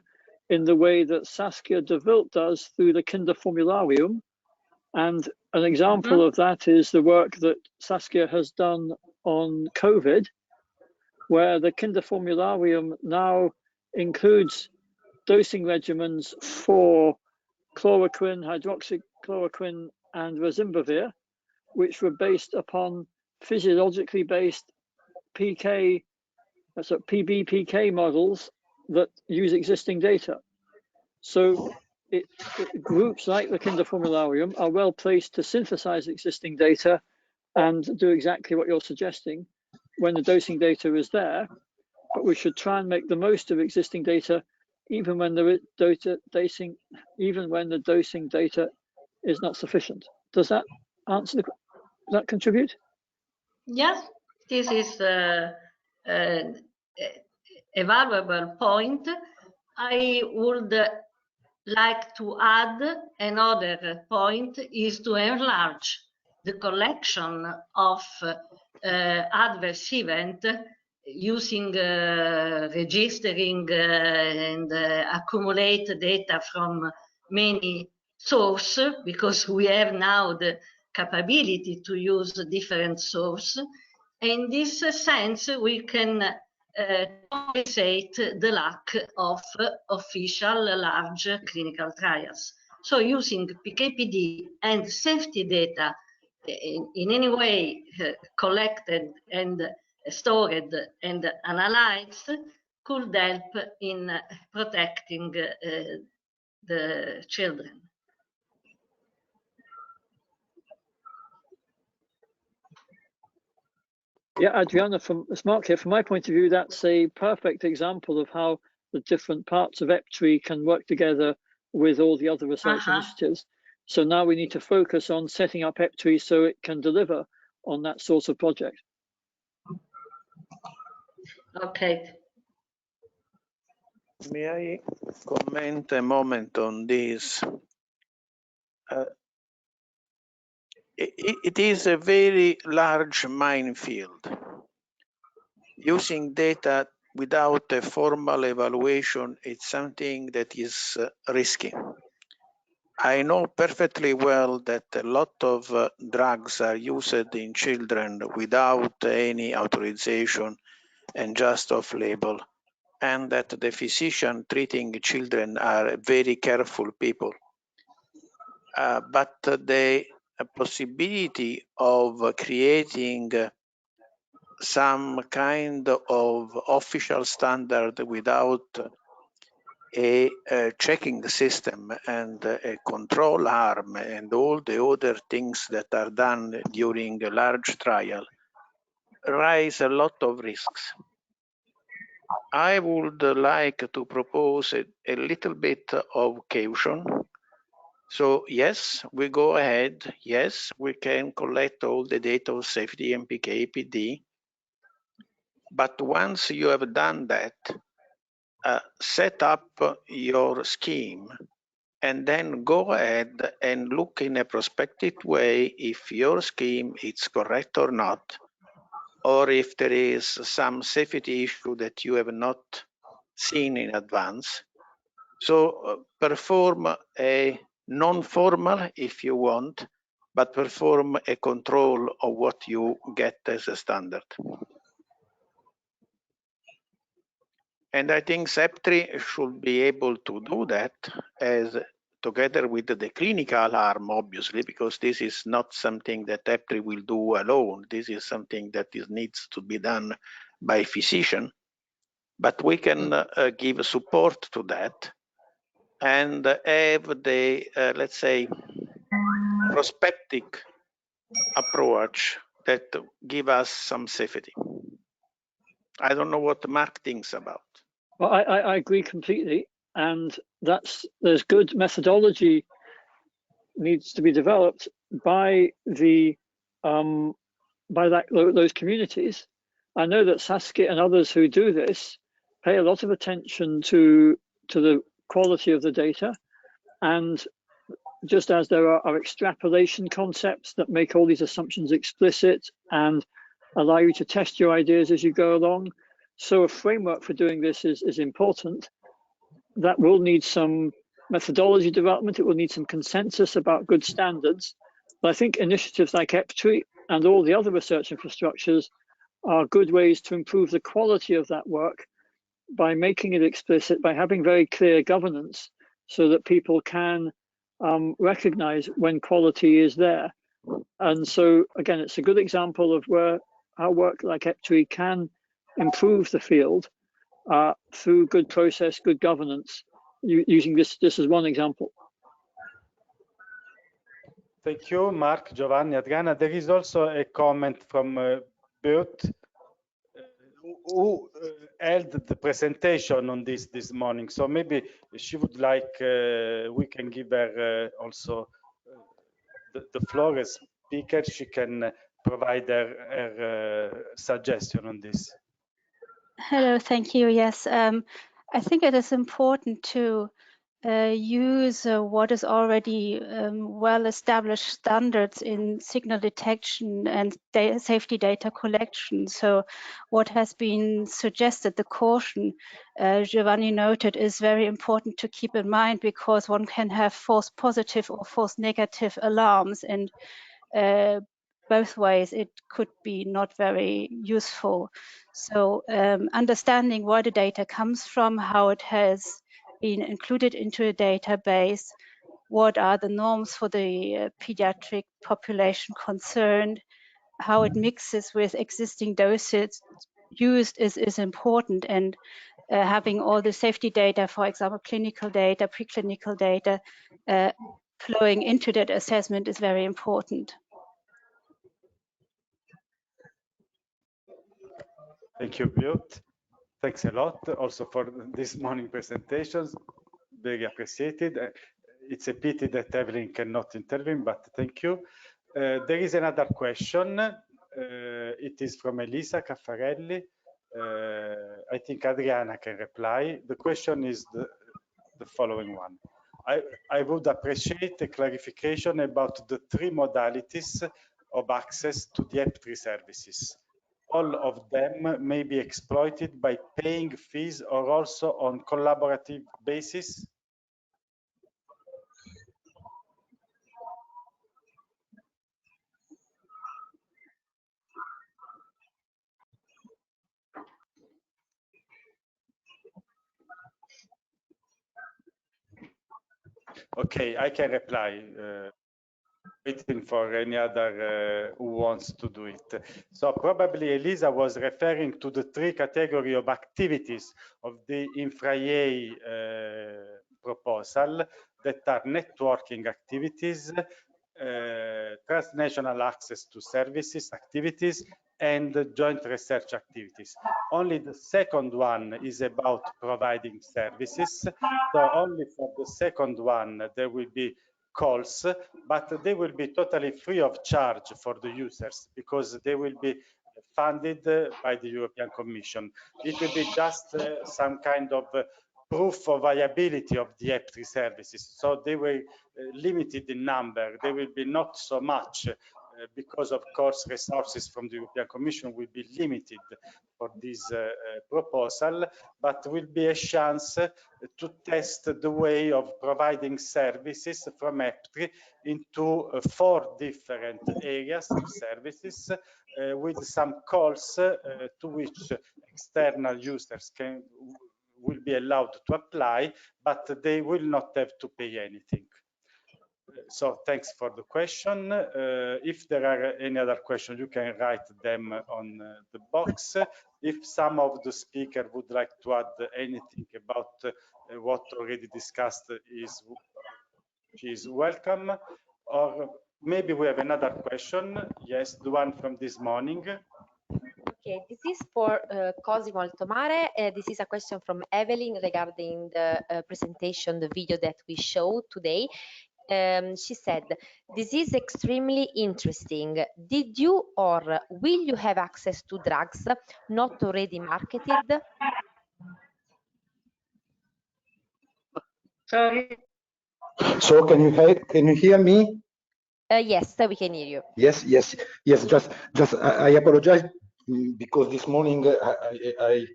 in the way that Saskia de Wild does through the Kinderformularium. And an example of that is the work that Saskia has done on COVID, where the Kinderformularium now includes dosing regimens for chloroquine, hydroxychloroquine, and rosimbavir, which were based upon physiologically based PBPK models that use existing data. So groups like the Kinderformularium are well placed to synthesize existing data and do exactly what you're suggesting when the dosing data is there. But we should try and make the most of existing data, even when the dosing data is not sufficient. Does that answer does that contribute? Yes, this is a valuable point. I would like to add another point is to enlarge the collection of adverse event using registering and accumulate data from many sources, because we have now the capability to use different sources. In this sense, we can compensate the lack of official large clinical trials. So using PKPD and safety data in any way collected and stored and analyzed could help in protecting the children. Yeah, Adriana, it's Mark here. From my point of view, that's a perfect example of how the different parts of EPTRI can work together with all the other research initiatives. So now we need to focus on setting up EPTRI so it can deliver on that sort of project. Okay. May I comment a moment on this? It is a very large minefield. Using data without a formal evaluation, it's something that is risky. I know perfectly well that a lot of drugs are used in children without any authorization and just off-label, and that the physician treating children are very careful people. But the possibility of creating some kind of official standard without a checking system and a control arm and all the other things that are done during a large trial raise a lot of risks. I would like to propose a little bit of caution. So yes, we go ahead. Yes, we can collect all the data of safety and PK/PD. But once you have done that, set up your scheme and then go ahead and look in a prospective way if your scheme is correct or not, or if there is some safety issue that you have not seen in advance. So perform a non-formal, if you want, but perform a control of what you get as a standard. And I think EPTRI should be able to do that as together with the clinical arm, obviously, because this is not something that EPTRI will do alone. This is something that needs to be done by physician. But we can give support to that and have the, let's say, prospective approach that give us some safety. I don't know what Mark thinks about. Well, I agree completely, and there's good methodology needs to be developed by the those communities. I know that Saskia and others who do this pay a lot of attention to the quality of the data, and just as there are extrapolation concepts that make all these assumptions explicit and allow you to test your ideas as you go along, So a framework for doing this is important. That will need some methodology development. It will need some consensus about good standards. But I think initiatives like EPTRI and all the other research infrastructures are good ways to improve the quality of that work by making it explicit, by having very clear governance so that people can recognize when quality is there. And so, again, it's a good example of where our work like EPTRI can improve the field through good process, good governance, using this as one example. Thank you, Mark, Giovanni, Adriana. There is also a comment from Bert, who held the presentation on this morning. So maybe she would like, we can give her also the floor as speaker. She can provide her suggestion on this. Hello, thank you. Yes, I think it is important to use what is already well-established standards in signal detection and safety data collection. So what has been suggested, the caution Giovanni noted, is very important to keep in mind, because one can have false positive or false negative alarms, and both ways it could be not very useful. So understanding where the data comes from, how it has been included into a database, what are the norms for the pediatric population concerned, how it mixes with existing doses used is important, and having all the safety data, for example, clinical data, preclinical data, flowing into that assessment is very important. Thank you, Bert. Thanks a lot also for this morning presentations. Very appreciated. It's a pity that Evelyn cannot intervene, but thank you. There is another question. It is from Elisa Caffarelli. I think Adriana can reply. The question is the following one. I would appreciate a clarification about the 3 modalities of access to the EPTRI services. All of them may be exploited by paying fees or also on collaborative basis? Okay, I can reply. Waiting for any other who wants to do it. So probably Elisa was referring to the 3 categories of activities of the InfraEA proposal, that are networking activities, transnational access to services activities, and joint research activities. Only the second one is about providing services. So only for the second one there will be calls, but they will be totally free of charge for the users, because they will be funded by the European Commission. It will be just some kind of proof of viability of the EPTRI services. So they will limited in number. They will be not so much, because of course resources from the European Commission will be limited for this proposal, but will be a chance to test the way of providing services from EPTRI into 4 different areas of services, with some calls to which external users will be allowed to apply, but they will not have to pay anything. So thanks for the question. If there are any other questions, you can write them on the box. If some of the speakers would like to add anything about what already discussed, she is welcome. Or maybe we have another question. Yes, the one from this morning. Okay, this is for Cosimo Altomare. This is a question from Evelyn regarding the presentation, the video that we showed today. She said, this is extremely interesting. Did you or will you have access to drugs not already marketed? Sorry. So can you hear me? Yes, we can hear you. Yes. Just I apologize because this morning I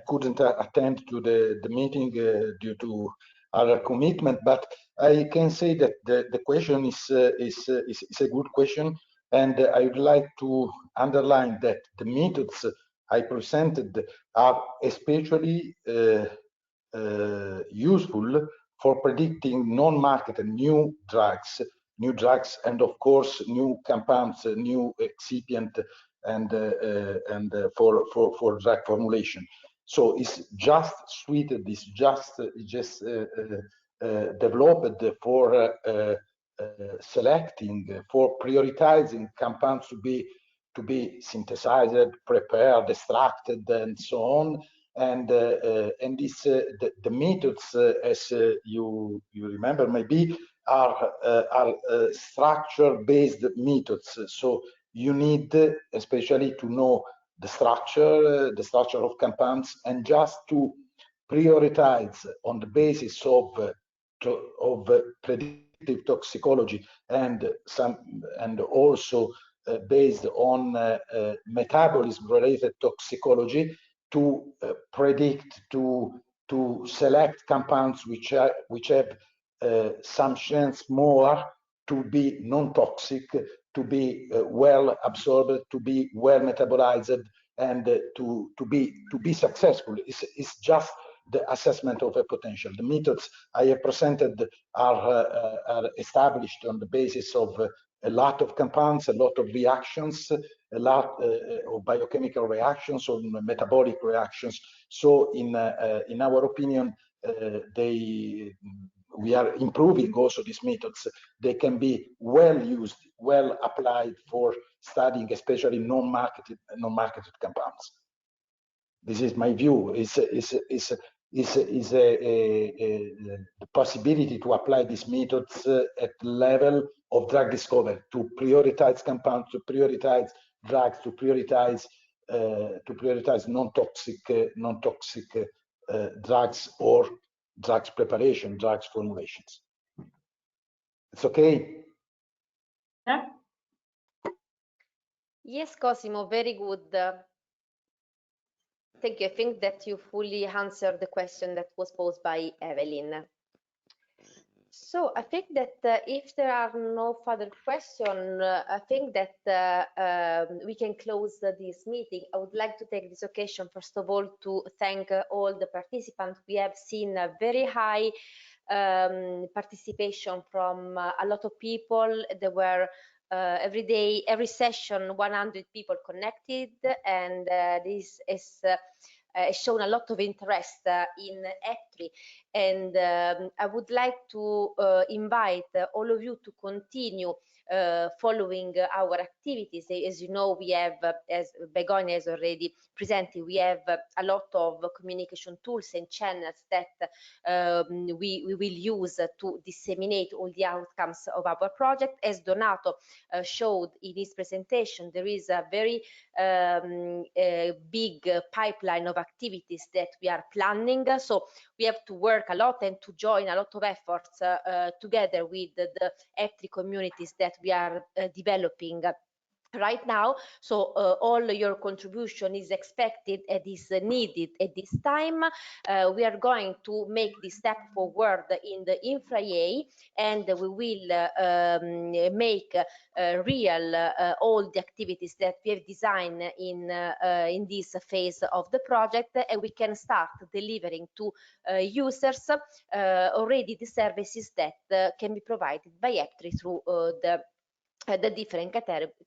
couldn't attend to the meeting due to other commitment, but I can say that the question is a good question, and I would like to underline that the methods I presented are especially useful for predicting non-marketed new drugs, and of course new compounds, new excipient, and for drug formulation. So it's just suited, it's just developed for selecting, for prioritizing compounds to be synthesized, prepared, extracted, and so on. And this the methods, as you remember maybe, are structure-based methods. So you need especially to know the structure of compounds, and just to prioritize on the basis of predictive toxicology and also based on metabolism-related toxicology, to predict, to select compounds which have some chance more to be non-toxic, to be well absorbed, to be well metabolized, and to be successful. It's just the assessment of a potential. The methods I have presented are established on the basis of a lot of compounds, a lot of reactions, a lot of biochemical reactions or metabolic reactions. So in our opinion, we are improving also these methods. They can be well used, well applied for studying especially non-marketed compounds. This is my view. Is the possibility to apply these methods at the level of drug discovery, to prioritize compounds, to prioritize drugs, to prioritize non-toxic drugs, or drugs preparation, drugs formulations. It's okay? Yeah. Yes, Cosimo, very good. Thank you. I think that you fully answered the question that was posed by Evelyn. So I think that if there are no further questions, I think that we can close this meeting. I would like to take this occasion, first of all, to thank all the participants. We have seen a very high participation from a lot of people. There were every day, every session, 100 people connected, and this is shown a lot of interest in EPTRI. And I would like to invite all of you to continue following our activities. As you know, we have, as Begonia has already presented, we have a lot of communication tools and channels that we will use to disseminate all the outcomes of our project. As Donato showed in his presentation, there is a very big pipeline of activities that we are planning. So we have to work a lot and to join a lot of efforts together with the EPTRI communities that we are developing right now. So all your contribution is expected and is needed at this time. We are going to make this step forward in the InfraEA, and we will make real all the activities that we have designed in this phase of the project, and we can start delivering to users already the services that can be provided by EPTRI through the different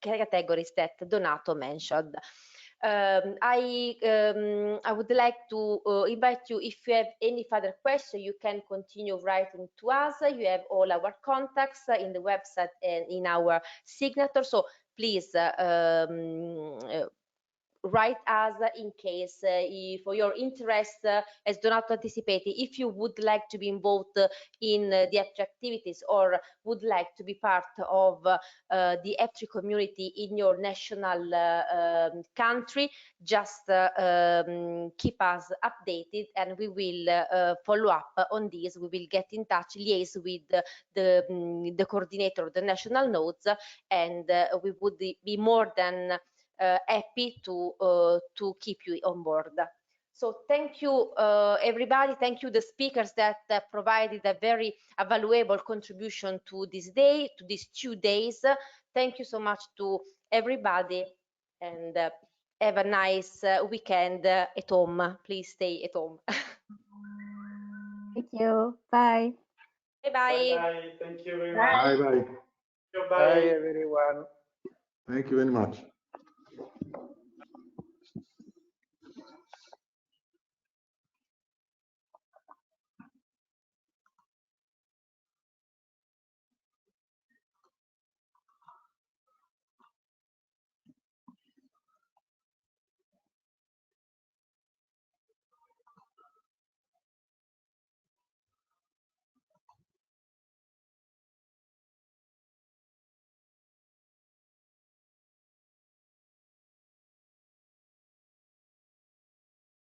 categories that Donato mentioned. I would like to invite you, if you have any further questions, you can continue writing to us. You have all our contacts in the website and in our signature, so please write us in case for your interest, as Donato anticipated, if you would like to be involved in the EPTRI activities or would like to be part of the EPTRI community in your national country, just keep us updated, and we will follow up on this. We will get in touch, liaise with the coordinator of the national nodes, and we would be more than happy to keep you on board. So thank you, everybody. Thank you, the speakers that provided a very valuable contribution to this day, to these 2 days. Thank you so much to everybody, and have a nice weekend at home. Please stay at home. Thank you. Bye. Bye-bye. Bye-bye. Thank you very much. Bye bye. Bye. Bye, everyone. Thank you very much.